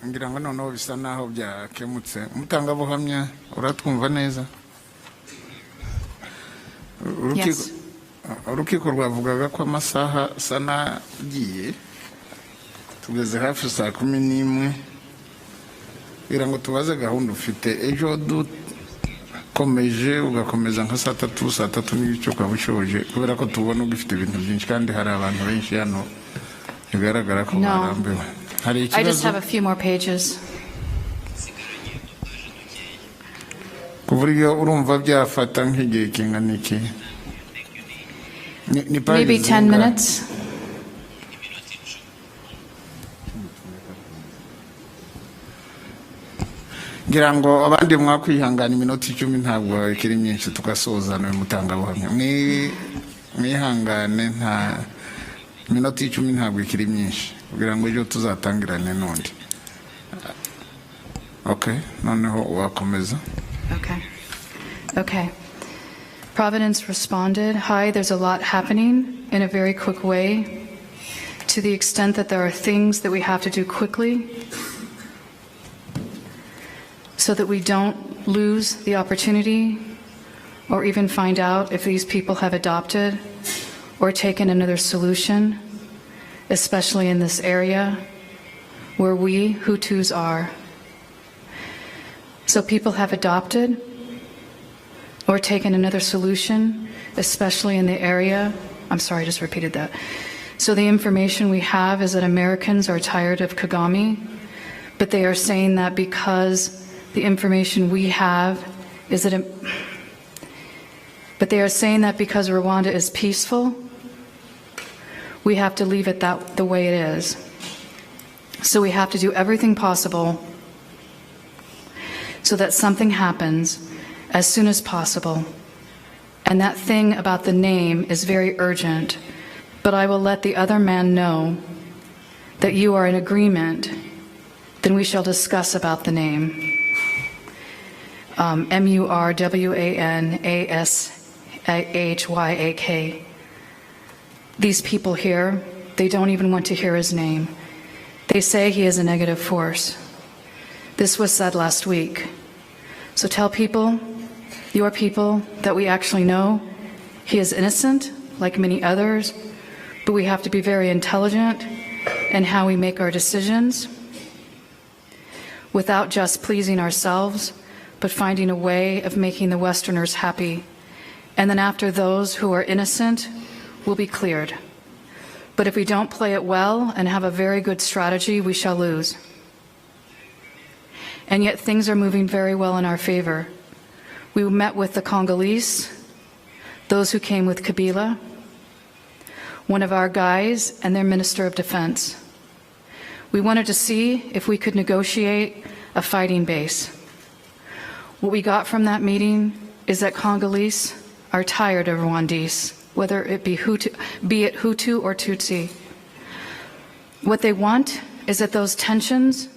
ngira ngo noneho bisa naho byakemutse. Umutangabuhamya uratwumva neza? Urukiko rwavugaga ko amasaha asa n'agiye, tugeze hafi saa 11. Kugira ngo tubaze gahunda ufite ejo dukomeje ugakomeza nka saa 3 n'igice ukaba ushoje, kubera ko tubona ugifite ibintu byinshi kandi hari abantu benshi hano bigaragara ko barambiwe. I just have a few more pages. Ku buryo urumva byafata nk'igihe kingana iki? Maybe 10 minutes. ngira ngo abandi mwakwihangana iminota 10 ntabwo ikiri myinshi tugasoza no mutangabuhamya mwihangane nta iminota 10 ntabwo ikiri myinshi kugira ngo ejo tuzatangirane n'undi. Okay, noneho wakomeza. Okay. Providence responded, "Hi, there's a lot happening in a very quick way, to the extent that there are things that we have to do quickly so that we don't lose the opportunity or even find out if these people have adopted or taken another solution, especially in this area where we Hutus are. So people have adopted or taken another solution, especially in the area." I'm sorry, I just repeated that. So the information we have is that Americans are tired of Kagame, but they are saying that because the information we have is that but they are saying that because Rwanda is peaceful, we have to leave it the way it is. So we have to do everything possible so that something happens as soon as possible. And that thing about the name is very urgent, but I will let the other man know that you are in agreement, then we shall discuss about the name. Murwanashyak. These people here, they don't even want to hear his name. They say he is a negative force. This was said last week. So tell people, your people, that we actually know he is innocent, like many others, but we have to be very intelligent in how we make our decisions without just pleasing ourselves, but finding a way of making the Westerners happy. And then after those who are innocent will be cleared. But if we don't play it well and have a very good strategy, we shall lose. And yet things are moving very well in our favor. We met with the Congolese, those who came with Kabila, one of our guys, and their Minister of Defense. We wanted to see if we could negotiate a fighting base. What we got from that meeting is that Congolese are tired of Rwandese, whether it be Hutu or Tutsi. What they want is that those tensions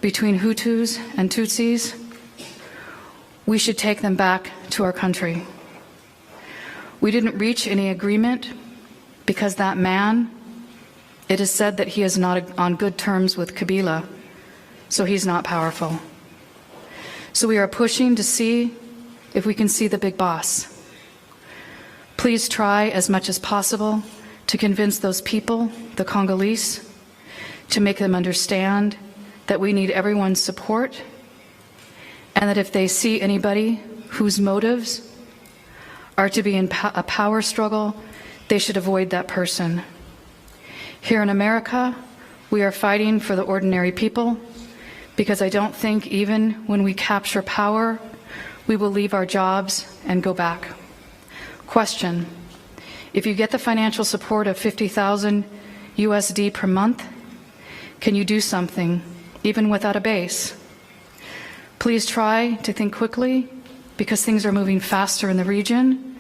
between Hutus and Tutsis, we should take them back to our country. We didn't reach any agreement because that man, it is said that he is not on good terms with Kabila, so he's not powerful. So we are pushing to see if we can see the big boss. Please try as much as possible to convince those people, the Congolese, to make them understand that we need everyone's support, and that if they see anybody whose motives are to be in a power struggle, they should avoid that person. Here in America, we are fighting for the ordinary people, because I don't think even when we capture power, we will leave our jobs and go back. Question: if you get the financial support of 50,000 USD per month, can you do something even without a base? Please try to think quickly, because things are moving faster in the region,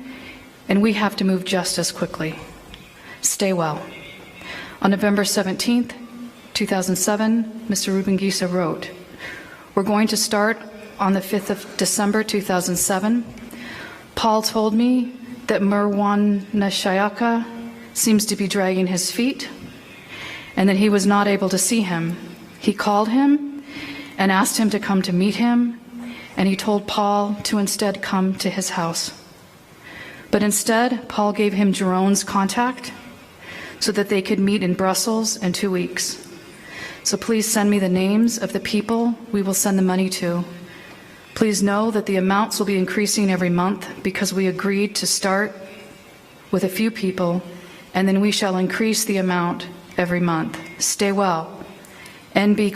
and we have to move just as quickly. Stay well. On November 17th, 2007, Mr. Rubengisa wrote, "We're going to start on the 5th of December 2007. Paul told me that Murwanashyak seems to be dragging his feet and that he was not able to see him. He called him and asked him to come to meet him, and he told Paul to instead come to his house. But instead, Paul gave him Jerome's contact so that they could meet in Brussels in 2 weeks. So please send me the names of the people we will send the money to. Please know that the amounts will be increasing every month because we agreed to start with a few people, and then we shall increase the amount every month. Stay well. NB :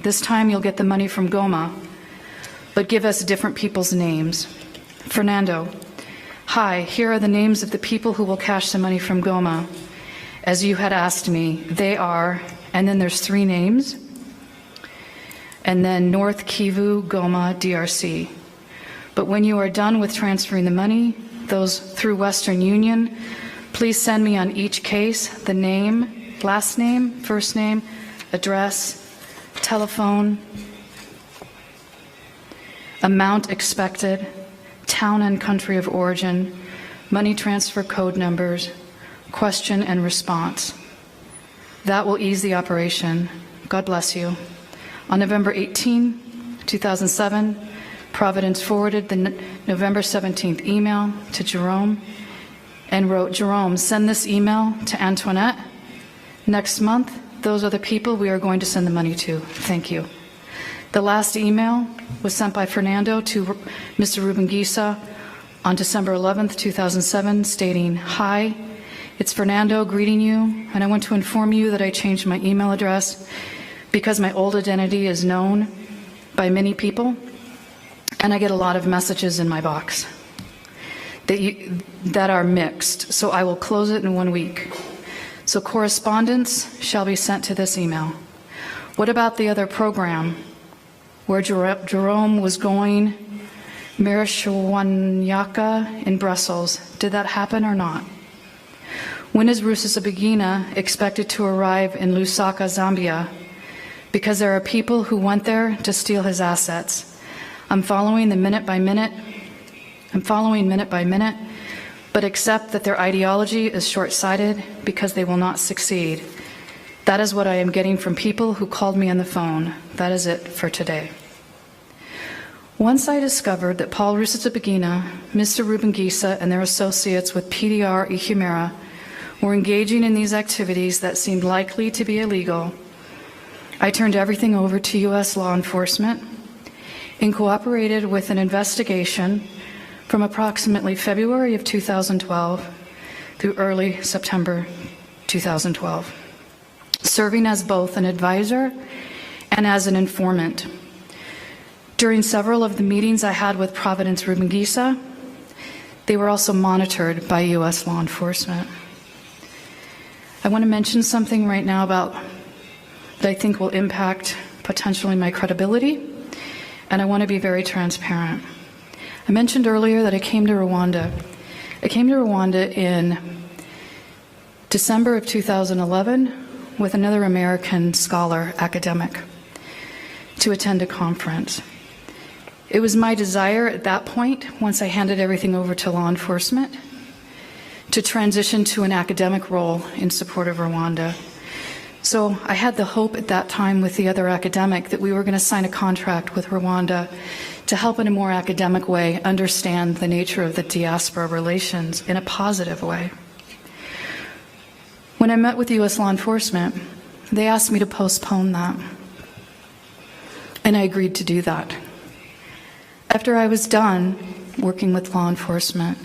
this time you'll get the money from Goma, but give us different people's names. Fernando: hi, here are the names of the people who will cash the money from Goma. As you had asked me, they are, and then there's 3 names. and then North Kivu, Goma, DRC. But when you are done with transferring the money, those through Western Union, please send me on each case the name, last name, first name, address, telephone, amount expected, town and country of origin, money transfer code numbers, question and response. That will ease the operation. God bless you. On November 18, 2007, Providence forwarded the November 17th email to Jerome and wrote, Jerome, send this email to Antoinette. Next month, those are the people we are going to send the money to. Thank you. The last email was sent by Fernando to Mr. Rubengisa on December 11th, 2007, stating, hi, it's Fernando greeting you, and I want to inform you that I changed my email address because my old identity is known by many people, and I get a lot of messages in my box that are mixed, so I will close it in 1 week. So correspondence shall be sent to this email. What about the other program where Jerome was going, Mirishwanyaka in Brussels? Did that happen or not? When is Rusesabagina expected to arrive in Lusaka, Zambia? Because there are people who went there to steal his assets. I'm following minute by minute, but accept that their ideology is short-sighted because they will not succeed. That is what I am getting from people who called me on the phone. That is it for today. Once I discovered that Paul Rusesabagina, Mr. Rubengisa, and their associates with PDR Ihumera were engaging in these activities that seemed likely to be illegal, I turned everything over to U.S. law enforcement and cooperated with an investigation from approximately February of 2012 through early September 2012, serving as both an advisor and as an informant. During several of the meetings I had with Providence Rubengisa, they were also monitored by U.S. law enforcement. I want to mention something right now about that I think will impact potentially my credibility, and I want to be very transparent. I mentioned earlier that I came to Rwanda. I came to Rwanda in December of 2011 with another American scholar, academic, to attend a conference. It was my desire at that point, once I handed everything over to law enforcement, to transition to an academic role in support of Rwanda. So I had the hope at that time with the other academic that we were going to sign a contract with Rwanda to help in a more academic way understand the nature of the diaspora relations in a positive way. When I met with U.S. law enforcement, they asked me to postpone that, and I agreed to do that. After I was done working with law enforcement,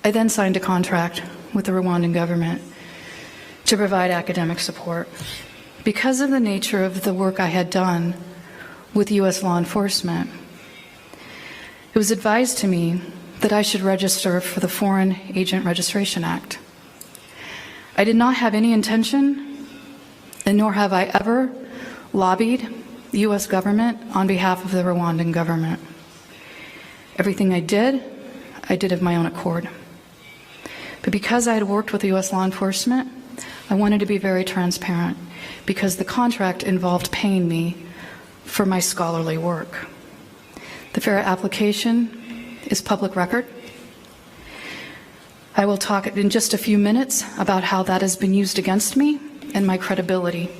I then signed a contract with the Rwandan government to provide academic support. Because of the nature of the work I had done with U.S. law enforcement, it was advised to me that I should register for the Foreign Agent Registration Act. I did not have any intention, and nor have I ever lobbied the U.S. government on behalf of the Rwandan government. Everything I did of my own accord. But because I had worked with the U.S. law enforcement, I wanted to be very transparent because the contract involved paying me for my scholarly work. The FARA application is public record. I will talk in just a few minutes about how that has been used against me and my credibility.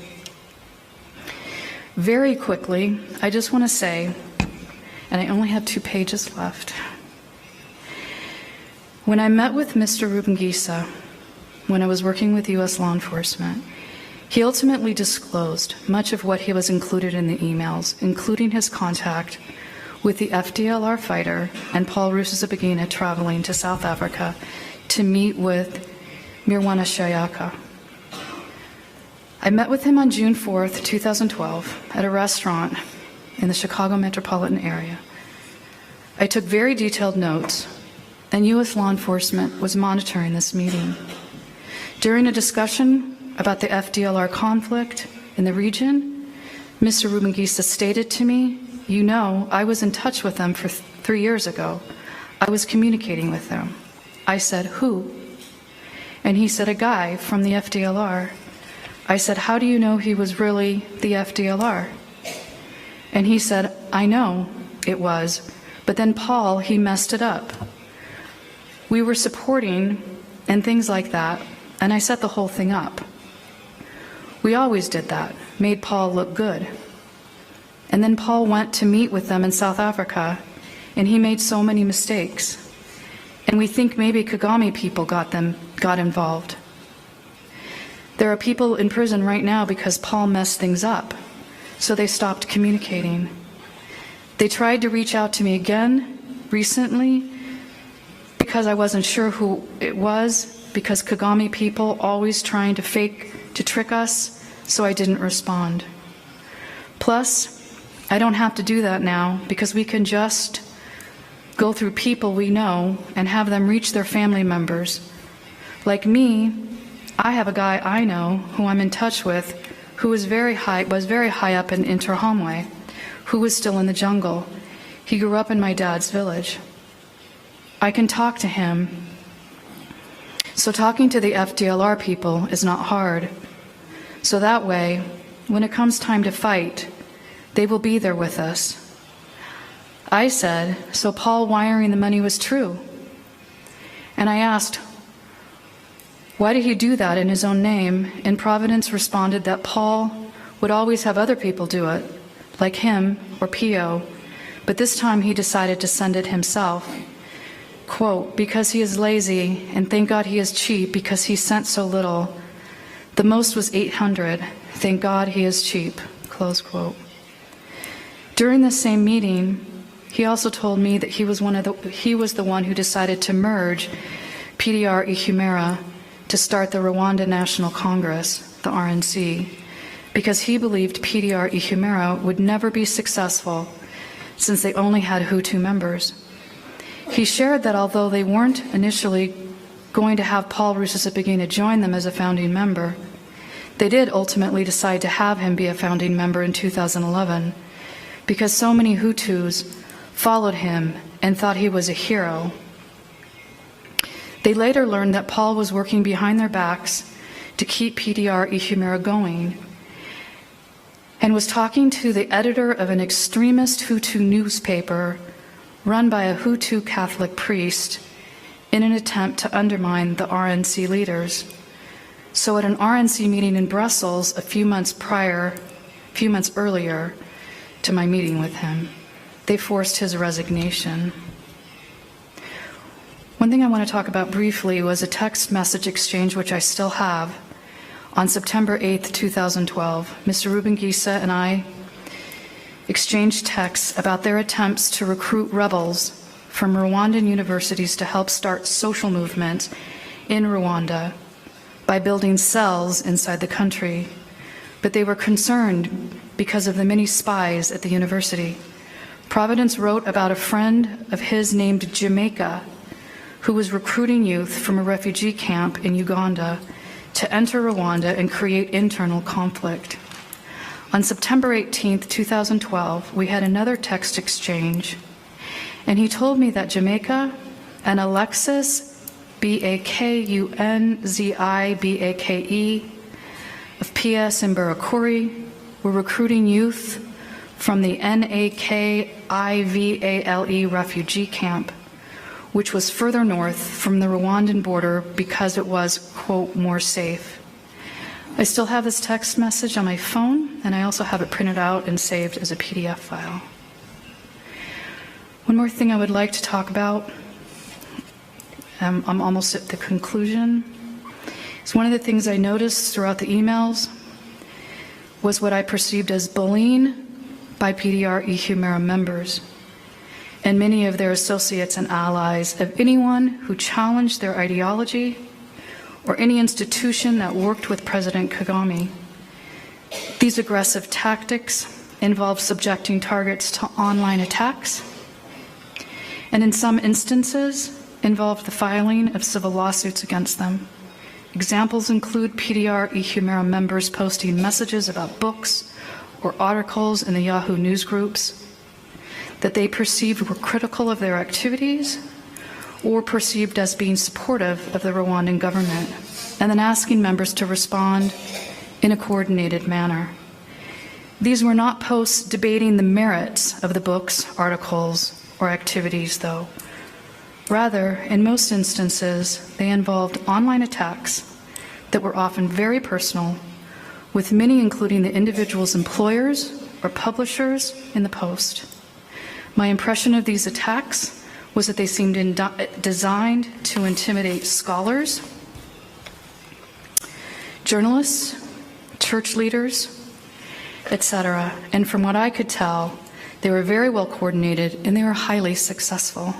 Very quickly, I just want to say, and I only have 2 pages left. When I met with Mr. Rubengisa, when I was working with U.S. law enforcement, he ultimately disclosed much of what he was included in the emails, including his contact with the FDLR fighter and Paul Rusesabagina traveling to South Africa to meet with Mirwanashayaka. I met with him on June 4th, 2012 at a restaurant in the Chicago metropolitan area. I took very detailed notes, and U.S. law enforcement was monitoring this meeting. During a discussion about the FDLR conflict in the region, Mr. Rubengisa stated to me, "You know, I was in touch with them for 3 years ago. I was communicating with them." I said, "Who?" And he said, "A guy from the FDLR." I said, "How do you know he was really the FDLR?" And he said, "I know it was, but then Paul, he messed it up. We were supporting and things like that, and I set the whole thing up. We always did that, made Paul look good. And then Paul went to meet with them in South Africa, and he made so many mistakes. And we think maybe Kagame people got involved. There are people in prison right now because Paul messed things up, so they stopped communicating. They tried to reach out to me again recently because I wasn't sure who it was, because Kagame people always trying to trick us, so I didn't respond. Plus, I don't have to do that now because we can just go through people we know and have them reach their family members. Like me, I have a guy I know who I'm in touch with who was very high up in Interahamwe, who was still in the jungle. He grew up in my dad's village. I can talk to him. So talking to the FDLR people is not hard. So that way, when it comes time to fight, they will be there with us. I said, so Paul wiring the money was true. And I asked, why did he do that in his own name? And Providence responded that Paul would always have other people do it, like him or Pio, but this time he decided to send it himself. Quote, because he is lazy, and thank God he is cheap because he sent so little. The most was 800. Thank God he is cheap. Close quote. During this same meeting, he also told me that he was the one who decided to merge PDR Ihumera to start the Rwanda National Congress, the RNC, because he believed PDR Ihumera would never be successful since they only had Hutu members. He shared that although they weren't initially going to have Paul Rusesabagina join them as a founding member, they did ultimately decide to have him be a founding member in 2011 because so many Hutus followed him and thought he was a hero. They later learned that Paul was working behind their backs to keep PDR Ihumera going and was talking to the editor of an extremist Hutu newspaper run by a Hutu Catholic priest in an attempt to undermine the RNC leaders. So at an RNC meeting in Brussels a few months earlier to my meeting with him, they forced his resignation. One thing I want to talk about briefly was a text message exchange, which I still have. On September 8th, 2012, Mr. Rubengisa and I exchanged texts about their attempts to recruit rebels from Rwandan universities to help start social movements in Rwanda by building cells inside the country. But they were concerned because of the many spies at the university. Providence wrote about a friend of his named Jamaica, who was recruiting youth from a refugee camp in Uganda to enter Rwanda and create internal conflict. On September 18, 2012, we had another text exchange, and he told me that Jamaica and Alexis, Bakunzibake, of PS in Barakuri, were recruiting youth from the Nakivale refugee camp, which was further north from the Rwandan border because it was, quote, more safe. I still have this text message on my phone, and I also have it printed out and saved as a PDF file. One more thing I would like to talk about, I'm almost at the conclusion. It's one of the things I noticed throughout the emails was what I perceived as bullying by PDR Ihumera members and many of their associates and allies of anyone who challenged their ideology or any institution that worked with President Kagame. These aggressive tactics involve subjecting targets to online attacks, and in some instances involve the filing of civil lawsuits against them. Examples include PDR Ihumera members posting messages about books or articles in the Yahoo news groups that they perceived were critical of their activities or perceived as being supportive of the Rwandan government, and then asking members to respond in a coordinated manner. These were not posts debating the merits of the books, articles, or activities, though. Rather, in most instances, they involved online attacks that were often very personal, with many including the individual's employers or publishers in the post. My impression of these attacks was that they seemed designed to intimidate scholars, journalists, church leaders, etc. And from what I could tell, they were very well coordinated and they were highly successful.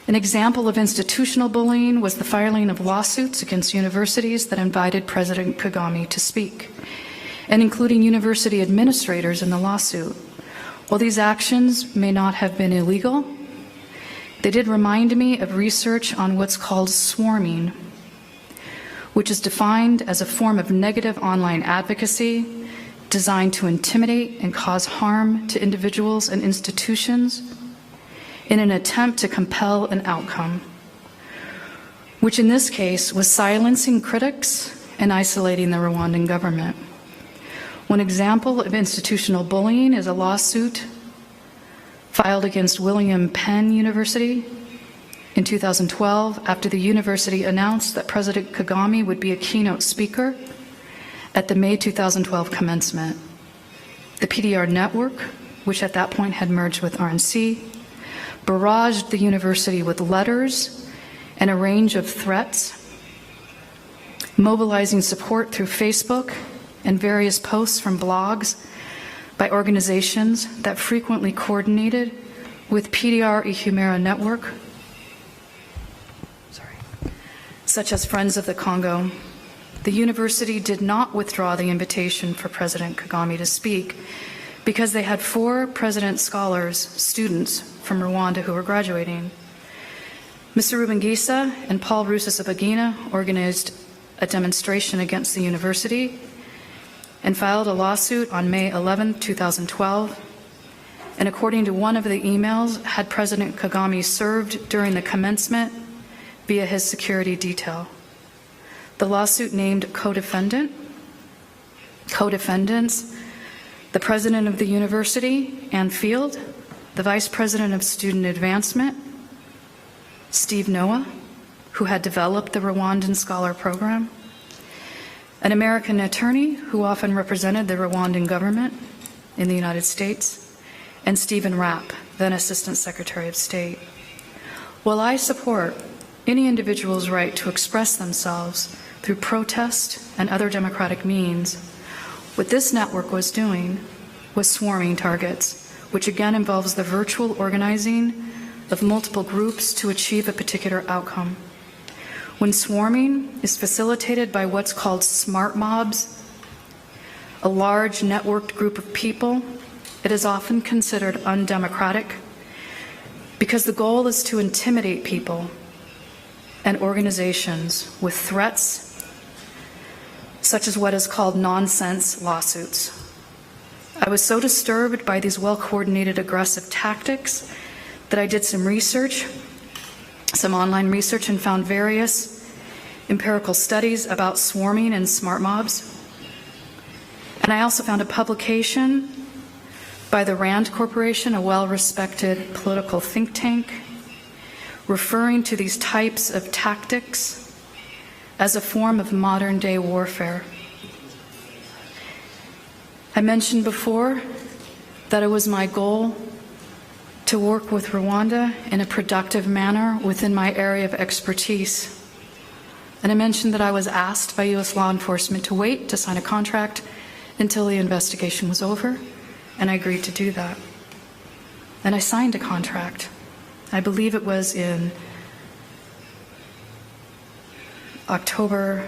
An example of institutional bullying was the filing of lawsuits against universities that invited President Kagame to speak, and including university administrators in the lawsuit. While these actions may not have been illegal, they did remind me of research on what's called swarming, which is defined as a form of negative online advocacy designed to intimidate and cause harm to individuals and institutions in an attempt to compel an outcome, which in this case was silencing critics and isolating the Rwandan government. One example of institutional bullying is a lawsuit filed against William Penn University in 2012 after the university announced that President Kagame would be a keynote speaker at the May 2012 commencement. The PDR network, which at that point had merged with RNC, barraged the university with letters and a range of threats, mobilizing support through Facebook and various posts from blogs by organizations that frequently coordinated with PDR Ihumera network, such as Friends of the Congo. The university did not withdraw the invitation for President Kagame to speak because they had 4 president scholars, students from Rwanda who were graduating. Mr. Rubengisa and Paul Rusesabagina organized a demonstration against the university and filed a lawsuit on May 11, 2012. And according to one of the emails, had President Kagame served during the commencement via his security detail. The lawsuit named co-defendants, the president of the university, Ann Field, the vice president of student advancement, Steve Noah, who had developed the Rwandan Scholar Program, an American attorney who often represented the Rwandan government in the United States, and Stephen Rapp, then Assistant Secretary of State. While I support any individual's right to express themselves through protest and other democratic means, what this network was doing was swarming targets, which again involves the virtual organizing of multiple groups to achieve a particular outcome. When swarming is facilitated by what's called smart mobs, a large networked group of people, it is often considered undemocratic because the goal is to intimidate people and organizations with threats such as what is called nonsense lawsuits. I was so disturbed by these well-coordinated aggressive tactics that I did some research, some online research, and found various empirical studies about swarming and smart mobs. And I also found a publication by the RAND Corporation, a well-respected political think tank, referring to these types of tactics as a form of modern-day warfare. I mentioned before that it was my goal to work with Rwanda in a productive manner within my area of expertise. And I mentioned that I was asked by U.S. law enforcement to wait to sign a contract until the investigation was over, and I agreed to do that. And I signed a contract. I believe it was in October,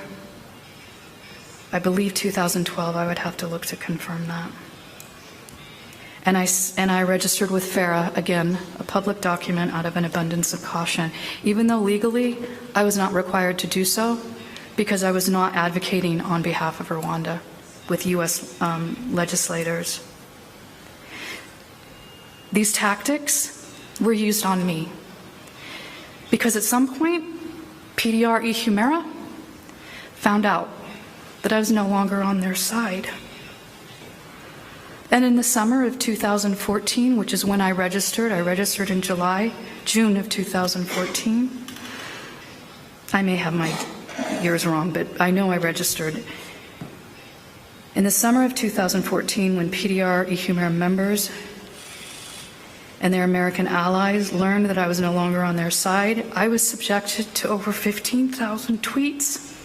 2012. I would have to look to confirm that. And I registered with FARA, again, a public document out of an abundance of caution, even though legally I was not required to do so because I was not advocating on behalf of Rwanda. with U.S. legislators. These tactics were used on me because at some point, PDR y Humera found out that I was no longer on their side. And in the summer of 2014, which is when I registered in June of 2014. I may have my years wrong, but I know I registered. In the summer of 2014, when PDR y Humera members and their American allies learned that I was no longer on their side, I was subjected to over 15,000 tweets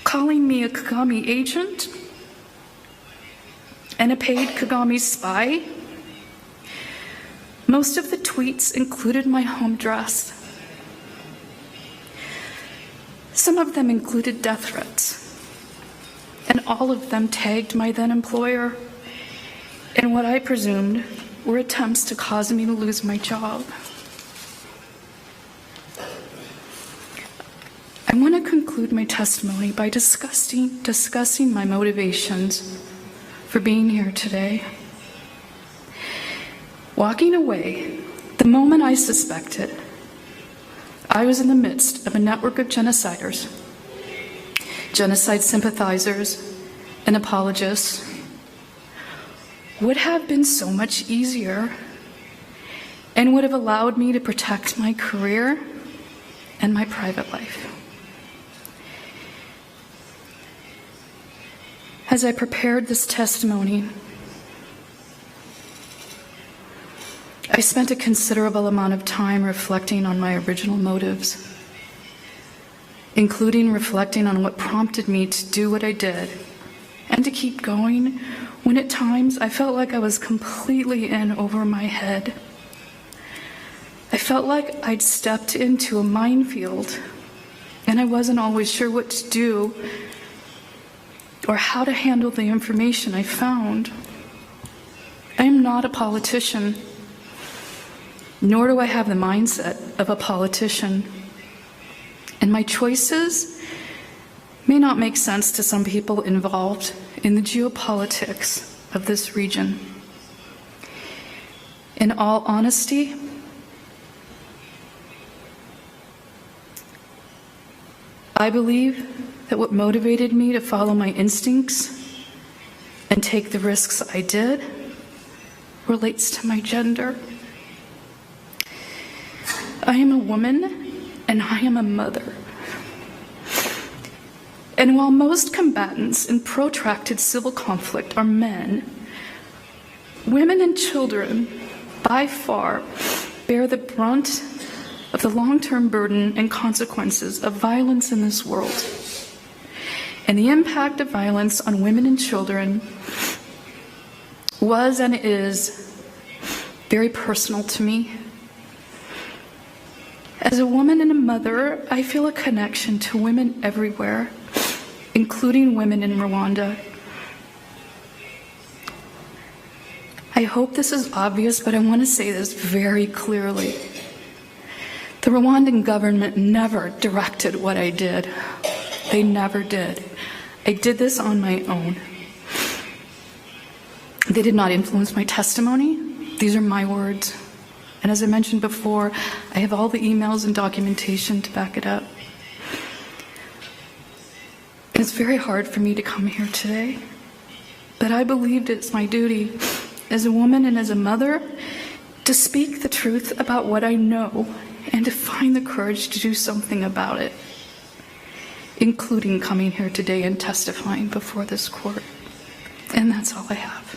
calling me a Kagame agent and a paid Kagame spy. Most of the tweets included my home address. Some of them included death threats, and all of them tagged my then employer in what I presumed were attempts to cause me to lose my job. I want to conclude my testimony by discussing my motivations for being here today. Walking away, the moment I suspected I was in the midst of a network of genociders, genocide sympathizers, and apologists, would have been so much easier and would have allowed me to protect my career and my private life. As I prepared this testimony, I spent a considerable amount of time reflecting on my original motives, including reflecting on what prompted me to do what I did and to keep going when at times I felt like I was completely in over my head. I felt like I'd stepped into a minefield and I wasn't always sure what to do or how to handle the information I found. I am not a politician, nor do I have the mindset of a politician. And my choices may not make sense to some people involved in the geopolitics of this region. In all honesty, I believe that what motivated me to follow my instincts and take the risks I did relates to my gender. I am a woman and I am a mother. And while most combatants in protracted civil conflict are men, women and children by far bear the brunt of the long-term burden and consequences of violence in this world. And the impact of violence on women and children was and is very personal to me. As a woman and a mother, I feel a connection to women everywhere, including women in Rwanda. I hope this is obvious, but I want to say this very clearly. The Rwandan government never directed what I did. They never did. I did this on my own. They did not influence my testimony. These are my words. And as I mentioned before, I have all the emails and documentation to back it up. It's very hard for me to come here today, but I believed it's my duty as a woman and as a mother to speak the truth about what I know and to find the courage to do something about it, including coming here today and testifying before this court. And that's all I have.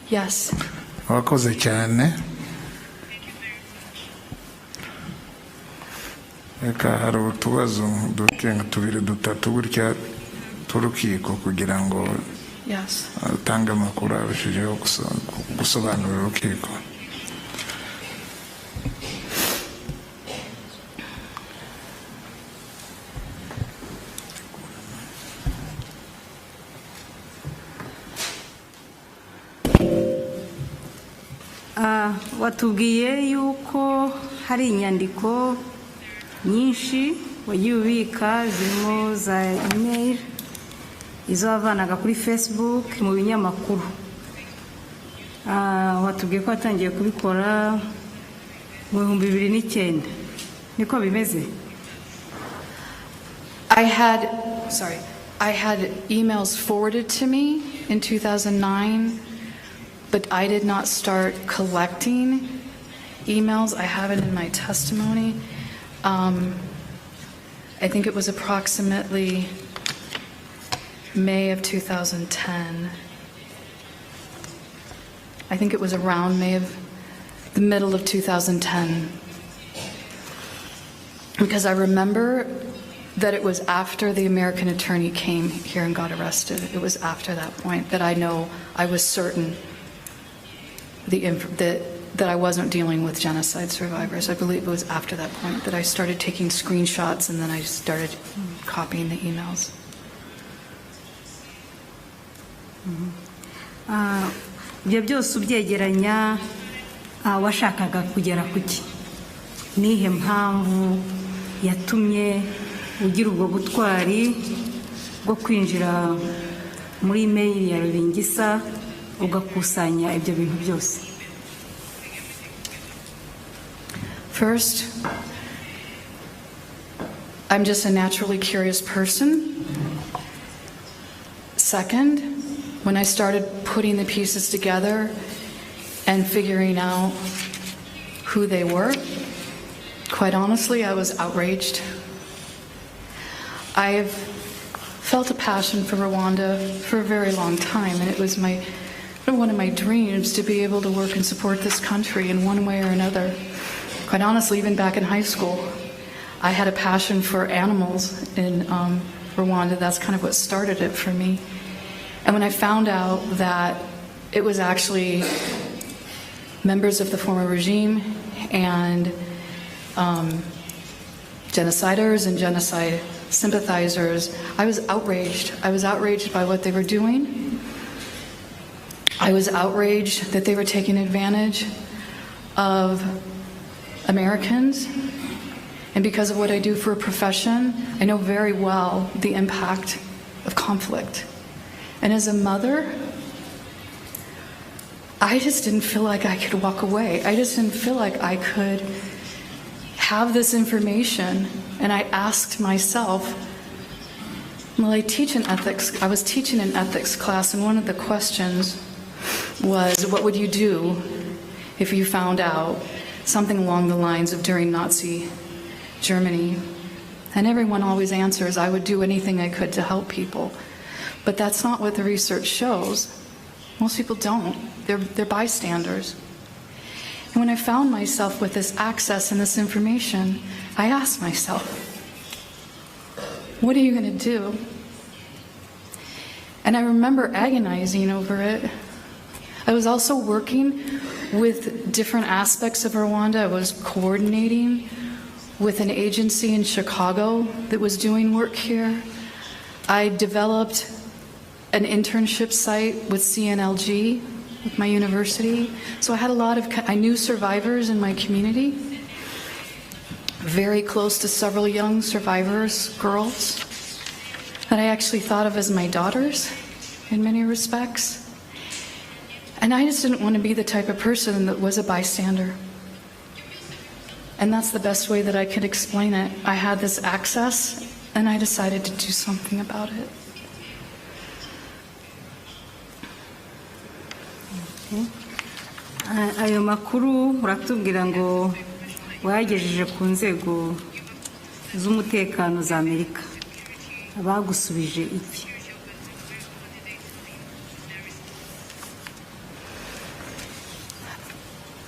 Yes. Wakoze cyane. Reka hari utubazo dukenga tubiri dutatu gutya turukiko kugira ngo utange amakuru arushijeho gusobanurira urukiko. watubwiye yuko hari inyandiko nyinshi wagiye ubika zirimo za email izo wavanaga kuri Facebook mu binyamakuru. Watubwiye ko watangiye kubikora mu 2009. Niko bimeze? I had emails forwarded to me in 2009, but I did not start collecting emails. I have it in my testimony. I think it was approximately May of 2010. I think it was around the middle of 2010. Because I remember that it was after the American attorney came here and got arrested. It was after that point that I was certain that I wasn't dealing with genocide survivors. I believe it was after that point that I started taking screenshots and then I started copying the emails. Ibyo byose ubyegeranya washakaga kugera kuki? Nihe mpamvu yatumye ugira ubwo butwari bwo kwinjira muri email ya Rubingisa ugakusanya ibyo bintu byose? First, I'm just a naturally curious person. Second, when I started putting the pieces together and figuring out who they were, quite honestly, I was outraged. I've felt a passion for Rwanda for a very long time, and it was one of my dreams to be able to work and support this country in one way or another. Quite honestly, even back in high school, I had a passion for animals in Rwanda. That's kind of what started it for me. And when I found out that it was actually members of the former regime and genociders and genocide sympathizers, I was outraged. I was outraged by what they were doing. I was outraged that they were taking advantage of Americans. And because of what I do for a profession, I know very well the impact of conflict. And as a mother, I just didn't feel like I could walk away. I just didn't feel like I could have this information. And I asked myself, well, I was teaching an ethics class, and one of the questions was, what would you do if you found out something along the lines of during Nazi Germany? And everyone always answers, I would do anything I could to help people. But that's not what the research shows. Most people don't. They're bystanders. And when I found myself with this access and this information, I asked myself, what are you going to do? And I remember agonizing over it. I was also working with different aspects of Rwanda. I was coordinating with an agency in Chicago that was doing work here. I developed an internship site with CNLG, with my university. So I had I knew survivors in my community, very close to several young survivors, girls, that I actually thought of as my daughters in many respects. And I just didn't want to be the type of person that was a bystander. And that's the best way that I could explain it. I had this access, and I decided to do something about it. Ayo makuru uratubwira ngo wayagejeje ku nzego z'umutekano za Amerika. Bagusubije iki?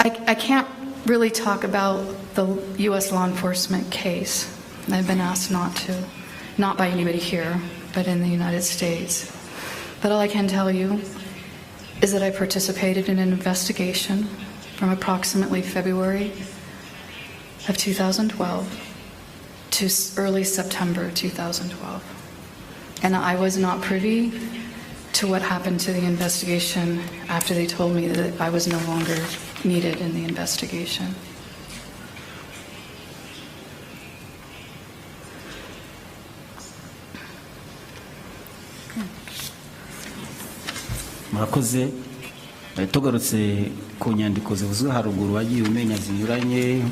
I can't really talk about the U.S. law enforcement case. I've been asked not to, not by anybody here, but in the United States. But all I can tell you is that I participated in an investigation from approximately February of 2012 to early September 2012. And I was not privy to what happened to the investigation after they told me that I was no longer needed in the investigation. murakoze. Tugarutse ku nyandiko zivuzwe haruguru wagiye umenya zinyuranye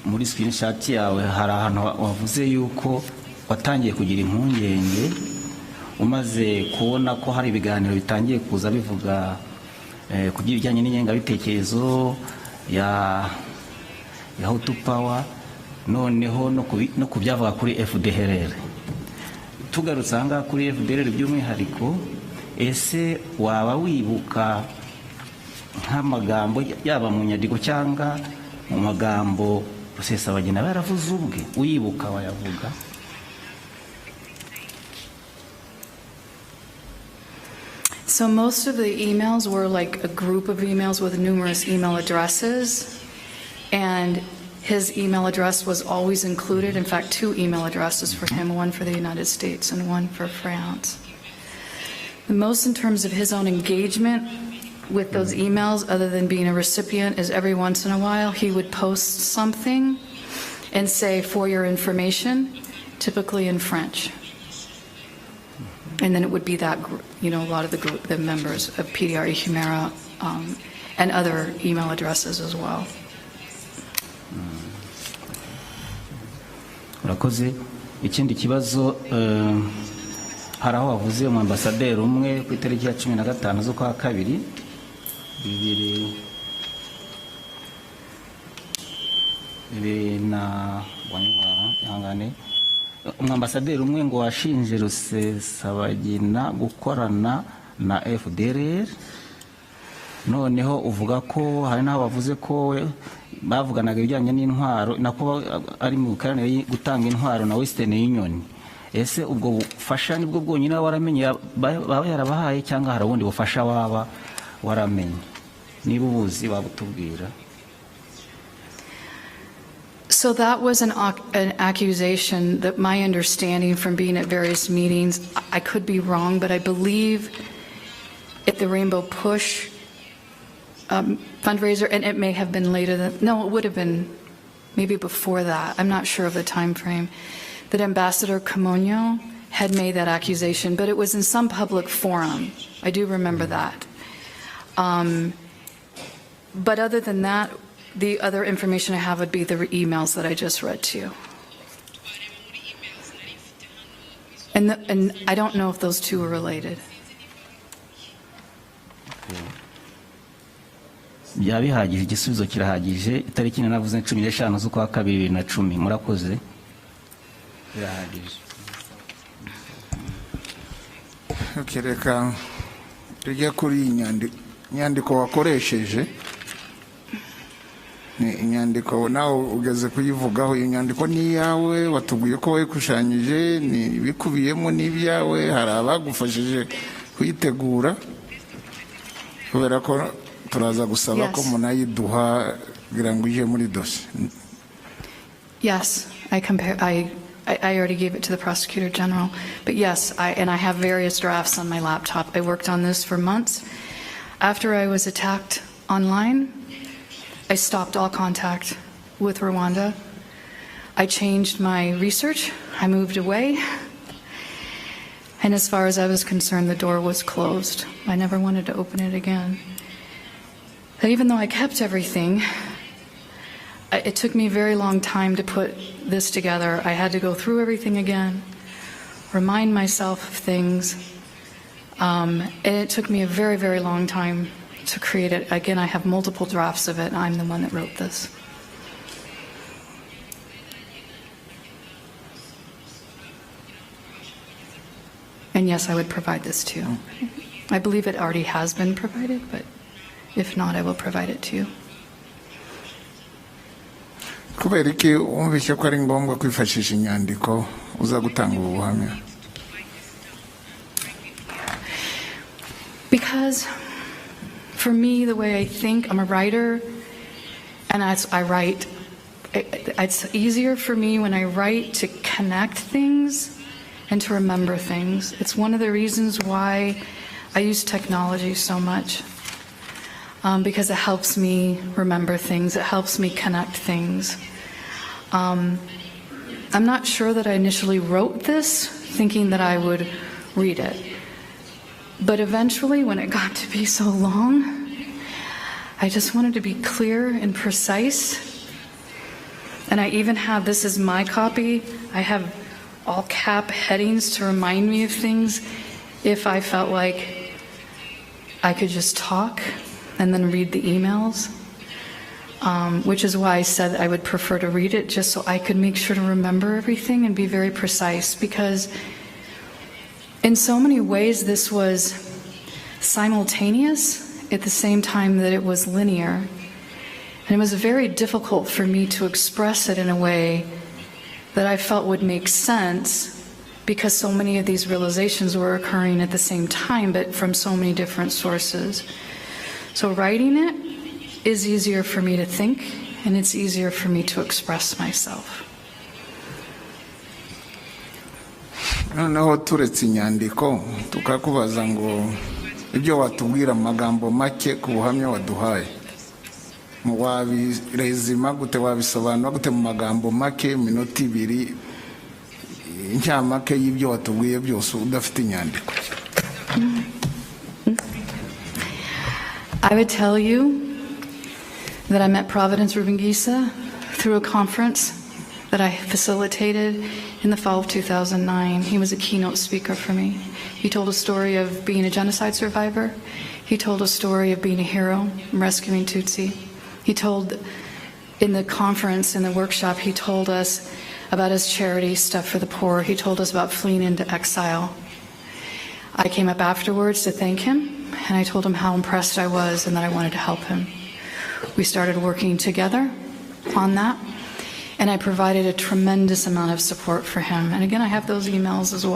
muri screenshot yawe, hari ahantu wavuze yuko watangiye kugira impungenge umaze kubona ko hari ibiganiro bitangiye kuza bivuga ku bijyanye n'ingengabitekerezo ya Hutu Power, noneho no kubyavuga kuri FDLR. Tugarutse ahangaha kuri FDLR by'umwihariko, ese waba wibuka nk'amagambo yaba mu nyandiko cyangwa mu magambo Rusesabagina baravuze ubwe, uyibuka wayavuga? So most of the emails were like a group of emails with numerous email addresses, and his email address was always included. In fact, 2 email addresses for him, one for the United States and one for France. The most in terms of his own engagement with those emails, other than being a recipient, is every once in a while he would post something and say, "For your information," typically in French. And then it would be that, a lot of the members of PDRE Humera and other email addresses as well. Urakoze. Ikindi kibazo, hari aho wavuze mu ambasaderi umwe ku itariki ya 15 z'ukwa kabiri 2020 umwambasaderi umwe ngo washinje Rusesabagina gukorana na FDLR, noneho uvuga ko hari n'aho bavuze ko bavuganaga ibijyanye n'intwaro nako ari mu karane gutanga intwaro na Western Union. Ese ubwo bufasha nibwo bwonyine waramenye baba yarabahaye cyangwa hari ubundi bufasha waba waramenye? Niba ubuzi wabutubwira. So that was an accusation that my understanding from being at various meetings, I could be wrong, but I believe at the Rainbow Push fundraiser, and it may have been later than, no, it would have been maybe before that, I'm not sure of the time frame, that Ambassador Camonio had made that accusation, but it was in some public forum. I do remember that. But other than that, the other information I have would be the emails that I just read to you. And I don't know if those two are related. Byabihagije, igisubizo kirahagije. Itariki navuze 15 z'ukwa 2010. Murakoze. Birahagije. Reka tujye kuri inyandiko wakoresheje. Inyandiko nawe ugeze kuyivugaho. Iyo nyandiko ni yawe, watubwiye ko wayikushanyije, ni bikubiyemo n'ibyawe, hari abagufashije kuyitegura, kubera ko turaza gusaba ko munayiduha kugira ngo ije muri dossier. Yes, I already gave it to the Prosecutor General, but yes, I have various drafts on my laptop. I worked on this for months. After I was attacked online, I stopped all contact with Rwanda. I changed my research. I moved away. And as far as I was concerned, the door was closed. I never wanted to open it again. But even though I kept everything, it took me a very long time to put this together. I had to go through everything again, remind myself of things. And it took me a very, very long time to create it. Again, I have multiple drafts of it, and I'm the one that wrote this. And yes, I would provide this to you. I believe it already has been provided, but if not, I will provide it to you. Kubera iki wumvise ko ari ngombwa kwifashisha inyandiko uza gutanga ubuhamya? Because for me, the way I think, I'm a writer, and as I write, it's easier for me when I write to connect things and to remember things. It's one of the reasons why I use technology so much because it helps me remember things. It helps me connect things. I'm not sure that I initially wrote this thinking that I would read it. But eventually, when it got to be so long, I just wanted to be clear and precise. And I even have, this is my copy, I have all cap headings to remind me of things if I felt like I could just talk and then read the emails, which is why I said I would prefer to read it just so I could make sure to remember everything and be very precise, because in so many ways this was simultaneous at the same time that it was linear. And it was very difficult for me to express it in a way that I felt would make sense, because so many of these realizations were occurring at the same time, but from so many different sources. So writing it is easier for me to think, and it's easier for me to express myself. noneho turetse inyandiko tukakubaza ngo ibyo watubwira mu magambo make ku buhamya waduhaye, wabirezima gute, wabisobanura gute mu magambo make, minota 2, incamake y'ibyo watubwiye byose udafite inyandiko? I would tell you that I met Providence Rubengisa through a conference that I facilitated in the fall of 2009. He was a keynote speaker for me. He told a story of being a genocide survivor. He told a story of being a hero, rescuing Tutsi. He told, in the conference, in the workshop, he told us about his charity stuff for the poor. He told us about fleeing into exile. I came up afterwards to thank him, and I told him how impressed I was and that I wanted to help him. We started working together on that, and I provided a tremendous amount of support for him. And again, I have those emails as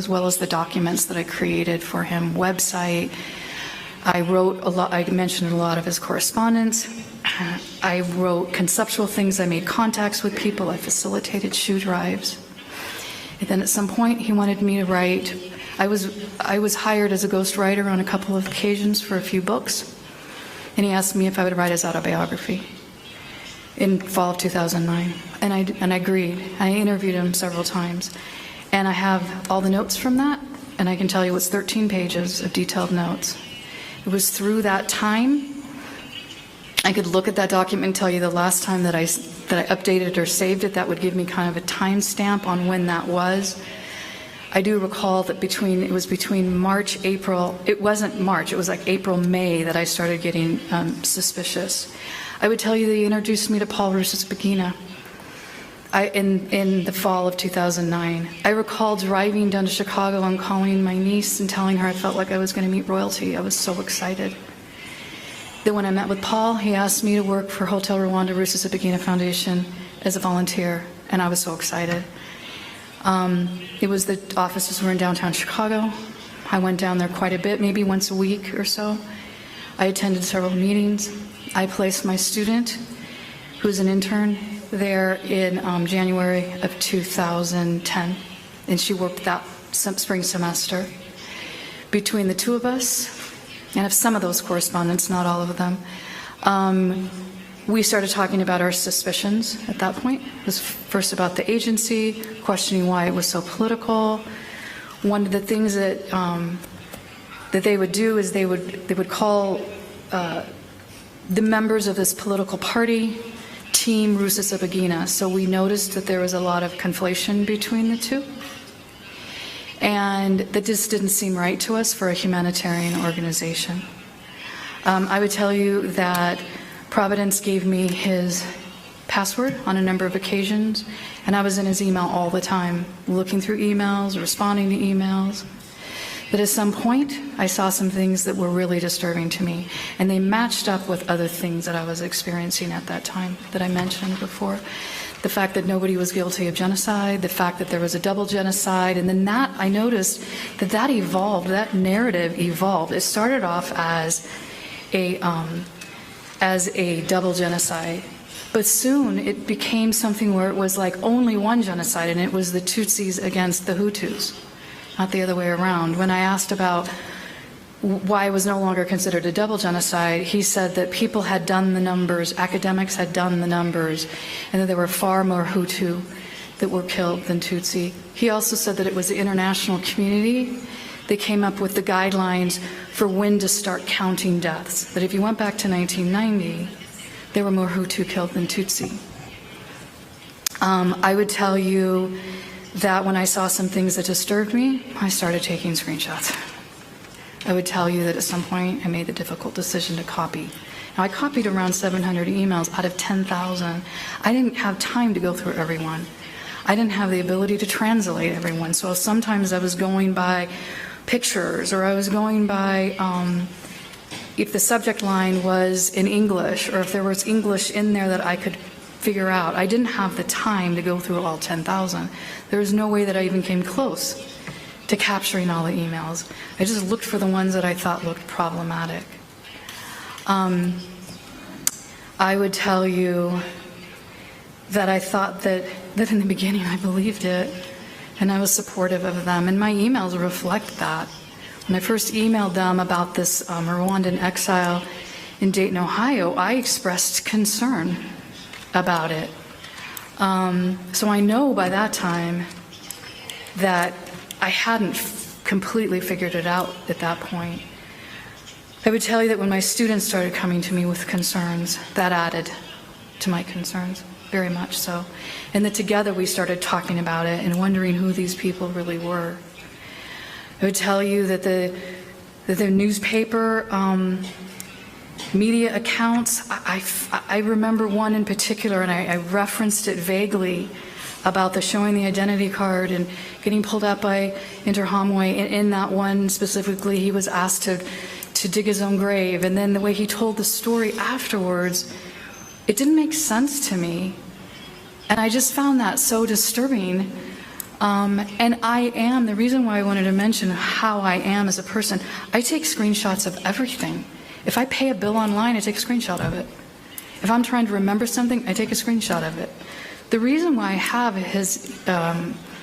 well as the documents that I created for him, website. I wrote a lot, I mentioned a lot of his correspondence. I wrote conceptual things, I made contacts with people, I facilitated shoe drives. And then at some point he wanted me to write. I was hired as a ghostwriter on a couple of occasions for a few books, and he asked me if I would write his autobiography in fall of 2009, and I agreed. I interviewed him several times, and I have all the notes from that, and I can tell you it's 13 pages of detailed notes. It was through that time I could look at that document and tell you the last time that I updated or saved it. That would give me kind of a time stamp on when that was. I do recall that it was between March, April, it wasn't March, it was like April, May that I started getting suspicious. I would tell you that he introduced me to Paul Rusesabagina in the fall of 2009. I recall driving down to Chicago and calling my niece and telling her I felt like I was going to meet royalty. I was so excited. Then when I met with Paul, he asked me to work for Hotel Rwanda Rusesabagina Foundation as a volunteer, and I was so excited. It was the offices were in downtown Chicago. I went down there quite a bit, maybe once a week or so. I attended several meetings. I placed my student, who was an intern, there in January of 2010, and she worked that spring semester. Between the two of us, and I have some of those correspondence, not all of them, we started talking about our suspicions at that point. It was first about the agency, questioning why it was so political. One of the things that they would do is they would call the members of this political party Team Rusesabagina. So we noticed that there was a lot of conflation between the two, and that just didn't seem right to us for a humanitarian organization. I would tell you that Providence gave me his password on a number of occasions, and I was in his email all the time, looking through emails, responding to emails. But at some point, I saw some things that were really disturbing to me, and they matched up with other things that I was experiencing at that time that I mentioned before. The fact that nobody was guilty of genocide, the fact that there was a double genocide, and then that, I noticed that evolved, that narrative evolved. It started off as a double genocide, but soon it became something where it was like only one genocide, and it was the Tutsis against the Hutus, not the other way around. When I asked about why it was no longer considered a double genocide, he said that people had done the numbers, academics had done the numbers, and that there were far more Hutu that were killed than Tutsi. He also said that it was the international community that came up with the guidelines for when to start counting deaths. That if you went back to 1990, there were more Hutu killed than Tutsi. I would tell you that when I saw some things that disturbed me, I started taking screenshots. I would tell you that at some point I made the difficult decision to copy. Now I copied around 700 emails out of 10,000. I didn't have time to go through everyone. I didn't have the ability to translate everyone. So sometimes I was going by pictures, or I was going by if the subject line was in English, or if there was English in there that I could figure out. I didn't have the time to go through all 10,000. There was no way that I even came close to capturing all the emails. I just looked for the ones that I thought looked problematic. I would tell you that I thought that in the beginning I believed it, and I was supportive of them, and my emails reflect that. When I first emailed them about this Rwandan exile in Dayton, Ohio, I expressed concern about it. So I know by that time that I hadn't completely figured it out at that point. I would tell you that when my students started coming to me with concerns, that added to my concerns, very much so. And that together we started talking about it and wondering who these people really were. I would tell you that the newspaper media accounts, I remember one in particular, and I referenced it vaguely, about the showing the identity card and getting pulled out by Interhamwe. In that one specifically, he was asked to dig his own grave, and then the way he told the story afterwards, it didn't make sense to me, and I just found that so disturbing. And the reason why I wanted to mention how I am as a person, I take screenshots of everything. If I pay a bill online, I take a screenshot of it. If I'm trying to remember something, I take a screenshot of it. The reason why I have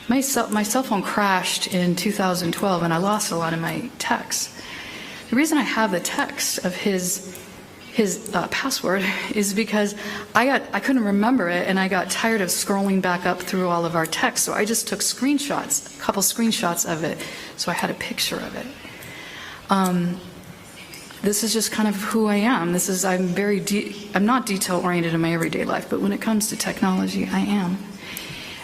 my cell phone crashed in 2012, and I lost a lot of my texts. The reason I have the text of his password is because I couldn't remember it, and I got tired of scrolling back up through all of our texts, so I just took screenshots, a couple screenshots of it, so I had a picture of it. This is just kind of who I am. I'm not detail-oriented in my everyday life, but when it comes to technology, I am.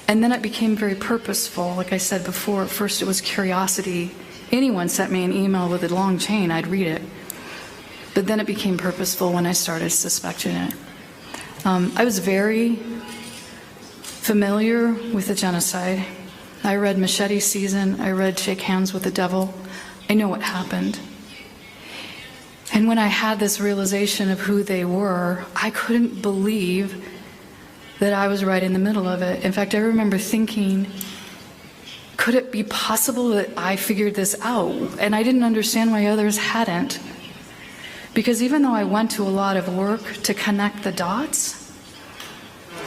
And then it became very purposeful. Like I said before, at first it was curiosity. Anyone sent me an email with a long chain, I'd read it. But then it became purposeful when I started suspecting it. I was very familiar with the genocide. I read Machete Season. I read Shake Hands with the Devil. I know what happened. And when I had this realization of who they were, I couldn't believe that I was right in the middle of it. In fact, I remember thinking, could it be possible that I figured this out? And I didn't understand why others hadn't. Because even though I went to a lot of work to connect the dots,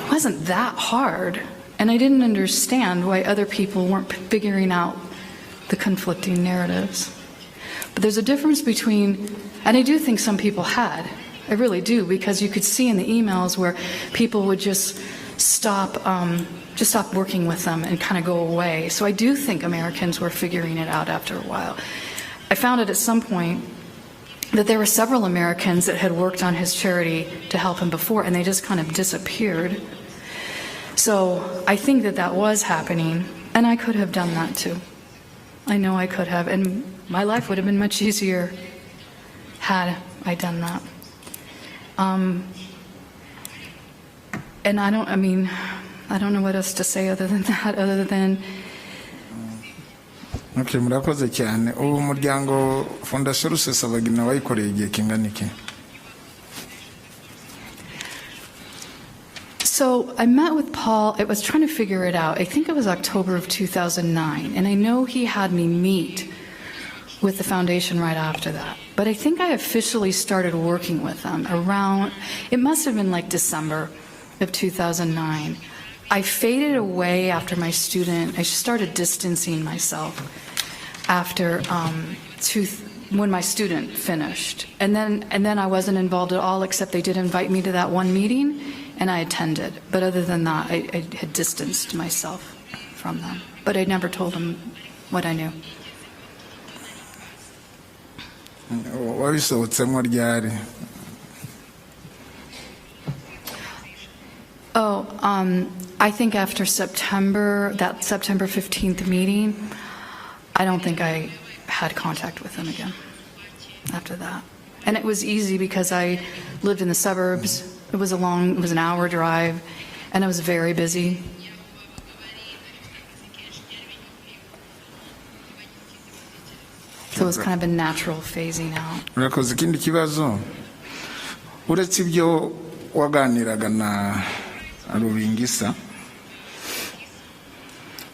it wasn't that hard. And I didn't understand why other people weren't figuring out the conflicting narratives. But there's a difference between, and I do think some people had, I really do, because you could see in the emails where people would just stop working with them and kind of go away. So I do think Americans were figuring it out after a while. I found it at some point that there were several Americans that had worked on his charity to help him before, and they just kind of disappeared. So I think that was happening, and I could have done that too. I know I could have, and my life would have been much easier had I done that. And I don't know what else to say other than that, other than Okay, murakoze cyane. Ubu muryango Fondation Rusesabagina wayikoreye igihe kingana iki? So I met with Paul. I was trying to figure it out. I think it was October of 2009, and I know he had me meet with the foundation right after that. But I think I officially started working with them around, it must have been like December of 2009. I faded away after my student. I started distancing myself after when my student finished. And then I wasn't involved at all, except they did invite me to that one meeting, and I attended. But other than that, I had distanced myself from them. But I never told them what I knew. wabisohotsemo ryari? Oh, I think after September, that September 15th meeting, I don't think I had contact with them again after that. And it was easy because I lived in the suburbs. It was an hour drive, and I was very busy. So it was kind of a natural phasing out. Urakoze. Ikindi kibazo, uretse ibyo waganiraga na Rubingisa,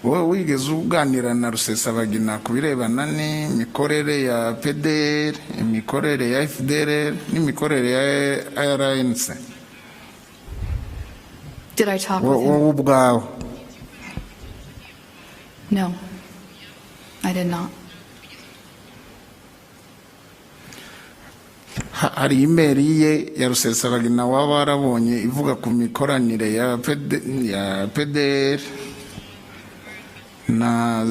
wowe wigeze uganira na Rusesabagina ku birebana n'imikorere ya PDR, imikorere ya FDR n'imikorere ya RNC? Did I talk with him? Wowe ubwawe? No, I did not. Hari imeri ye ya Rusesabagina waba warabonye ivuga ku mikoranire ya PDR na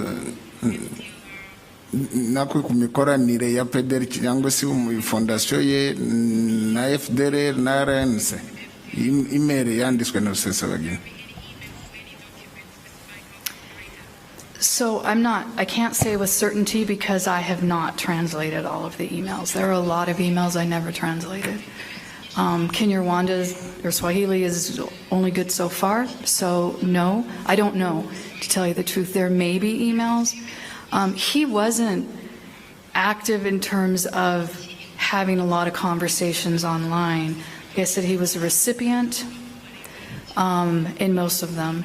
ku mikoranire ya PDR cyangwa se mu fondation ye na FDR na RNC? Imeri yanditswe na Rusesabagina. So I can't say with certainty because I have not translated all of the emails. There are a lot of emails I never translated. Kinyarwanda or Swahili is only good so far, so no, I don't know, to tell you the truth. There may be emails. He wasn't active in terms of having a lot of conversations online. Like I said, he was a recipient in most of them.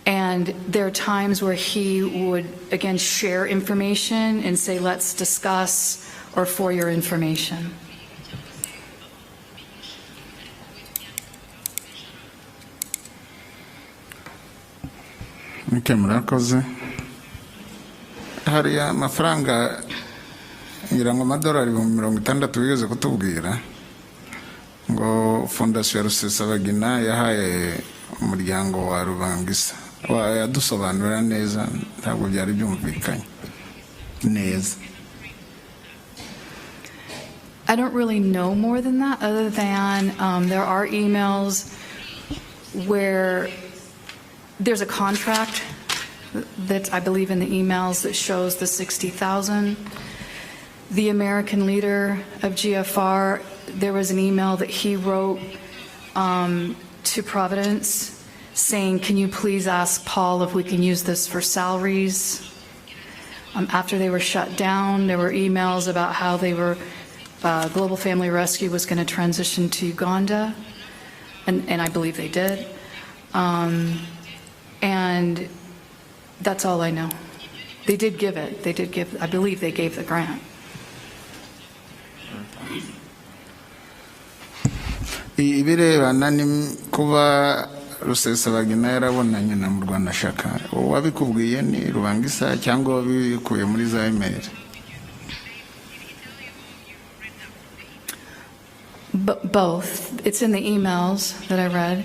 And there are times where he would, again, share information and say, let's discuss, or for your information. Okay, murakoze. Hari amafaranga ngira ngo amadolari 60 wigeze kutubwira ngo fondation ya Rusesabagina yahaye umuryango wa Rubangisa. Yadusobanurira neza, ntabwo byari byumvikanye neza. I don't really know more than that, other than there are emails where there's a contract that I believe in the emails that shows the $60,000. The American leader of GFR, there was an email that he wrote to Providence saying, can you please ask Paul if we can use this for salaries? After they were shut down, there were emails about how they were, Global Family Rescue was going to transition to Uganda, and I believe they did. And that's all I know. They did give it. They did give, I believe they gave the grant. Ibirebana kuba Rusesabagina yarabonanye na Murwanashyaka, wabikubwiye ni Rubangisa cyangwa wabikuye muri za email? Both. It's in the emails that I read,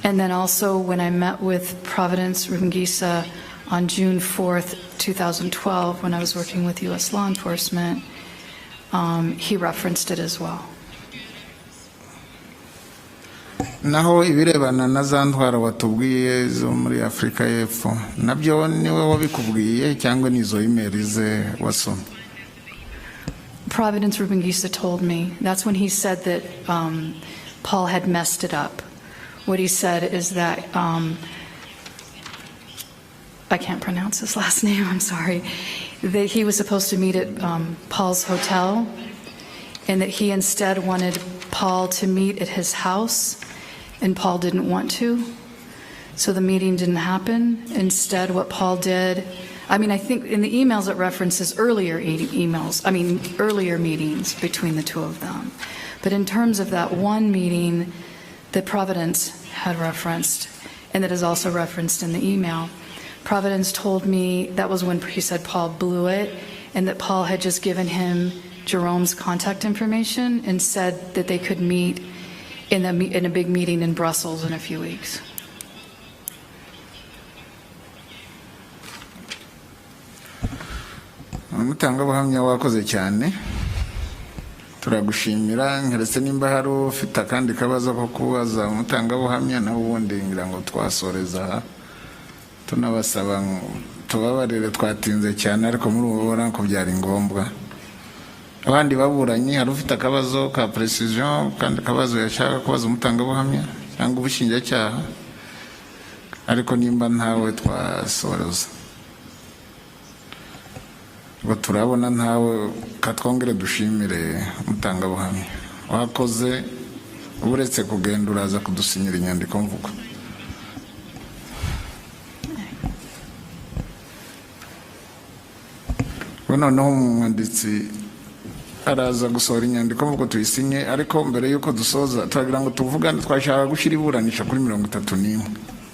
and then also when I met with Providence Rubangisa on June 4th, 2012, when I was working with U.S. law enforcement, he referenced it as well. Naho ibirebana na za ntwara watubwiye zo muri Afrika y'Epfo, nabyo niwe wabikubwiye cyangwa nizo email ze wasomye? Providence Rubangisa told me. That's when he said that Paul had messed it up. What he said is that, I can't pronounce his last name, I'm sorry, that he was supposed to meet at Paul's hotel, and that he instead wanted Paul to meet at his house, and Paul didn't want to. So the meeting didn't happen. Instead, what Paul did, I think in the emails it references earlier earlier meetings between the two of them. But in terms of that one meeting that Providence had referenced, and that is also referenced in the email, Providence told me that was when he said Paul blew it, and that Paul had just given him Jerome's contact information and said that they could meet in a big meeting in Brussels in a few weeks. umutangabuhamya wakoze cyane turagushimira nkeretse nimba hari ufite akandi kabazo ko kubaza umutangabuhamya nawe ubundi ngira ngo twasoreza tunabasaba tubabarire twatinze cyane ariko muri ubona ko byari ngombwa abandi baburanye hari ufite akabazo ka precision kandi akabazo yashaka kubaza umutangabuhamya cyangwa ubushinjacyaha ariko nimba ntawe twasoreza ngo turabona ntawe katwongere dushimire umutangabuhamya wakoze uretse kugenda uraza kudusinyira inyandiko mvugo noneho umwanditsi araza gusohora inyandiko mvugo tuyisinye ariko mbere yuko dusoza turagira ngo tuvugane twashaka gushyira iburanisha kuri 31